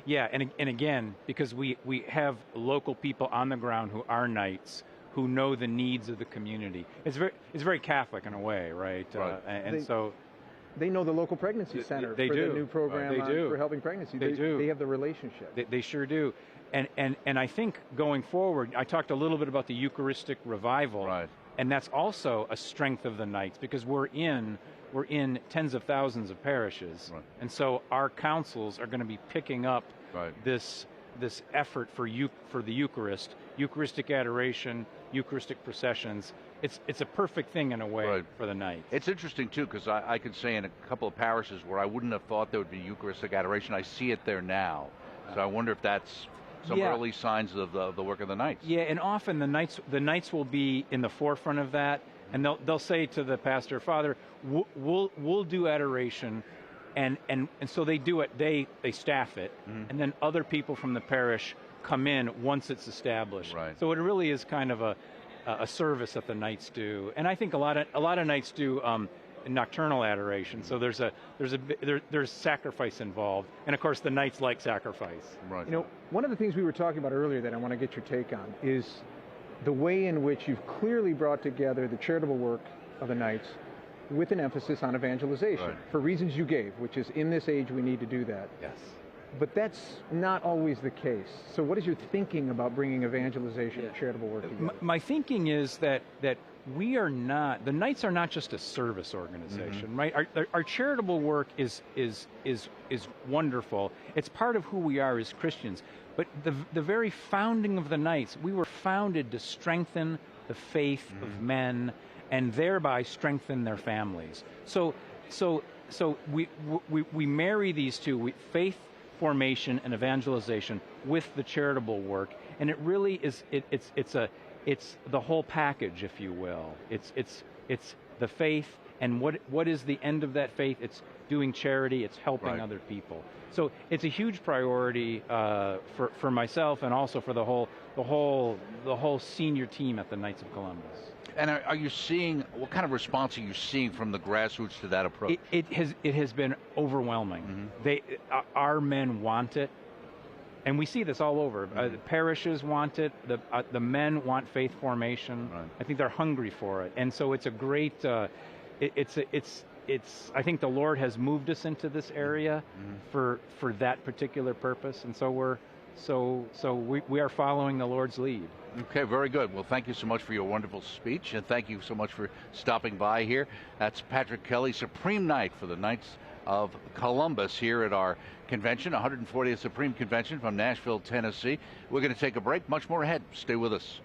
Yeah, and again, because we have local people on the ground who are Knights, who know the needs of the community. It's very Catholic in a way, right? So they know the local pregnancy center they for do. the new program for helping pregnancy. They do. They have the relationship. They sure do. And I think going forward, I talked a little bit about the Eucharistic revival, right? And that's also a strength of the Knights because we're in tens of thousands of parishes, right. And so our councils are going to be picking up this effort for the Eucharist, Eucharistic adoration, Eucharistic processions. It's a perfect thing in a way for the Knights. It's interesting too because I could say in a couple of parishes where I wouldn't have thought there would be Eucharistic adoration, I see it there now. So I wonder if that's some early signs of the work of the Knights. Yeah, and often the Knights will be in the forefront of that, and they'll say to the pastor, Father, we'll do adoration, and so they do it. They staff it, and then other people from the parish come in once it's established. Right. So it really is kind of a service that the Knights do, and I think a lot of Knights do nocturnal adoration. So there's sacrifice involved, and of course the Knights like sacrifice. Right. One of the things we were talking about earlier that I want to get your take on is the way in which you've clearly brought together the charitable work of the Knights with an emphasis on evangelization for reasons you gave, which is in this age we need to do that. Yes. But that's not always the case. So what is your thinking about bringing evangelization and charitable work together? My thinking is that the Knights are not just a service organization, right? Our charitable work is wonderful. It's part of who we are as Christians. But the very founding of the Knights, we were founded to strengthen the faith of men and thereby strengthen their families. So we marry these two, faith formation and evangelization with the charitable work, and it really is it's the whole package, if you will. It's the faith, and what is the end of that faith? It's doing charity. It's helping other people. So it's a huge priority for myself and also for the whole senior team at the Knights of Columbus. And are you seeing, what kind of response are you seeing from the grassroots to that approach? It has been overwhelming. Our men want it, and we see this all over. The parishes want it. The men want faith formation. I think they're hungry for it, and so it's a great. It's. I think the Lord has moved us into this area for that particular purpose, and so we are following the Lord's lead. Okay, very good. Well, thank you so much for your wonderful speech, and thank you so much for stopping by here. That's Patrick Kelly, Supreme Knight for the Knights of Columbus here at our convention, 140th Supreme Convention from Nashville, Tennessee. We're going to take a break. Much more ahead. Stay with us.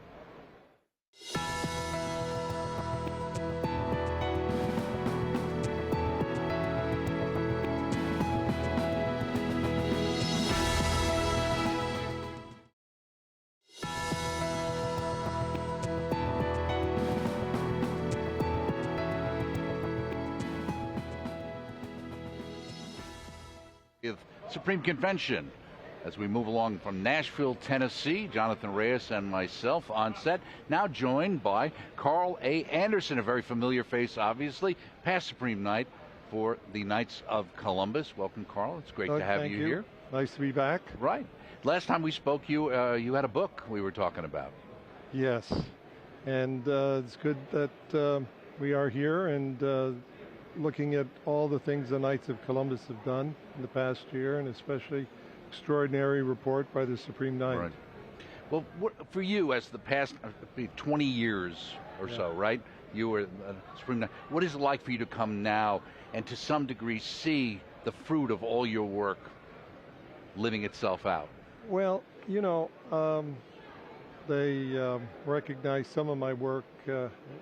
Supreme Convention. As we move along from Nashville, Tennessee, Jonathan Reyes and myself on set, now joined by Carl A. Anderson, a very familiar face, obviously, past Supreme Knight for the Knights of Columbus. Welcome, Carl. It's great to have you here. Nice to be back. Right. Last time we spoke, you had a book we were talking about. Yes, and it's good that we are here and looking at all the things the Knights of Columbus have done in the past year, and especially extraordinary report by the Supreme Knight. Right. Well, for you, as the past 20 years or so, right? You were Supreme Knight. What is it like for you to come now and to some degree see the fruit of all your work living itself out? Well, you know, they recognize some of my work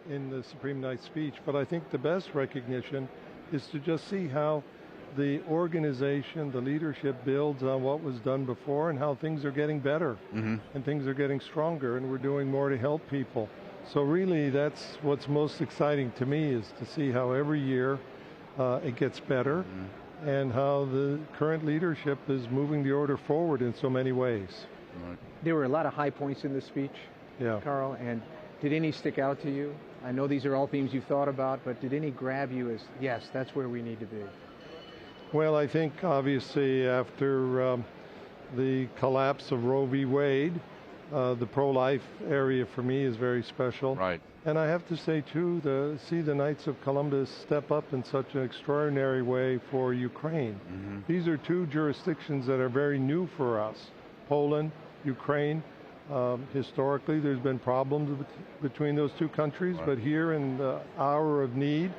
in the Supreme Night speech, but I think the best recognition is to just see how the organization, the leadership builds on what was done before and how things are getting better and things are getting stronger and we're doing more to help people. So really that's what's most exciting to me, is to see how every year it gets better and how the current leadership is moving the order forward in so many ways. There were a lot of high points in this speech, Carl, and did any stick out to you? I know these are all themes you've thought about, but did any grab you as, yes, that's where we need to be? Well, I think obviously after the collapse of Roe v. Wade, the pro-life area for me is very special. Right. And I have to say, too, to see the Knights of Columbus step up in such an extraordinary way for Ukraine. These are two jurisdictions that are very new for us. Poland, Ukraine. Historically, there's been problems between those two countries, but here in the hour of need,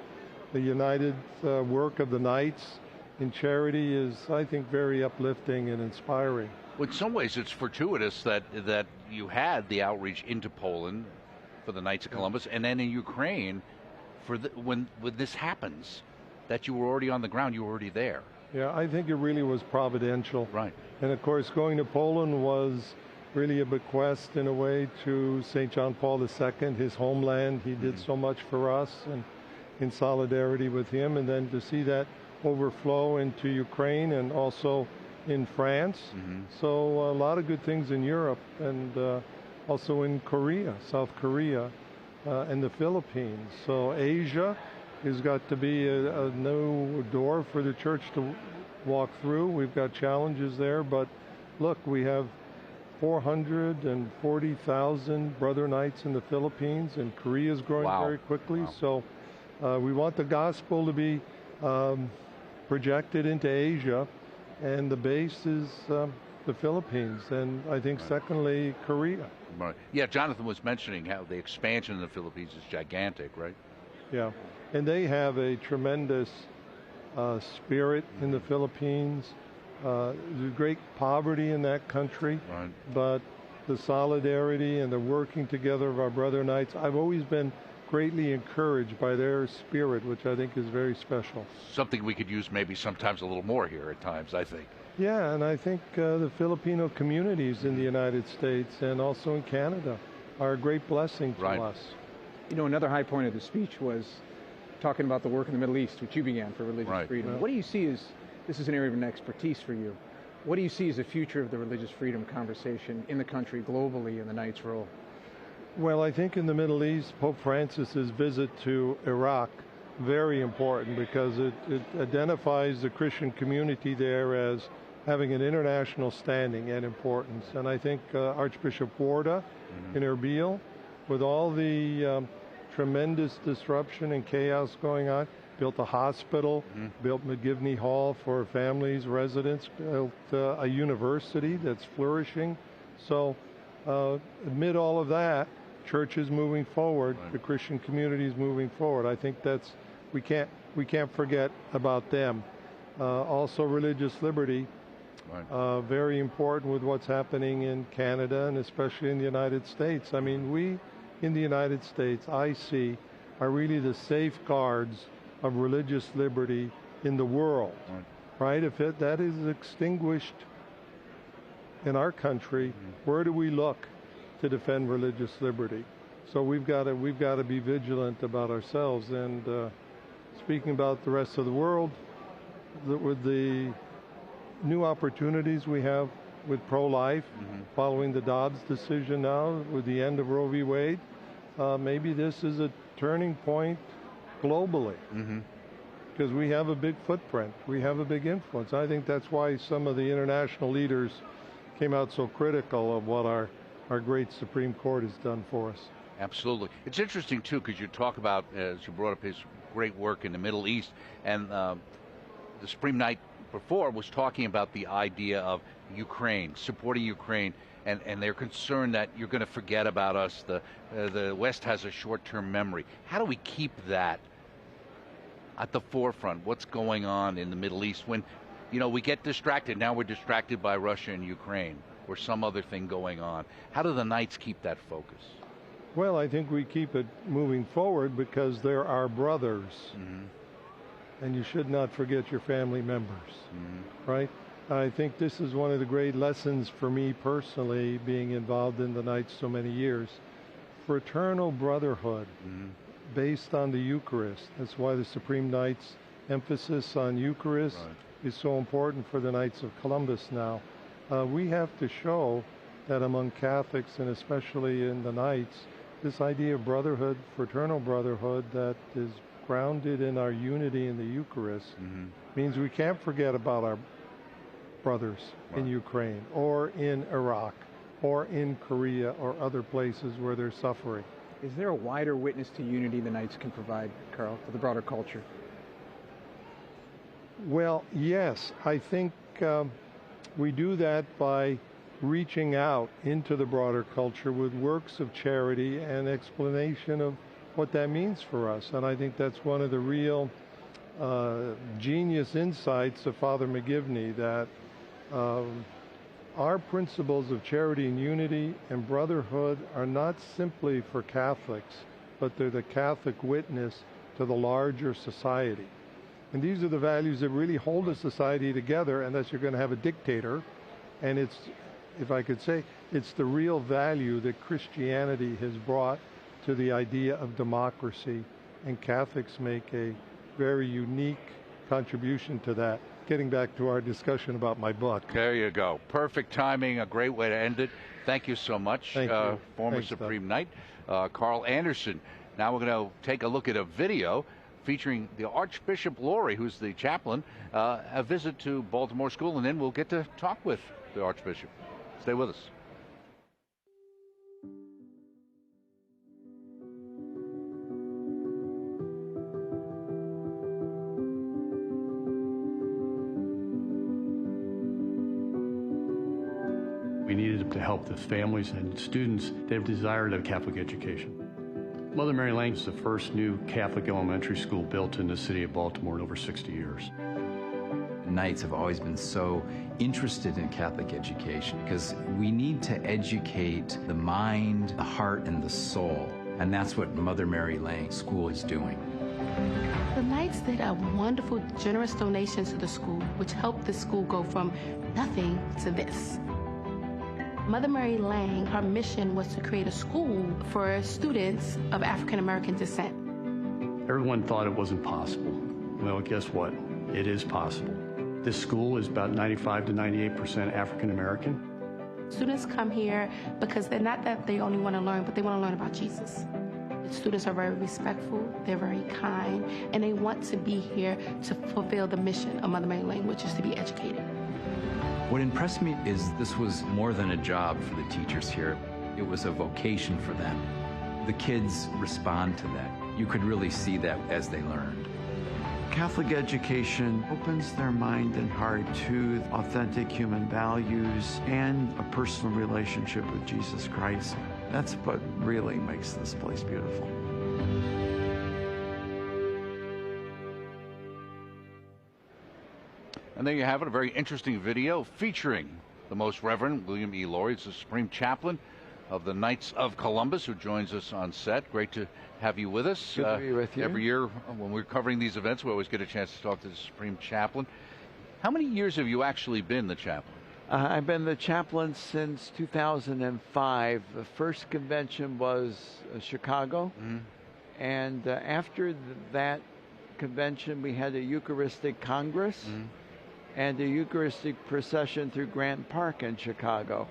the united work of the Knights in charity is, I think, very uplifting and inspiring. Well, in some ways, it's fortuitous that you had the outreach into Poland for the Knights of Columbus, and then in Ukraine, for when this happens, that you were already on the ground, you were already there. Yeah, I think it really was providential. Right. And of course, going to Poland was really a bequest in a way to St. John Paul II, his homeland. He did so much for us, and in solidarity with him, and then to see that overflow into Ukraine and also in France. So a lot of good things in Europe and also in Korea, South Korea, and the Philippines. So Asia has got to be a new door for the church to walk through. We've got challenges there, but look, we have 440,000 Brother Knights in the Philippines, and Korea is growing very quickly. So we want the gospel to be projected into Asia, and the base is the Philippines, and I think secondly, Korea. Right. Yeah, Jonathan was mentioning how the expansion in the Philippines is gigantic, right? Yeah, and they have a tremendous spirit in the Philippines. There's great poverty in that country, but the solidarity and the working together of our Brother Knights, I've always been greatly encouraged by their spirit, which I think is very special. Something we could use maybe sometimes a little more here at times, I think. Yeah, and I think the Filipino communities in the United States and also in Canada are a great blessing to us. You know, another high point of the speech was talking about the work in the Middle East, which you began for religious freedom. What do you see as, this is an area of an expertise for you, what do you see as the future of the religious freedom conversation in the country, globally, in the Knights' role? Well, I think in the Middle East, Pope Francis's visit to Iraq, very important because it identifies the Christian community there as having an international standing and importance. And I think Archbishop Warda in Erbil, with all the tremendous disruption and chaos going on, built a hospital, built Mcgivern Hall for families, residents, built a university that's flourishing. So amid all of that, church is moving forward, the Christian community is moving forward. I think that's, we can't forget about them. Also religious liberty, very important with what's happening in Canada and especially in the United States. I mean, we in the United States, I see, are really the safeguards of religious liberty in the world, right? If that is extinguished in our country, where do we look to defend religious liberty? So we've got to be vigilant about ourselves. And speaking about the rest of the world, with the new opportunities we have with pro-life, following the Dobbs decision now, with the end of Roe v. Wade, maybe this is a turning point globally, because we have a big footprint, we have a big influence. I think that's why some of the international leaders came out so critical of what our great Supreme Court has done for us. Absolutely. It's interesting, too, because you talk about, as you brought up his great work in the Middle East, and the Supreme Knight before was talking about the idea of Ukraine, supporting Ukraine, and they're concerned that you're going to forget about us. The West has a short-term memory. How do we keep that at the forefront? What's going on in the Middle East when, you know, we get distracted? Now we're distracted by Russia and Ukraine. or some other thing going on. How do the Knights keep that focus? Well, I think we keep it moving forward because they're our brothers. And you should not forget your family members, right? I think this is one of the great lessons for me personally, being involved in the Knights so many years. Fraternal brotherhood based on the Eucharist. That's why the Supreme Knights' emphasis on Eucharist is so important for the Knights of Columbus now. We have to show that among Catholics, and especially in the Knights, this idea of brotherhood, fraternal brotherhood that is grounded in our unity in the Eucharist, means we can't forget about our brothers in Ukraine or in Iraq or in Korea or other places where they're suffering. Is there a wider witness to unity the Knights can provide, Carl, to the broader culture? Well, yes. I think we do that by reaching out into the broader culture with works of charity and explanation of what that means for us. And I think that's one of the real genius insights of Father Mcgivern, that our principles of charity and unity and brotherhood are not simply for Catholics, but they're the Catholic witness to the larger society. And these are the values that really hold a society together, unless you're going to have a dictator. And it's, if I could say, it's the real value that Christianity has brought to the idea of democracy, and Catholics make a very unique contribution to that. Getting back to our discussion about my book. There you go. Perfect timing, a great way to end it. Thank you so much, former Thanks, Supreme Knight, Carl Anderson. Now we're going to take a look at a video featuring the Archbishop Laurie, who's the chaplain, a visit to Baltimore School, and then we'll get to talk with the Archbishop. Stay with us. We needed to help the families and students that desired a Catholic education. Mother Mary Lang is the first new Catholic elementary school built in the city of Baltimore in over 60 years. Knights have always been so interested in Catholic education because we need to educate the mind, the heart, and the soul. And that's what Mother Mary Lang School is doing. The Knights did a wonderful, generous donation to the school, which helped the school go from nothing to this. Mother Mary Lang, her mission was to create a school for students of African American descent. Everyone thought it wasn't possible. Well, guess what? It is possible. This school is about 95 to 98% African American. Students come here because they're not that they only want to learn, but they want to learn about Jesus. The students are very respectful, they're very kind, and they want to be here to fulfill the mission of Mother Mary Lang, which is to be educated. What impressed me is this was more than a job for the teachers here. It was a vocation for them. The kids respond to that. You could really see that as they learned. Catholic education opens their mind and heart to authentic human values and a personal relationship with Jesus Christ. That's what really makes this place beautiful. And there you have it, a very interesting video featuring the Most Reverend William E. Laurie, the Supreme Chaplain of the Knights of Columbus, who joins us on set. Great to have you with us. Good to be with you. Every year when we're covering these events, we always get a chance to talk to the Supreme Chaplain. How many years have you actually been the chaplain? I've been the chaplain since 2005. The first convention was Chicago. And after that convention, we had a Eucharistic Congress and a Eucharistic procession through Grant Park in Chicago.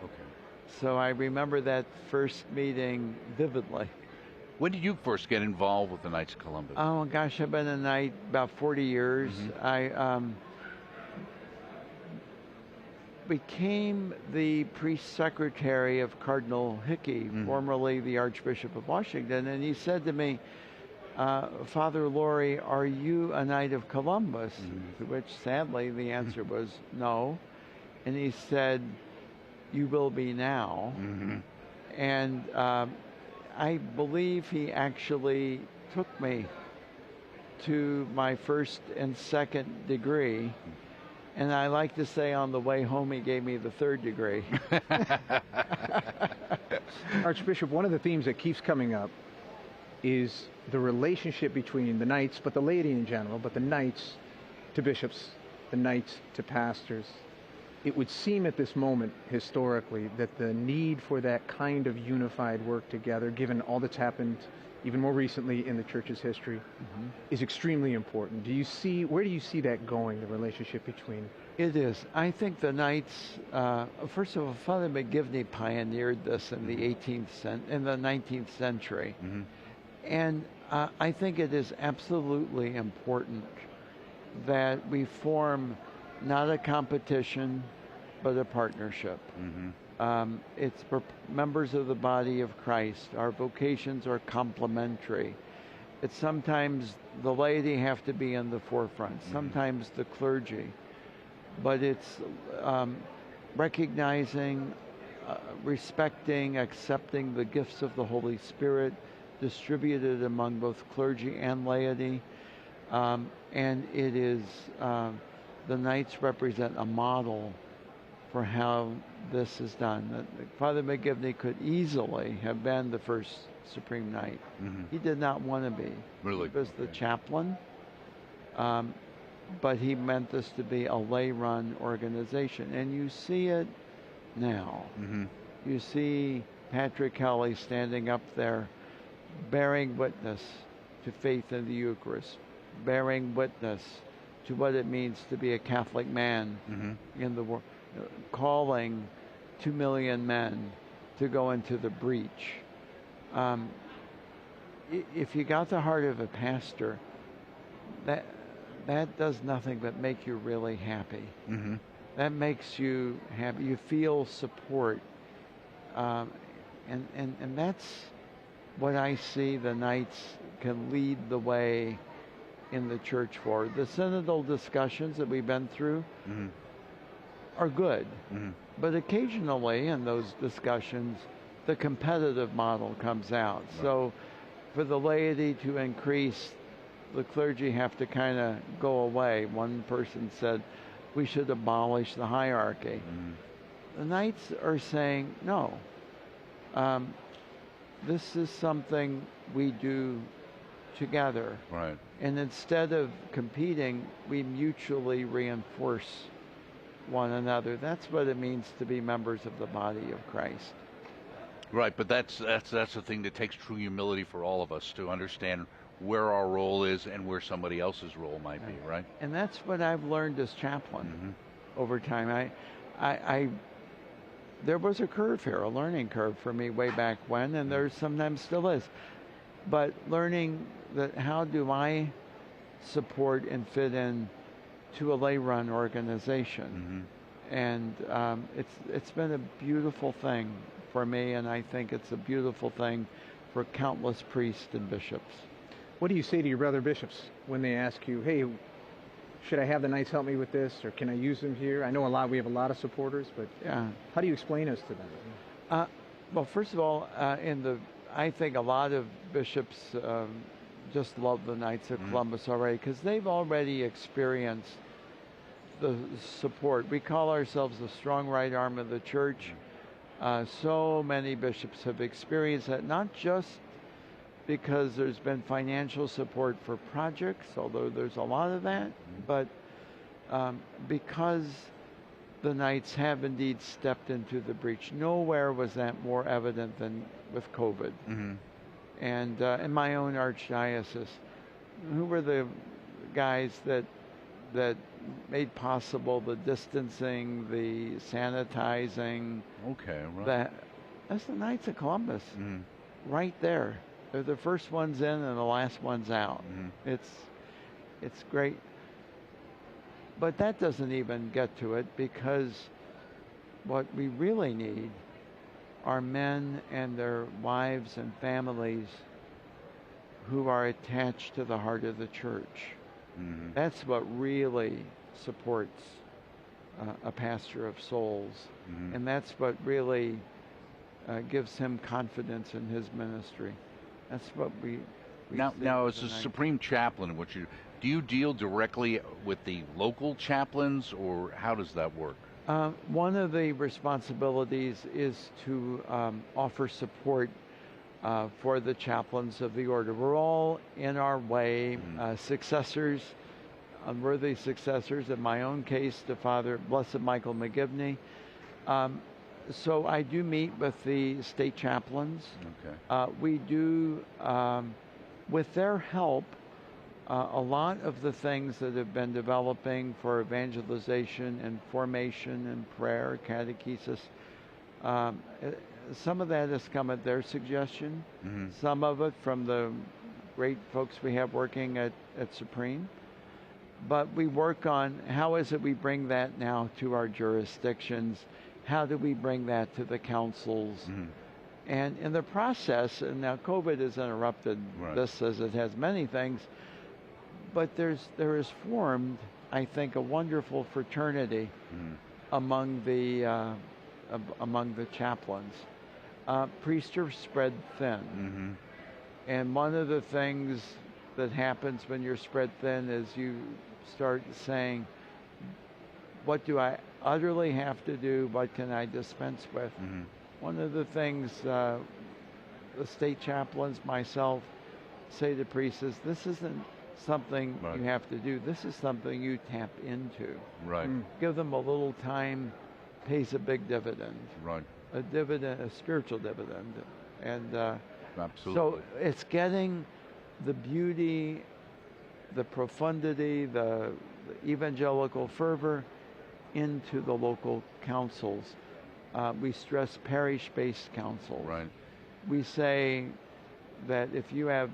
So I remember that first meeting vividly. When did you first get involved with the Knights of Columbus? Oh gosh, I've been a Knight about 40 years. I became the priest secretary of Cardinal Hickey, formerly the Archbishop of Washington, and he said to me, Father Laurie, are you a Knight of Columbus? To which sadly the answer was no. And he said, you will be now. And I believe he actually took me to my first and second degree And I like to say on the way home, he gave me the 3rd degree. Archbishop, one of the themes that keeps coming up is the relationship between the knights, but the laity in general, but the knights to bishops, the knights to pastors. It would seem at this moment, historically, that the need for that kind of unified work together, given all that's happened even more recently in the Church's history, is extremely important. Where do you see that going, the relationship between? It is. I think the knights, first of all, Father Mcgivern pioneered this in the 19th century. And I think it is absolutely important that we form not a competition, but a partnership. It's for members of the body of Christ. Our vocations are complementary. It's sometimes the laity have to be in the forefront, sometimes the clergy. But it's recognizing, respecting, accepting the gifts of the Holy Spirit distributed among both clergy and laity. And it is, the knights represent a model for how this is done. Father Mcgivern could easily have been the first Supreme Knight. He did not want to be. Really? He was the chaplain, but he meant this to be a lay-run organization. And you see it now. You see Patrick Kelly standing up there, bearing witness to faith in the Eucharist, bearing witness to what it means to be a Catholic man in the world, calling 2 million men to go into the breach. If you got the heart of a pastor, that does nothing but make you really happy. That makes you happy. You feel support. And that's what I see the knights can lead the way in the church for. The synodal discussions that we've been through are good. But occasionally in those discussions, the competitive model comes out. So for the laity to increase, the clergy have to kind of go away. One person said, we should abolish the hierarchy. The knights are saying, no. This is something we do together. Right. And instead of competing, we mutually reinforce one another. That's what it means to be members of the body of Christ. Right, but that's the thing that takes true humility for all of us to understand where our role is and where somebody else's role might be, right? And that's what I've learned as chaplain over time. There was a curve here, a learning curve for me way back when, and there sometimes still is. But learning that how do I support and fit in to a lay-run organization. And it's been a beautiful thing for me, and I think it's a beautiful thing for countless priests and bishops. What do you say to your brother bishops when they ask you, hey, should I have the knights help me with this, or can I use them here? I know we have a lot of supporters, but how do you explain us to them? Well, first of all, I think a lot of bishops just love the Knights of Columbus already, because they've already experienced the support. We call ourselves the strong right arm of the church. So many bishops have experienced that, not just because there's been financial support for projects, although there's a lot of that, but because the Knights have indeed stepped into the breach. Nowhere was that more evident than with COVID. And in my own archdiocese, who were the guys that made possible the distancing, the sanitizing? Okay, right. That's the Knights of Columbus, right there. They're the first ones in and the last ones out. It's great. But that doesn't even get to it, because what we really need are men and their wives and families who are attached to the heart of the church. That's what really supports a pastor of souls. And that's what really gives him confidence in his ministry. That's what we now as a supreme chaplain, Do you deal directly with the local chaplains, or how does that work? One of the responsibilities is to offer support for the chaplains of the order. We're all in our way successors, unworthy successors, in my own case, to Father Blessed Michael Mcgivern. So I do meet with the state chaplains. Okay. We do, with their help, a lot of the things that have been developing for evangelization and formation and prayer, catechesis, some of that has come at their suggestion, some of it from the great folks we have working at Supreme. But we work on how is it we bring that now to our jurisdictions, how do we bring that to the councils? And in the process, and now COVID has interrupted this as it has many things, but there is formed, I think, a wonderful fraternity among the chaplains. Priests are spread thin, and one of the things that happens when you're spread thin is you start saying, what do I utterly have to do? What can I dispense with? One of the things the state chaplains, myself, say to priests is, this isn't something you have to do. This is something you tap into. Right. Give them a little time, pays a big dividend. Right. A dividend, a spiritual dividend. And absolutely. So it's getting the beauty, the profundity, the evangelical fervor into the local councils. We stress parish-based councils. Right. We say that if you have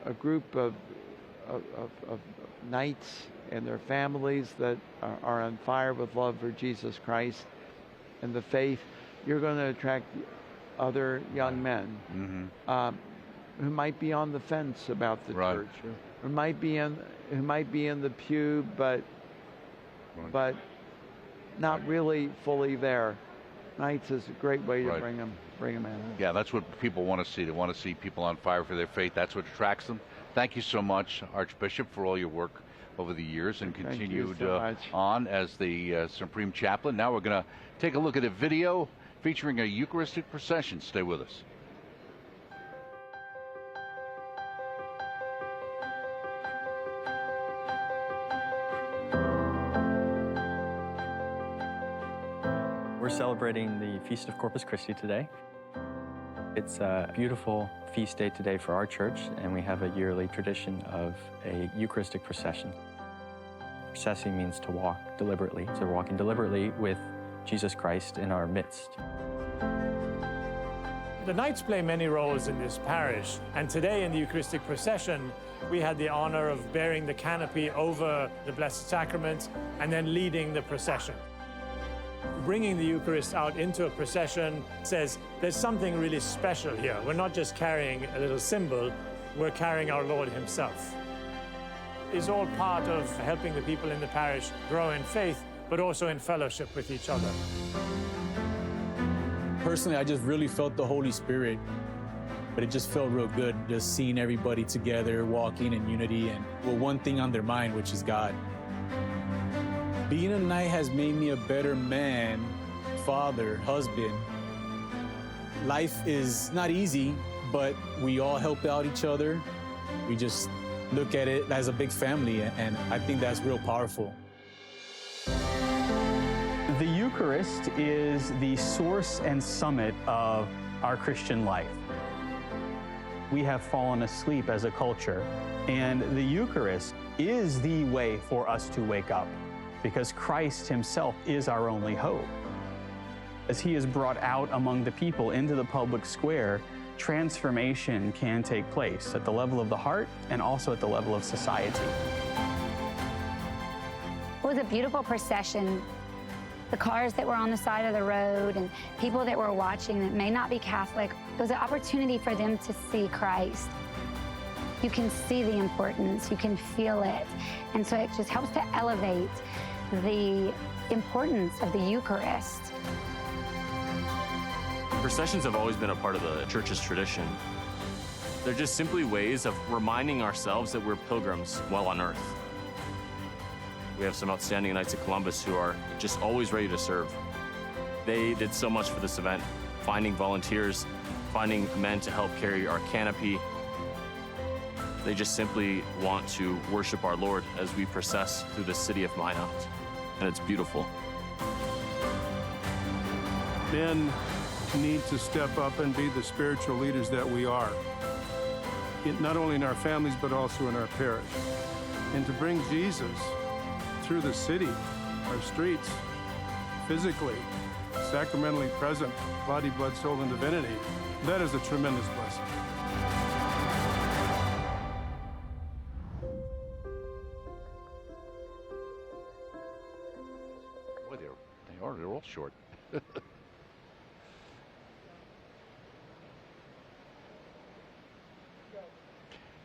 a group of knights and their families that are on fire with love for Jesus Christ and the faith, you're going to attract other young men who might be on the fence about the church, who might be in the pew, but not really fully there. Knights is a great way to bring them in. Yeah, that's what people want to see. They want to see people on fire for their faith. That's what attracts them. Thank you so much, Archbishop, for all your work over the years and continued on as the Supreme Chaplain. Now we're going to take a look at a video featuring a Eucharistic procession. Stay with us. We're celebrating the Feast of Corpus Christi today. It's a beautiful feast day today for our church, and we have a yearly tradition of a Eucharistic procession. Processing means to walk deliberately, so we're walking deliberately with Jesus Christ in our midst. The knights play many roles in this parish, and today in the Eucharistic procession, we had the honor of bearing the canopy over the Blessed Sacrament and then leading the procession. Bringing the Eucharist out into a procession says there's something really special here. We're not just carrying a little symbol, we're carrying our Lord himself. It's all part of helping the people in the parish grow in faith, but also in fellowship with each other. Personally, I just really felt the Holy Spirit, but it just felt real good just seeing everybody together, walking in unity and with one thing on their mind, which is God. Being a knight has made me a better man, father, husband. Life is not easy, but we all help out each other. We just look at it as a big family, and I think that's real powerful. The Eucharist is the source and summit of our Christian life. We have fallen asleep as a culture, and the Eucharist is the way for us to wake up, because Christ himself is our only hope. As he is brought out among the people into the public square, transformation can take place at the level of the heart and also at the level of society. It was a beautiful procession. The cars that were on the side of the road and people that were watching that may not be Catholic, it was an opportunity for them to see Christ. You can see the importance, you can feel it. And so it just helps to elevate the importance of the Eucharist. Processions have always been a part of the church's tradition. They're just simply ways of reminding ourselves that we're pilgrims while on earth. We have some outstanding Knights of Columbus who are just always ready to serve. They did so much for this event, finding volunteers, finding men to help carry our canopy. They just simply want to worship our Lord as we process through the city of Minot, and it's beautiful. Men need to step up and be the spiritual leaders that we are, not only in our families, but also in our parish. And to bring Jesus through the city, our streets, physically, sacramentally present, body, blood, soul, and divinity, that is a tremendous blessing. Boy, they're all short.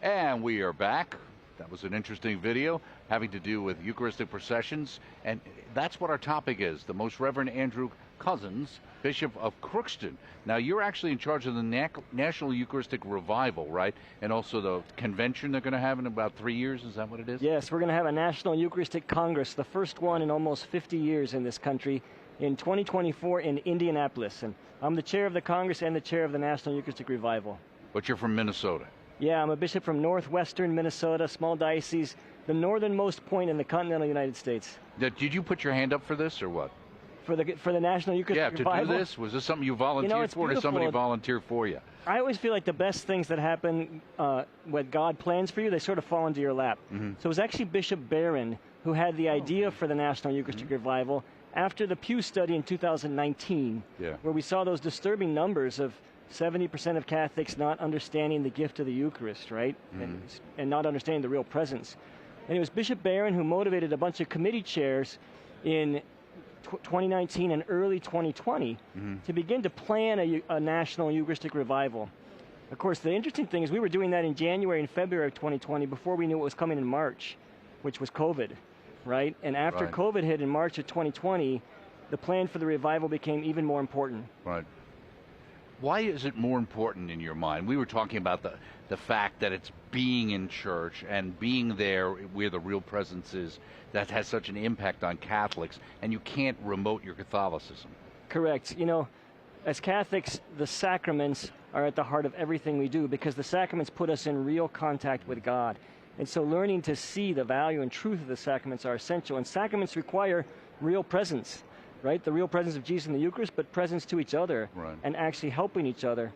And we are back. That was an interesting video having to do with Eucharistic processions, and that's what our topic is. The Most Reverend Andrew Cousins, Bishop of Crookston. Now, you're actually in charge of the National Eucharistic Revival, right? And also the convention they're going to have in about 3 years. Is that what it is? Yes, we're going to have a National Eucharistic Congress, the first one in almost 50 years in this country, in 2024 in Indianapolis. And I'm the chair of the Congress and the chair of the National Eucharistic Revival. But you're from Minnesota. Yeah, I'm a bishop from northwestern Minnesota, small diocese, the northernmost point in the continental United States. Did you put your hand up for this or what? For the National Eucharistic Revival? Yeah, to do this? Was this something you volunteered for, or did somebody volunteer for you? I always feel like the best things that happen when God plans for you, they sort of fall into your lap. Mm-hmm. So it was actually Bishop Barron who had the idea for the National Eucharistic Revival after the Pew study in 2019, where we saw those disturbing numbers of 70% of Catholics not understanding the gift of the Eucharist, right? And not understanding the real presence. And it was Bishop Barron who motivated a bunch of committee chairs in 2019 and early 2020 to begin to plan a national Eucharistic revival. Of course, the interesting thing is we were doing that in January and February of 2020 before we knew what was coming in March, which was COVID, right? And after COVID hit in March of 2020, the plan for the revival became even more important. Right. Why is it more important in your mind? We were talking about the fact that it's being in church and being there where the real presence is that has such an impact on Catholics, and you can't remote your Catholicism. Correct. You know, as Catholics, the sacraments are at the heart of everything we do because the sacraments put us in real contact with God. And so learning to see the value and truth of the sacraments are essential. And sacraments require real presence. Right? The real presence of Jesus in the Eucharist, but presence to each other and actually helping each other.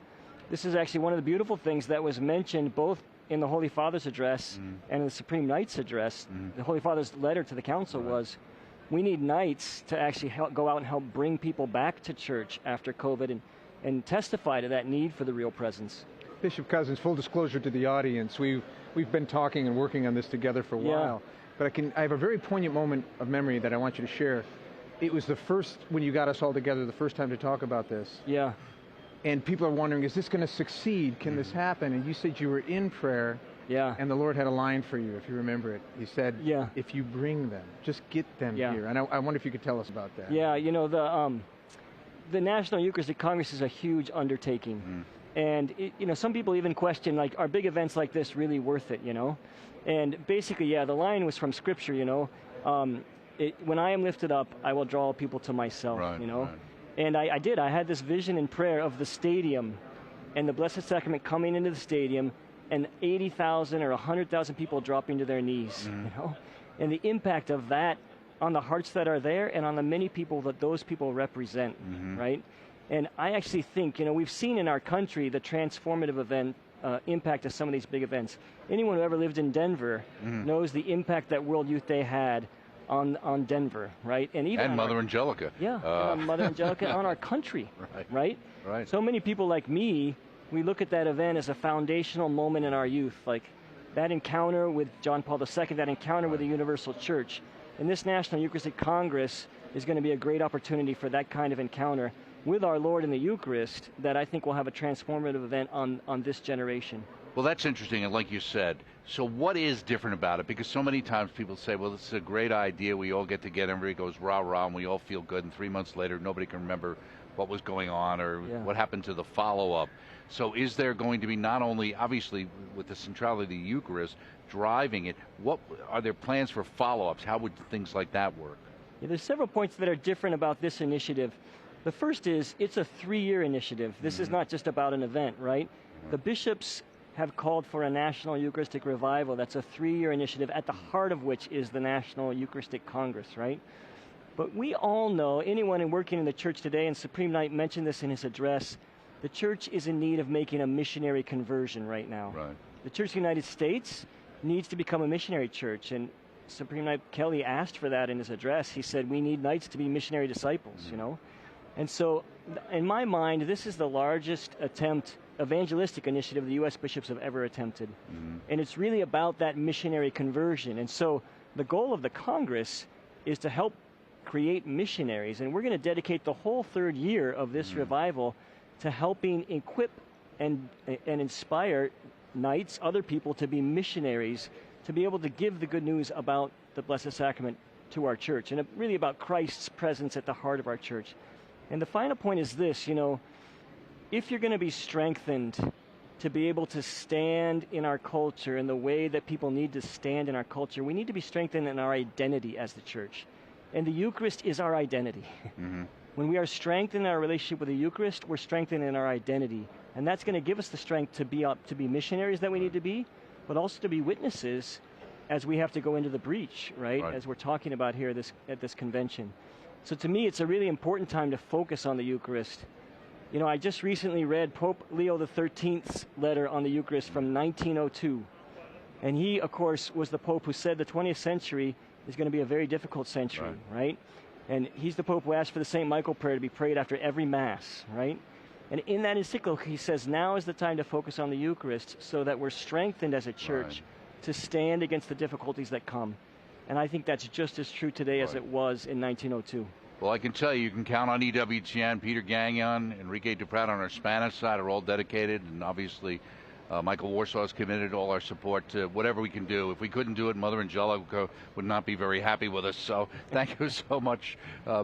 This is actually one of the beautiful things that was mentioned both in the Holy Father's address and in the Supreme Knight's address. The Holy Father's letter to the Council was, we need knights to actually go out and help bring people back to church after COVID and testify to that need for the real presence. Bishop Cousins, full disclosure to the audience, we've been talking and working on this together for a while, but I have a very poignant moment of memory that I want you to share. It was the first, when you got us all together, the first time to talk about this. Yeah. And people are wondering, is this going to succeed? Can this happen? And you said you were in prayer. Yeah. And the Lord had a line for you, if you remember it. He said, if you bring them, just get them here. And I wonder if you could tell us about that. Yeah, you know, the National Eucharistic Congress is a huge undertaking. And, you know, some people even question, like, are big events like this really worth it, you know? And basically, the line was from Scripture, you know. When I am lifted up, I will draw people to myself, you know? And I did. I had this vision in prayer of the stadium and the Blessed Sacrament coming into the stadium and 80,000 or 100,000 people dropping to their knees, you know? And the impact of that on the hearts that are there and on the many people that those people represent, right? And I actually think, you know, we've seen in our country the transformative event impact of some of these big events. Anyone who ever lived in Denver knows the impact that World Youth Day had on Denver, right? And even Mother Angelica. Yeah, on Mother Angelica, on our country, right? So many people like me, we look at that event as a foundational moment in our youth, like that encounter with John Paul II, that encounter with the Universal Church. And this National Eucharistic Congress is going to be a great opportunity for that kind of encounter with our Lord in the Eucharist that I think will have a transformative event on this generation. Well, that's interesting, and like you said, so what is different about it? Because so many times people say, well, this is a great idea, we all get together, everybody goes rah-rah, and we all feel good, and 3 months later, nobody can remember what was going on or what happened to the follow-up. So is there going to be not only, obviously, with the centrality of the Eucharist, driving it, what are there plans for follow-ups? How would things like that work? Yeah, there's several points that are different about this initiative. The first is it's a 3-year initiative. This is not just about an event, right? The bishops have called for a national Eucharistic revival. That's a 3-year initiative, at the heart of which is the National Eucharistic Congress, right? But we all know, anyone working in the church today, and Supreme Knight mentioned this in his address, the church is in need of making a missionary conversion right now. Right. The Church of the United States needs to become a missionary church, and Supreme Knight Kelly asked for that in his address. He said, we need knights to be missionary disciples, you know? And so, in my mind, this is the largest evangelistic initiative the U.S. bishops have ever attempted. And it's really about that missionary conversion. And so, the goal of the Congress is to help create missionaries, and we're going to dedicate the whole 3rd year of this revival to helping equip and inspire knights, other people, to be missionaries, to be able to give the good news about the Blessed Sacrament to our church, and really about Christ's presence at the heart of our church. And the final point is this, you know, if you're going to be strengthened to be able to stand in our culture in the way that people need to stand in our culture, we need to be strengthened in our identity as the church. And the Eucharist is our identity. When we are strengthened in our relationship with the Eucharist, we're strengthened in our identity. And that's going to give us the strength to be missionaries that we need to be, but also to be witnesses as we have to go into the breach, right? As we're talking about here at this convention. So to me, it's a really important time to focus on the Eucharist. You know, I just recently read Pope Leo XIII's letter on the Eucharist from 1902. And he, of course, was the Pope who said the 20th century is going to be a very difficult century, right? And he's the Pope who asked for the St. Michael prayer to be prayed after every Mass, right? And in that encyclical, he says, now is the time to focus on the Eucharist so that we're strengthened as a church to stand against the difficulties that come. And I think that's just as true today as it was in 1902. Well, I can tell you can count on EWTN, Peter Gagnon, Enrique Duprat on our Spanish side are all dedicated, and obviously Michael Warsaw is committed to all our support to whatever we can do. If we couldn't do it, Mother Angelica would not be very happy with us. So thank you so much,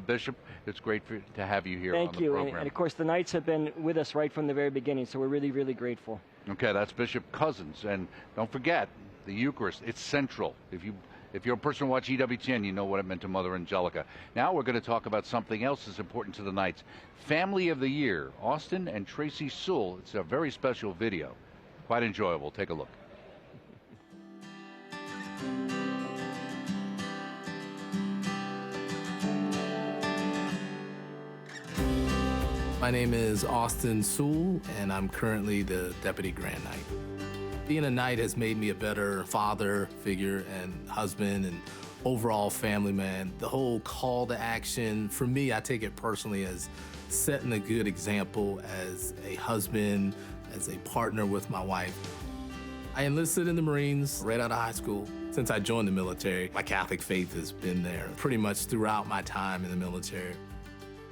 Bishop. It's great to have you here on the program. Thank you. And of course, the Knights have been with us right from the very beginning, so we're really, really grateful. Okay, that's Bishop Cousins. And don't forget, the Eucharist, it's central. If you're a person who watches EWTN, you know what it meant to Mother Angelica. Now we're going to talk about something else that's important to the Knights. Family of the Year, Austin and Tracy Sewell. It's a very special video. Quite enjoyable. Take a look. My name is Austin Sewell, and I'm currently the Deputy Grand Knight. Being a Knight has made me a better father figure and husband and overall family man. The whole call to action, for me, I take it personally as setting a good example as a husband, as a partner with my wife. I enlisted in the Marines right out of high school. Since I joined the military, my Catholic faith has been there pretty much throughout my time in the military.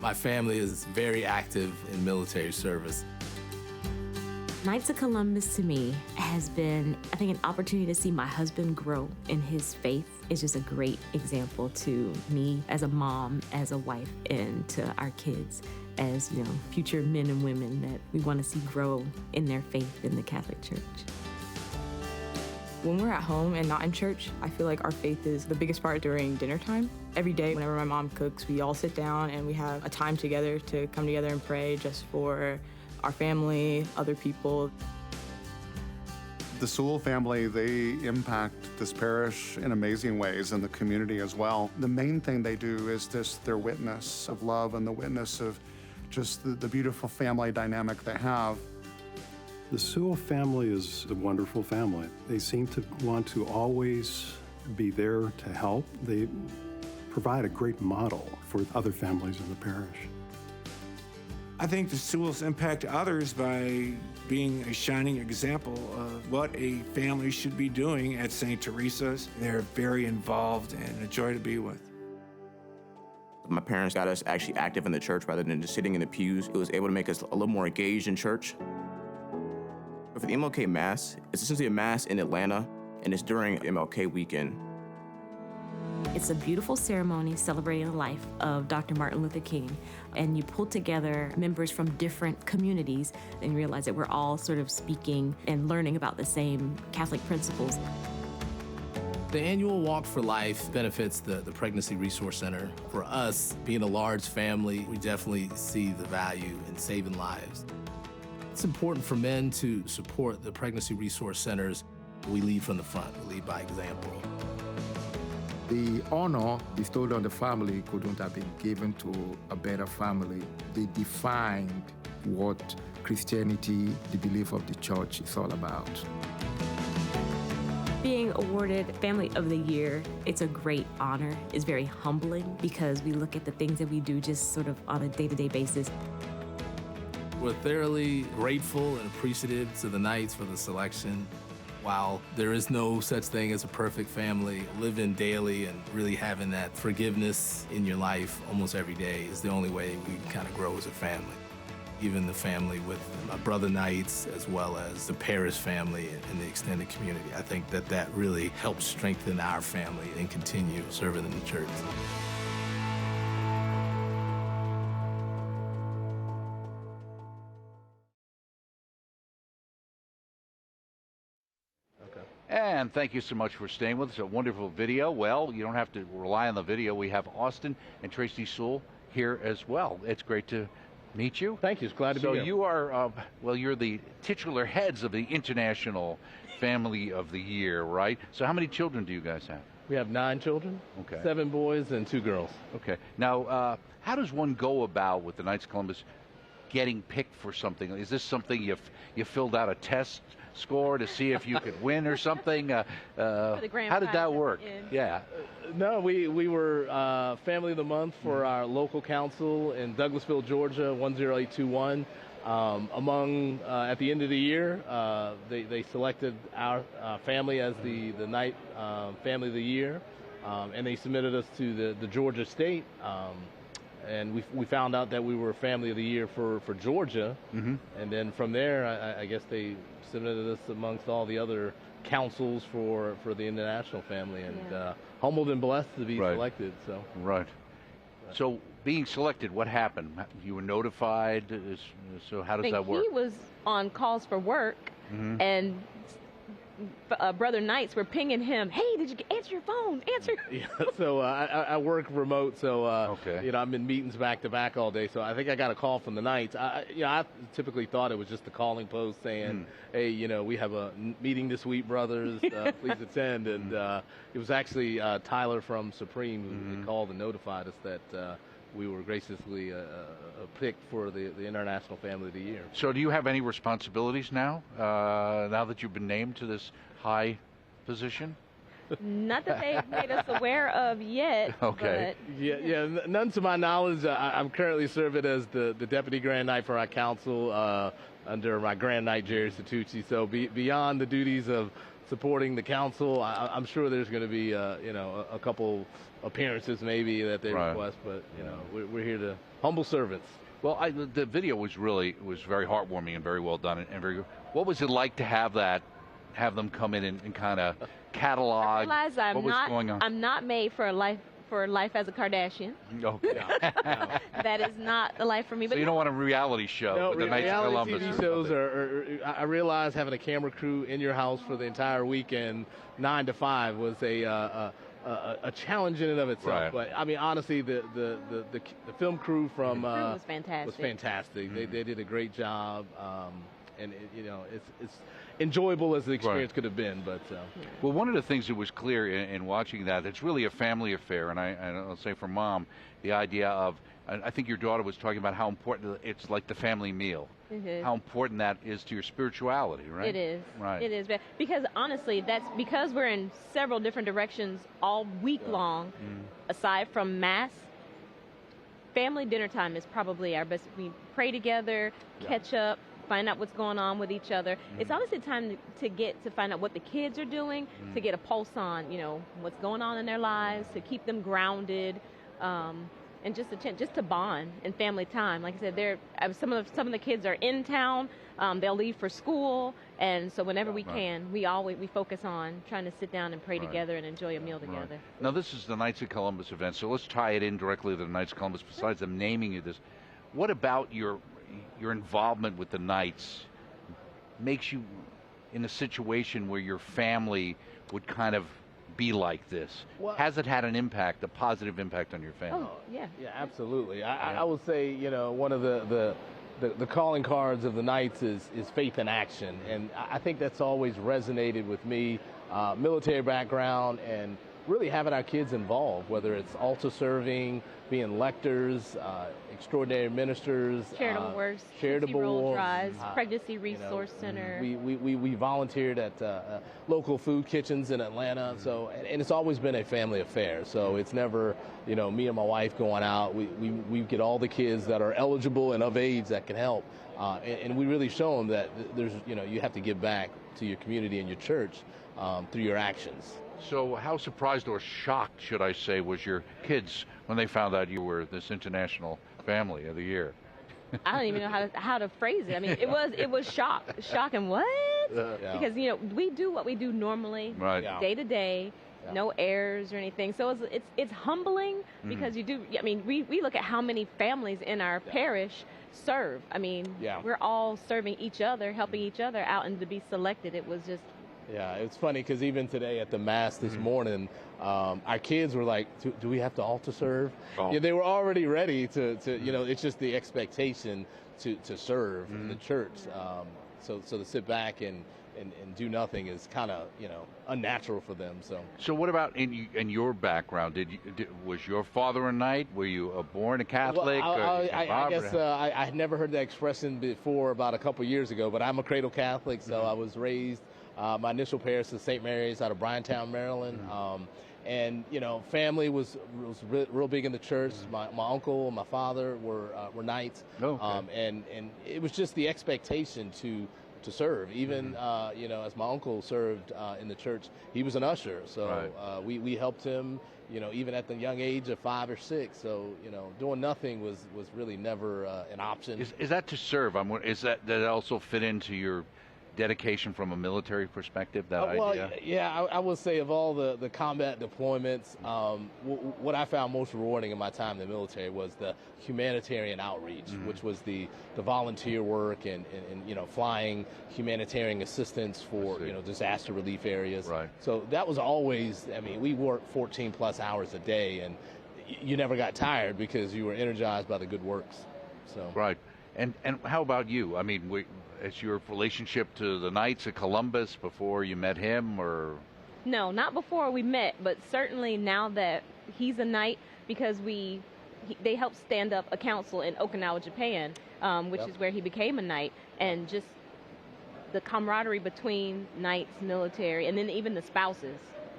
My family is very active in military service. Knights of Columbus to me has been, I think, an opportunity to see my husband grow in his faith. It's just a great example to me as a mom, as a wife, and to our kids as, you know, future men and women that we want to see grow in their faith in the Catholic Church. When we're at home and not in church, I feel like our faith is the biggest part during dinner time. Every day, whenever my mom cooks, we all sit down and we have a time together to come together and pray just for our family, other people. The Sewell family, they impact this parish in amazing ways and the community as well. The main thing they do is just their witness of love and the witness of just the beautiful family dynamic they have. The Sewell family is a wonderful family. They seem to want to always be there to help. They provide a great model for other families in the parish. I think the Sewells impact others by being a shining example of what a family should be doing at St. Teresa's. They're very involved and a joy to be with. My parents got us actually active in the church rather than just sitting in the pews. It was able to make us a little more engaged in church. For the MLK Mass, it's essentially a Mass in Atlanta, and it's during MLK weekend. It's a beautiful ceremony celebrating the life of Dr. Martin Luther King. And you pull together members from different communities and realize that we're all sort of speaking and learning about the same Catholic principles. The annual Walk for Life benefits the Pregnancy Resource Center. For us, being a large family, we definitely see the value in saving lives. It's important for men to support the Pregnancy Resource Centers. We lead from the front, we lead by example. The honor bestowed on the family couldn't have been given to a better family. They defined what Christianity, the belief of the church, is all about. Being awarded Family of the Year, it's a great honor. It's very humbling because we look at the things that we do just sort of on a day-to-day basis. We're thoroughly grateful and appreciative to the Knights for the selection. While there is no such thing as a perfect family, living daily and really having that forgiveness in your life almost every day is the only way we kind of grow as a family. Even the family with my brother Knights, as well as the parish family and the extended community. I think that really helps strengthen our family and continue serving in the church. And thank you so much for staying with us. A wonderful video. Well, you don't have to rely on the video. We have Austin and Tracy Sewell here as well. It's great to meet you. Thank you. It's glad to be here. So you are, well, you're the titular heads of the International Family of the Year, right? So how many children do you guys have? We have 9 children, okay. 7 boys and 2 girls. Okay. Now, how does one go about with the Knights of Columbus getting picked for something? Is this something you filled out a test score to see if you could win or something? How did that work? Yeah. No, we were Family of the Month for our local council in Douglasville, Georgia, 10821. At the end of the year, they selected our family as the Knight Family of the Year, and they submitted us to the Georgia State. And we found out that we were Family of the Year for Georgia, and then from there, I guess they submitted us amongst all the other councils for the international family, and humbled and blessed to be selected. So So being selected, what happened? You were notified. So how does that work? He was on calls for work, and Brother Knights were pinging him. Hey, did you answer your phone? Answer. Yeah, so I work remote, so you know, I'm in meetings back to back all day. So I think I got a call from the Knights. I typically thought it was just the calling post saying, "Hey, you know, we have a meeting this week, brothers. Please attend." And it was actually Tyler from Supreme who called and notified us that we were graciously picked for the International Family of the Year. So do you have any responsibilities now, now that you've been named to this high position? Not that they've made us aware of yet. Okay. Yeah, none to my knowledge. I'm currently serving as the Deputy Grand Knight for our council under my Grand Knight, Jerry Satucci. So beyond the duties of supporting the council, I'm sure there's going to be, you know, a couple appearances maybe that they request, but you know, we're here to humble servants. Well, the video was very heartwarming and very well done and very. What was it like to have them come in and kind of catalog I realize what was going on? I'm not made for life as a Kardashian. Okay. That is not the life for me. So but you don't want a reality show with the Knights of Columbus. TV shows I realize having a camera crew in your house for the entire weekend, 9 to 5, was a challenge in and of itself. Right. But I mean, honestly, the film crew from was fantastic. Was fantastic. They did a great job, and you know, it's enjoyable as the experience could have been. But well, one of the things that was clear in watching that, it's really a family affair, and I'll say for Mom, the idea of, I think your daughter was talking about how important it's like the family meal. How important that is to your spirituality, right? It is. Right. It is. Because honestly, that's because we're in several different directions all week long. Aside from Mass, family dinner time is probably our best. We pray together, catch up, find out what's going on with each other. It's honestly time to find out what the kids are doing, to get a pulse on, you know, what's going on in their lives, to keep them grounded. and just to bond and family time. Like I said, some of the kids are in town. They'll leave for school, and so whenever we can, we focus on trying to sit down and pray together and enjoy a meal together. Right. Now, this is the Knights of Columbus event, so let's tie it in directly to the Knights of Columbus. Besides them naming you this, what about your involvement with the Knights makes you in a situation where your family would kind of be like this? Has it had an impact, a positive impact on your family? Oh, yeah. Yeah, absolutely. I would say, one of the calling cards of the Knights is faith in action. And I think that's always resonated with me, military background, and really having our kids involved, whether it's altar serving, being lectors, extraordinary ministers, charitable works, charitable drives, pregnancy resource center. We volunteered at local food kitchens in Atlanta, so and it's always been a family affair. So it's never me and my wife going out. We get all the kids that are eligible and of age that can help, and we really show them that there's you have to give back to your community and your church through your actions. So how surprised or shocked, should I say, was your kids when they found out you were this international family of the year? I don't even know how to phrase it. I mean, it was shock and what? Because we do what we do normally, day to day, no errors or anything. So it's humbling because you do. I mean, we look at how many families in our parish serve. I mean, we're all serving each other, helping each other out, and to be selected, it was just. Yeah, it's funny because even today at the Mass this morning, our kids were like, do we have to altar serve? Oh. Yeah, they were already ready to it's just the expectation to serve in the church. So to sit back and do nothing is kind of, unnatural for them. So what about in your background? Was your father a knight? Were you born a Catholic? Well, I guess I had never heard that expression before about a couple years ago, but I'm a cradle Catholic, so I was raised. My initial parish is St. Mary's out of Bryantown, Maryland. And family was real big in the church. My uncle and my father were knights. And it was just the expectation to serve. Even as my uncle served in the church, he was an usher. So we helped him, even at the young age of 5 or 6. So doing nothing was really never an option. Is that to serve? Does that also fit into your dedication from a military perspective, that idea? Yeah, I would say of all the combat deployments, what I found most rewarding in my time in the military was the humanitarian outreach, which was the volunteer work and flying humanitarian assistance for disaster relief areas. Right. So that was always, we worked 14 plus hours a day, and you never got tired because you were energized by the good works. So right. And how about you? I mean, is your relationship to the Knights of Columbus before you met him, or? No, not before we met, but certainly now that he's a knight, because they helped stand up a council in Okinawa, Japan, which is where he became a knight, and just the camaraderie between knights, military, and then even the spouses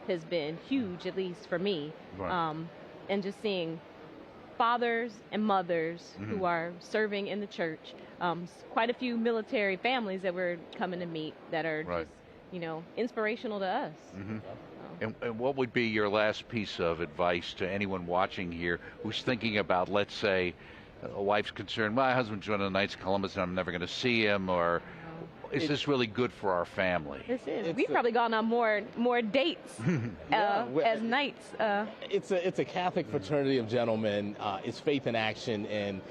has been huge, at least for me. Right. And just seeing fathers and mothers who are serving in the church, quite a few military families that we're coming to meet that are just, inspirational to us. And what would be your last piece of advice to anyone watching here who's thinking about, let's say, a wife's concerned, my husband's joining the Knights of Columbus and I'm never going to see him, or is this really good for our family? This is. We've probably gone on more dates as knights. It's a Catholic fraternity of gentlemen. It's faith in action, and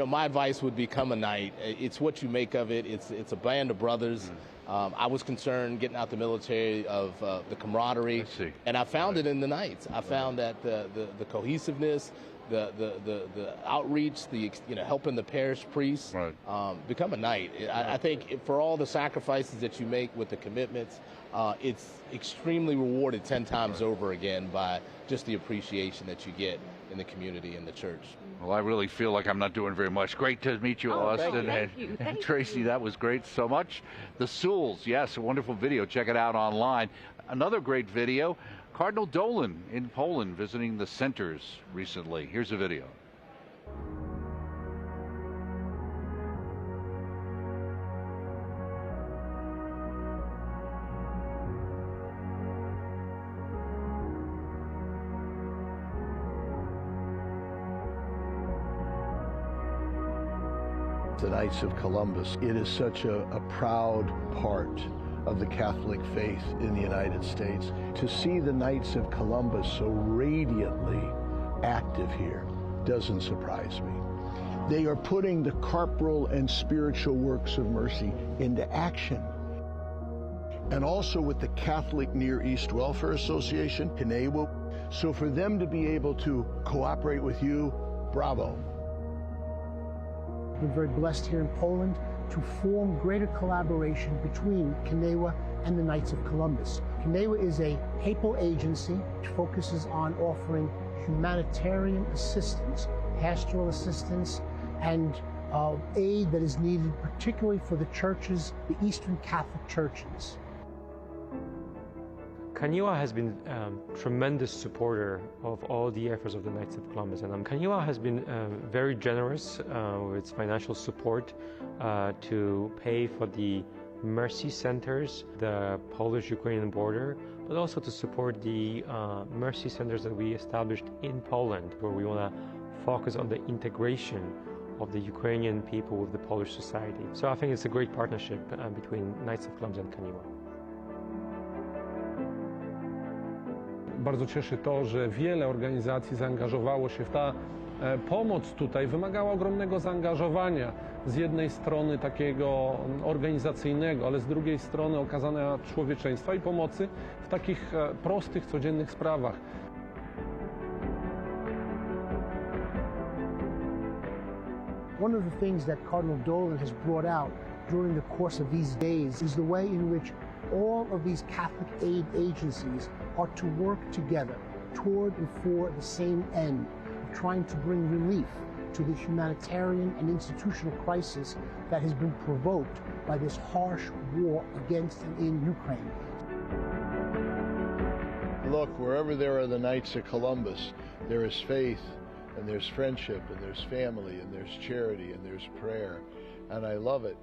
my advice would become a knight. It's what you make of it. It's a band of brothers. I was concerned getting out the military of the camaraderie, and I found it in the Knights. I found that the cohesiveness, the outreach, the helping the parish priests, become a knight. I think for all the sacrifices that you make with the commitments, it's extremely rewarded 10 times over again by just the appreciation that you get in the community and the church. Well, I really feel like I'm not doing very much. Great to meet you, Austin. Thank Tracy, that was great so much. The Sewells, yes, a wonderful video. Check it out online. Another great video, Cardinal Dolan in Poland visiting the centers recently. Here's a video. The Knights of Columbus, it is such a proud part of the Catholic faith in the United States. To see the Knights of Columbus so radiantly active here doesn't surprise me. They are putting the corporal and spiritual works of mercy into action. And also with the Catholic Near East Welfare Association, CNEWA. So for them to be able to cooperate with you, bravo. We're very blessed here in Poland to form greater collaboration between CNEWA and the Knights of Columbus. CNEWA is a papal agency which focuses on offering humanitarian assistance, pastoral assistance, and aid that is needed particularly for the churches, the Eastern Catholic churches. CNEWA has been a tremendous supporter of all the efforts of the Knights of Columbus, and CNEWA has been very generous with its financial support to pay for the mercy centers, the Polish-Ukrainian border, but also to support the mercy centers that we established in Poland, where we want to focus on the integration of the Ukrainian people with the Polish society. So I think it's a great partnership between Knights of Columbus and CNEWA. Bardzo cieszy to, że wiele organizacji zaangażowało się w ta pomoc tutaj wymagała ogromnego zaangażowania. Z jednej strony takiego organizacyjnego, ale z drugiej strony okazania człowieczeństwa i pomocy w takich prostych, codziennych sprawach. One of the things that Cardinal Dolan has brought out during the course of these days is the way in which all of these Catholic aid agencies are to work together toward and for the same end of trying to bring relief to the humanitarian and institutional crisis that has been provoked by this harsh war against and in Ukraine. Look, wherever there are the Knights of Columbus, there is faith, and there's friendship, and there's family, and there's charity, and there's prayer, and I love it.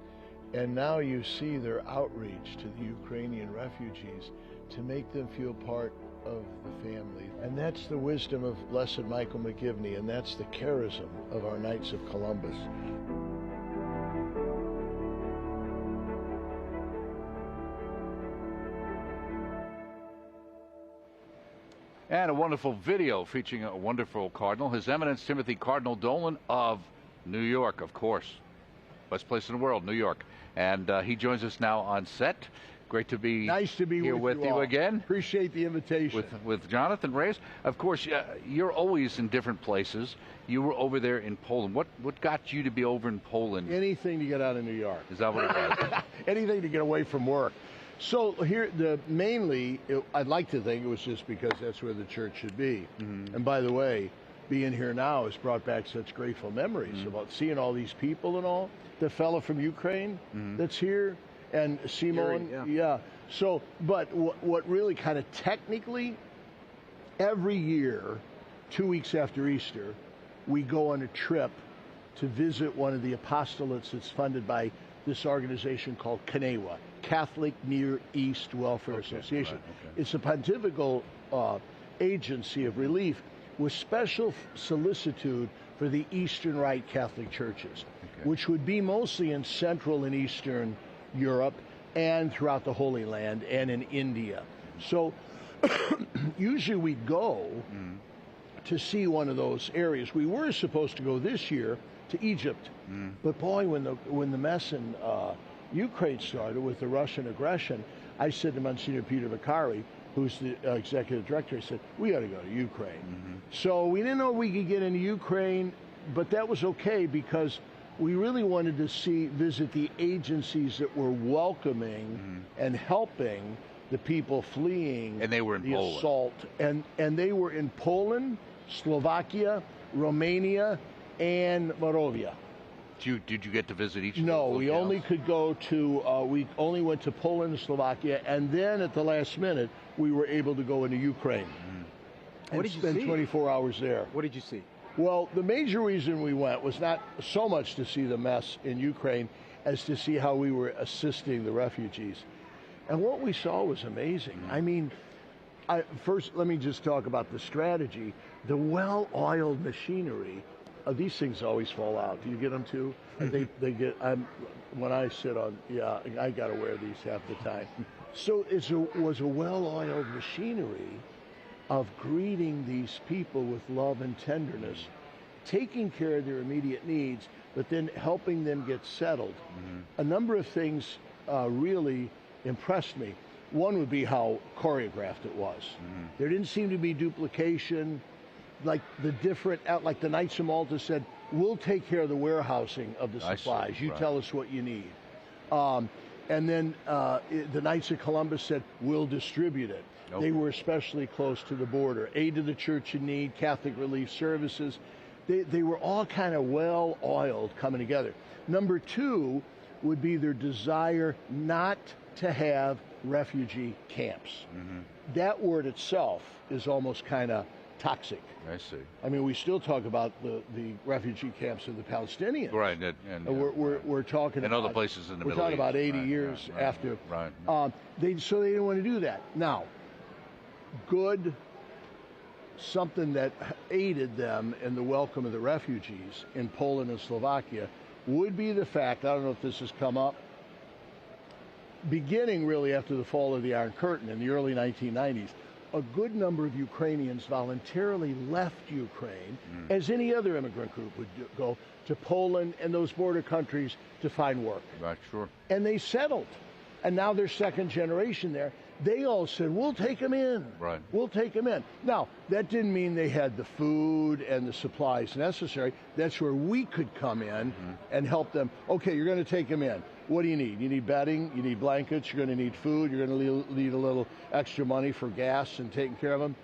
And now you see their outreach to the Ukrainian refugees to make them feel part of the family. And that's the wisdom of Blessed Michael Mcgivern, and that's the charism of our Knights of Columbus. And a wonderful video featuring a wonderful cardinal, His Eminence Timothy Cardinal Dolan of New York, of course. Best place in the world, New York. And he joins us now on set. Great to be nice to be here with you again. Appreciate the invitation. With Jonathan Reyes. Of course, you're always in different places. You were over there in Poland. What got you to be over in Poland? Anything to get out of New York. Is that what it was? Anything to get away from work. So here, I'd like to think it was just because that's where the church should be. Mm-hmm. And by the way, being here now has brought back such grateful memories about seeing all these people and all. The fellow from Ukraine that's here, and Simon, yeah. So, but what really kind of technically, every year, 2 weeks after Easter, we go on a trip to visit one of the apostolates that's funded by this organization called CNEWA, Catholic Near East Welfare Association. Right, okay. It's a pontifical agency of relief with special solicitude for the Eastern Rite Catholic churches, which would be mostly in Central and Eastern Europe and throughout the Holy Land and in India. So usually we'd go to see one of those areas. We were supposed to go this year to Egypt, but boy, when the mess in Ukraine started with the Russian aggression, I said to Monsignor Peter Vicari, who's the executive director, I said, we got to go to Ukraine. So we didn't know we could get into Ukraine, but that was okay because we really wanted to visit the agencies that were welcoming and helping the people fleeing and they were in the Poland. Assault. And they were in Poland, Slovakia, Romania, and Moravia. Did you get to visit each of those? No, we only could go to, we only went to Poland and Slovakia, and then at the last minute, we were able to go into Ukraine. What did you spend see? 24 hours there. What did you see? Well, the major reason we went was not so much to see the mess in Ukraine as to see how we were assisting the refugees. And what we saw was amazing. I mean, first, let me just talk about the strategy. The well-oiled machinery these things always fall out. Do you get them too? They get. When I sit on, I got to wear these half the time. So it was a well-oiled machinery of greeting these people with love and tenderness, taking care of their immediate needs, but then helping them get settled. A number of things really impressed me. One would be how choreographed it was. There didn't seem to be duplication. Like like the Knights of Malta said, we'll take care of the warehousing of the supplies. You tell us what you need. And then the Knights of Columbus said, we'll distribute it. They were especially close to the border. Aid to the Church in Need, Catholic Relief Services. They were all kind of well-oiled coming together. Number two would be their desire not to have refugee camps. That word itself is almost kind of toxic. I see. I mean, we still talk about the refugee camps of the Palestinians. Right, and we're talking and about other places in the Middle East. We're talking about 80 years after. So they didn't want to do that. Now, something that aided them in the welcome of the refugees in Poland and Slovakia would be the fact, I don't know if this has come up, beginning really after the fall of the Iron Curtain in the early 1990s, a good number of Ukrainians voluntarily left Ukraine, as any other immigrant group would go, to Poland and those border countries to find work. Right, sure. And they settled. And now they're second generation there. They all said, we'll take them in. Right. We'll take them in. Now, that didn't mean they had the food and the supplies necessary. That's where we could come in and help them. Okay, you're going to take them in. What do you need? You need bedding, you need blankets, you're going to need food, you're going to need a little extra money for gas and taking care of them.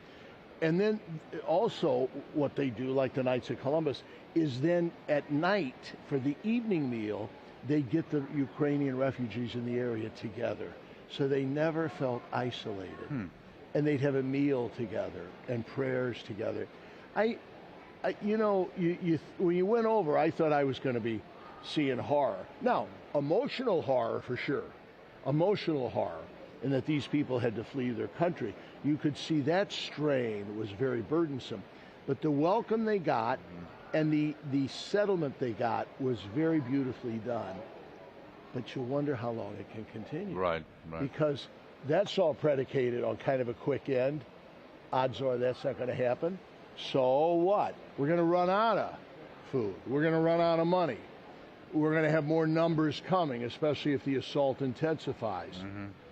And then also what they do, like the Knights of Columbus, is then at night for the evening meal, they get the Ukrainian refugees in the area together. So they never felt isolated. And they'd have a meal together and prayers together. You know, when you went over, I thought I was going to be seeing horror. Now, emotional horror for sure. Emotional horror in that these people had to flee their country. You could see that strain was very burdensome. But the welcome they got and the settlement they got was very beautifully done. But you wonder how long it can continue. Right. Because that's all predicated on kind of a quick end. Odds are that's not going to happen. So what? We're going to run out of food. We're going to run out of money. We're going to have more numbers coming, especially if the assault intensifies.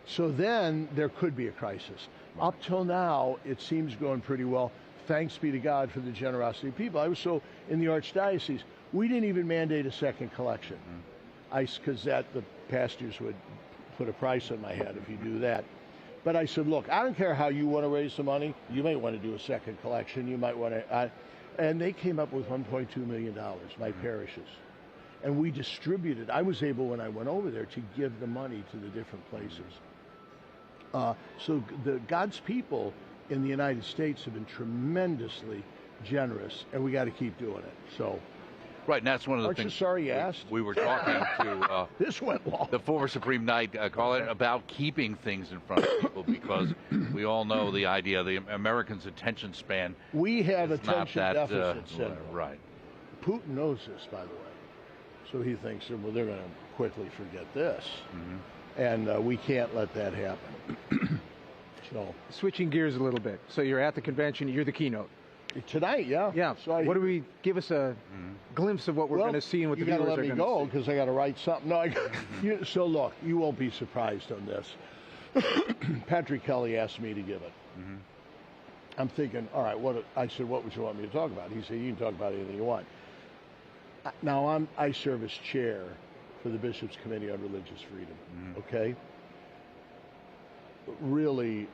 So then there could be a crisis. Up till now, it seems going pretty well. Thanks be to God for the generosity of people. I was so in the Archdiocese, we didn't even mandate a second collection. Because the pastors would put a price on my head if you do that. But I said, look, I don't care how you want to raise the money. You may want to do a second collection. You might want to. And they came up with $1.2 million, my parishes. And we distributed. I was able, when I went over there, to give the money to the different places. So God's people in the United States have been tremendously generous, and we got to keep doing it. So. Right, and that's one of the Aren't things. You sorry you asked? We were talking to this went long. The former Supreme Knight Colin about keeping things in front of people because we all know the idea, the Americans' attention span. We have is attention not that, deficit syndrome. Right. Putin knows this, by the way. So he thinks, well, they're going to quickly forget this. And we can't let that happen. So, switching gears a little bit. So you're at the convention, you're the keynote. Tonight, yeah. Yeah. So what do we give us a glimpse of what we're going to see and what the viewers are going to see? You got to let me go because I got to write something. No, so look, you won't be surprised on this. Patrick Kelly asked me to give it. I'm thinking, all right. I said, what would you want me to talk about? He said, you can talk about anything you want. Now I serve as chair for the Bishops' Committee on Religious Freedom. Okay. Really.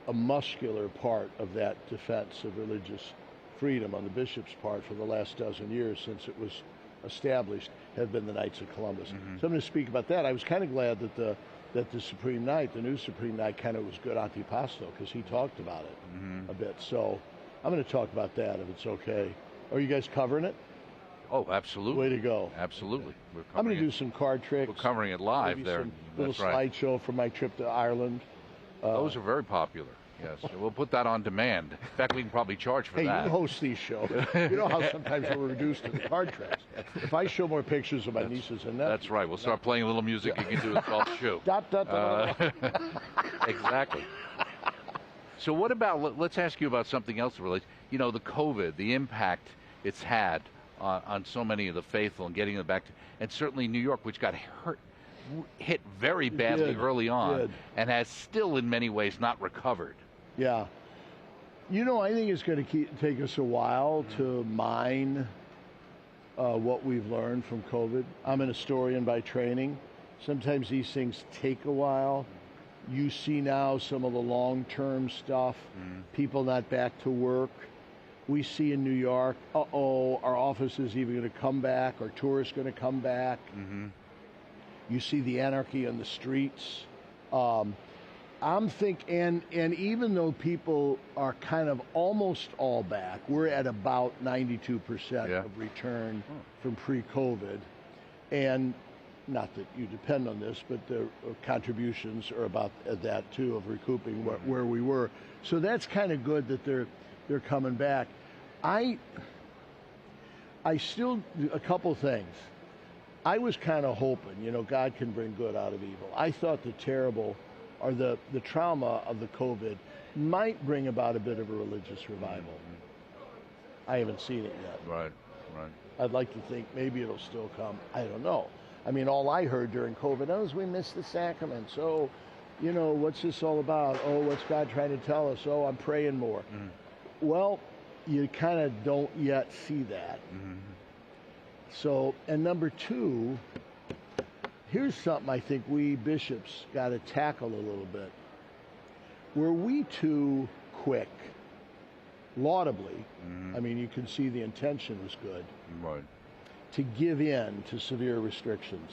A muscular part of that defense of religious freedom on the bishop's part for the last dozen years since it was established have been the Knights of Columbus. So I'm going to speak about that. I was kind of glad that the Supreme Knight, the new Supreme Knight, kind of was good antipasto because he talked about it a bit. So I'm going to talk about that if it's okay. Are you guys covering it? Oh, absolutely. Way to go. Absolutely. I'm going to do some card tricks. We're covering it live maybe there. Some little slideshow from my trip to Ireland. Those are very popular. Yes, we'll put that on demand. In fact, we can probably charge for that. Hey, you host these shows. You know how sometimes we're reduced to the card tracks. If I show more pictures of my nieces and nephews. That's right. We'll start playing a little music. You can do a self-shoe. Exactly. So what about, let's ask you about something else that relates. You know, the COVID, the impact it's had on so many of the faithful and getting them back to, and certainly New York, which got hit very badly early on and has still in many ways not recovered. Yeah. You know, I think it's going to take us a while to mine what we've learned from COVID. I'm an historian by training. Sometimes these things take a while. You see now some of the long-term stuff, people not back to work. We see in New York, our office is even going to come back, our tourists going to come back. You see the anarchy on the streets. I'm thinking, and even though people are kind of almost all back, we're at about 92% of return from pre-COVID. And not that you depend on this, but the contributions are about that too, of recouping where we were. So that's kind of good that they're coming back. I still, a couple things. I was kind of hoping, you know, God can bring good out of evil. I thought the terrible, or the trauma of the COVID might bring about a bit of a religious revival. I haven't seen it yet. Right. I'd like to think maybe it'll still come. I don't know. I mean, all I heard during COVID was we missed the sacraments. Oh, you know, what's this all about? Oh, what's God trying to tell us? Oh, I'm praying more. Well, you kind of don't yet see that. So, and number two, here's something I think we bishops got to tackle a little bit. Were we too quick, laudably, I mean, you can see the intention was good, to give in to severe restrictions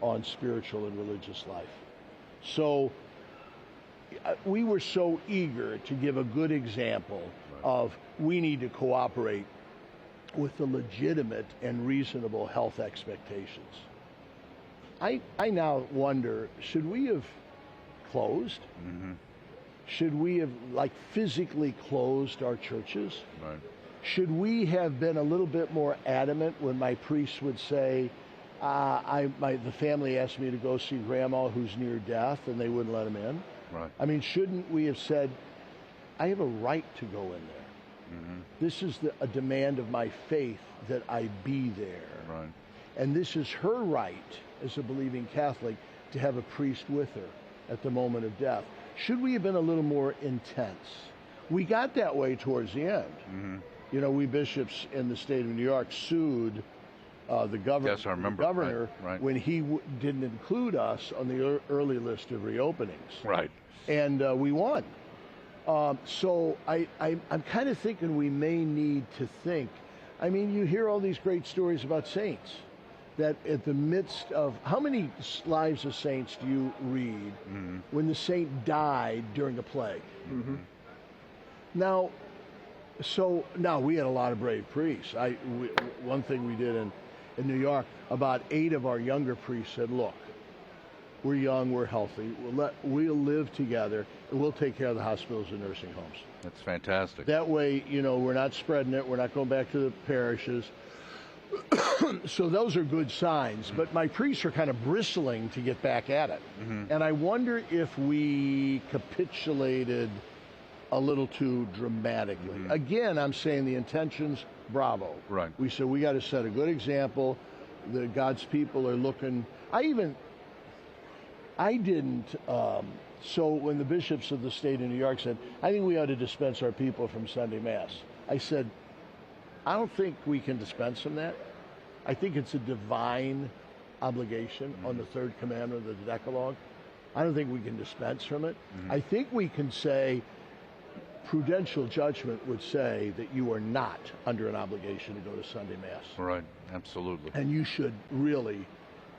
on spiritual and religious life? So we were so eager to give a good example of we need to cooperate with the legitimate and reasonable health expectations. I now wonder, should we have closed? Should we have physically closed our churches? Should we have been a little bit more adamant when my priest would say, the family asked me to go see grandma who's near death and they wouldn't let him in? I mean, shouldn't we have said, I have a right to go in there. This is a demand of my faith that I be there. And this is her right as a believing Catholic to have a priest with her at the moment of death. Should we have been a little more intense? We got that way towards the end. You know, we bishops in the state of New York sued the governor when he didn't include us on the early list of reopenings. And we won. So I'm kind of thinking we may need to think. I mean, you hear all these great stories about saints that at the midst of, how many lives of saints do you read when the saint died during a plague? Now, we had a lot of brave priests. One thing we did in New York, about 8 of our younger priests said, look, we're young, we're healthy, we'll live together, and we'll take care of the hospitals and nursing homes. That's fantastic. That way, you know, we're not spreading it, we're not going back to the parishes. So those are good signs, but my priests are kind of bristling to get back at it. And I wonder if we capitulated a little too dramatically. Again, I'm saying the intentions, bravo. We said we got to set a good example. God's people are looking. So when the bishops of the state of New York said, I think we ought to dispense our people from Sunday Mass, I said, I don't think we can dispense from that. I think it's a divine obligation on the third commandment of the Decalogue. I don't think we can dispense from it. I think we can say, prudential judgment would say that you are not under an obligation to go to Sunday Mass. Absolutely. And you should really,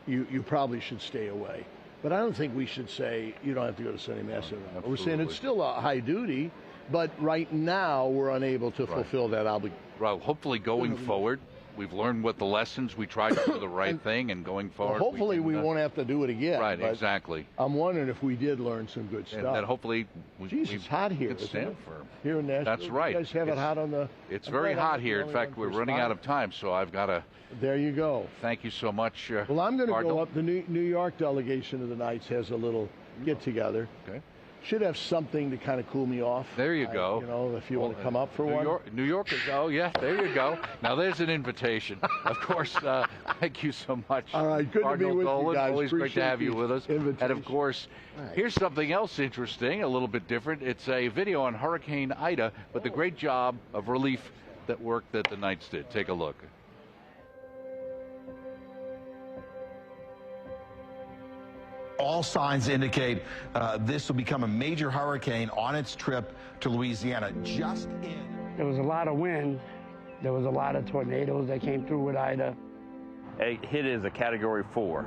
you probably should stay away. But I don't think we should say you don't have to go to Sunday Mass. We're saying it's still a high duty, but right now we're unable to fulfill that obligation. Hopefully going forward, we've learned what the lessons. We tried to do the right thing, and going forward, well, hopefully we won't have to do it again. Right, exactly. I'm wondering if we did learn some good stuff. And that hopefully it's hot here, could stand for here in Nashville. That's right. You guys have it hot on the. It's very hot here. In fact, we're running out of time, so I've got to. There you go. Thank you so much. Well, I'm going to Cardinal. go up. The New York delegation of the Knights has a little get together. Okay. Should have something to kind of cool me off. There you go. You know, if you want to come up for one. New Yorkers, oh yeah, there you go. Now there's an invitation. Of course, thank you so much. All right, good Cardinal to be with Dolan. you guys. Always great to have you with us. Invitation. And of course, here's something else interesting, a little bit different. It's a video on Hurricane Ida, but the great job of relief that the Knights did. Take a look. All signs indicate this will become a major hurricane on its trip to Louisiana. There was a lot of wind. There was a lot of tornadoes that came through with Ida. It hit as a Category 4.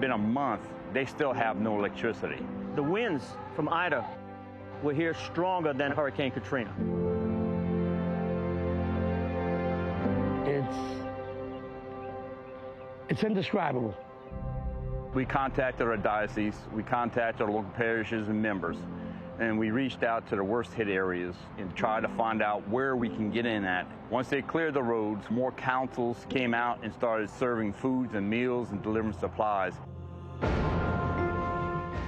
Been a month, they still have no electricity. The winds from Ida were here stronger than Hurricane Katrina. It's indescribable. We contacted our diocese, we contacted our local parishes and members, and we reached out to the worst hit areas and tried to find out where we can get in at. Once they cleared the roads, more councils came out and started serving foods and meals and delivering supplies.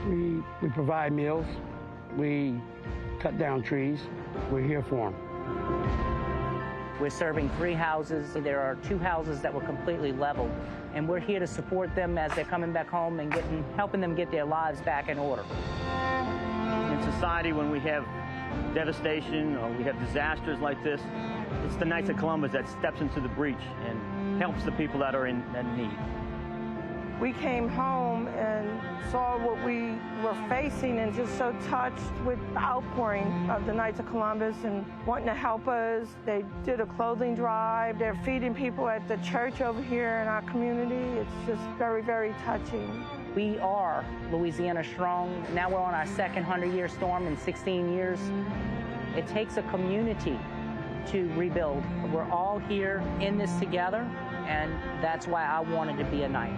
We provide meals, we cut down trees, we're here for them. We're serving 3 houses. There are 2 houses that were completely leveled, and we're here to support them as they're coming back home and helping them get their lives back in order. In society, when we have devastation or we have disasters like this, it's the Knights of Columbus that steps into the breach and helps the people that are in need. We came home and saw what we were facing and just so touched with the outpouring of the Knights of Columbus and wanting to help us. They did a clothing drive. They're feeding people at the church over here in our community. It's just very, very touching. We are Louisiana strong. Now we're on our second 100-year storm in 16 years. It takes a community to rebuild. We're all here in this together, and that's why I wanted to be a Knight.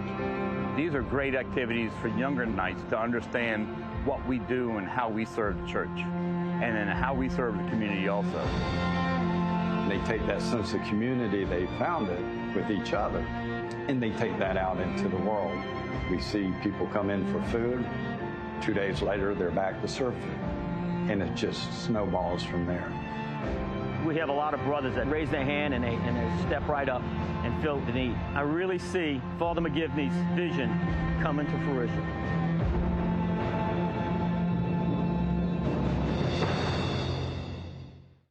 These are great activities for younger Knights to understand what we do and how we serve the church, and then how we serve the community also. They take that sense of community they founded with each other, and they take that out into the world. We see people come in for food. 2 days later, they're back to serve food, and it just snowballs from there. We have a lot of brothers that raise their hand and they step right up and fill the need. I really see Father Mcgivern's vision coming to fruition.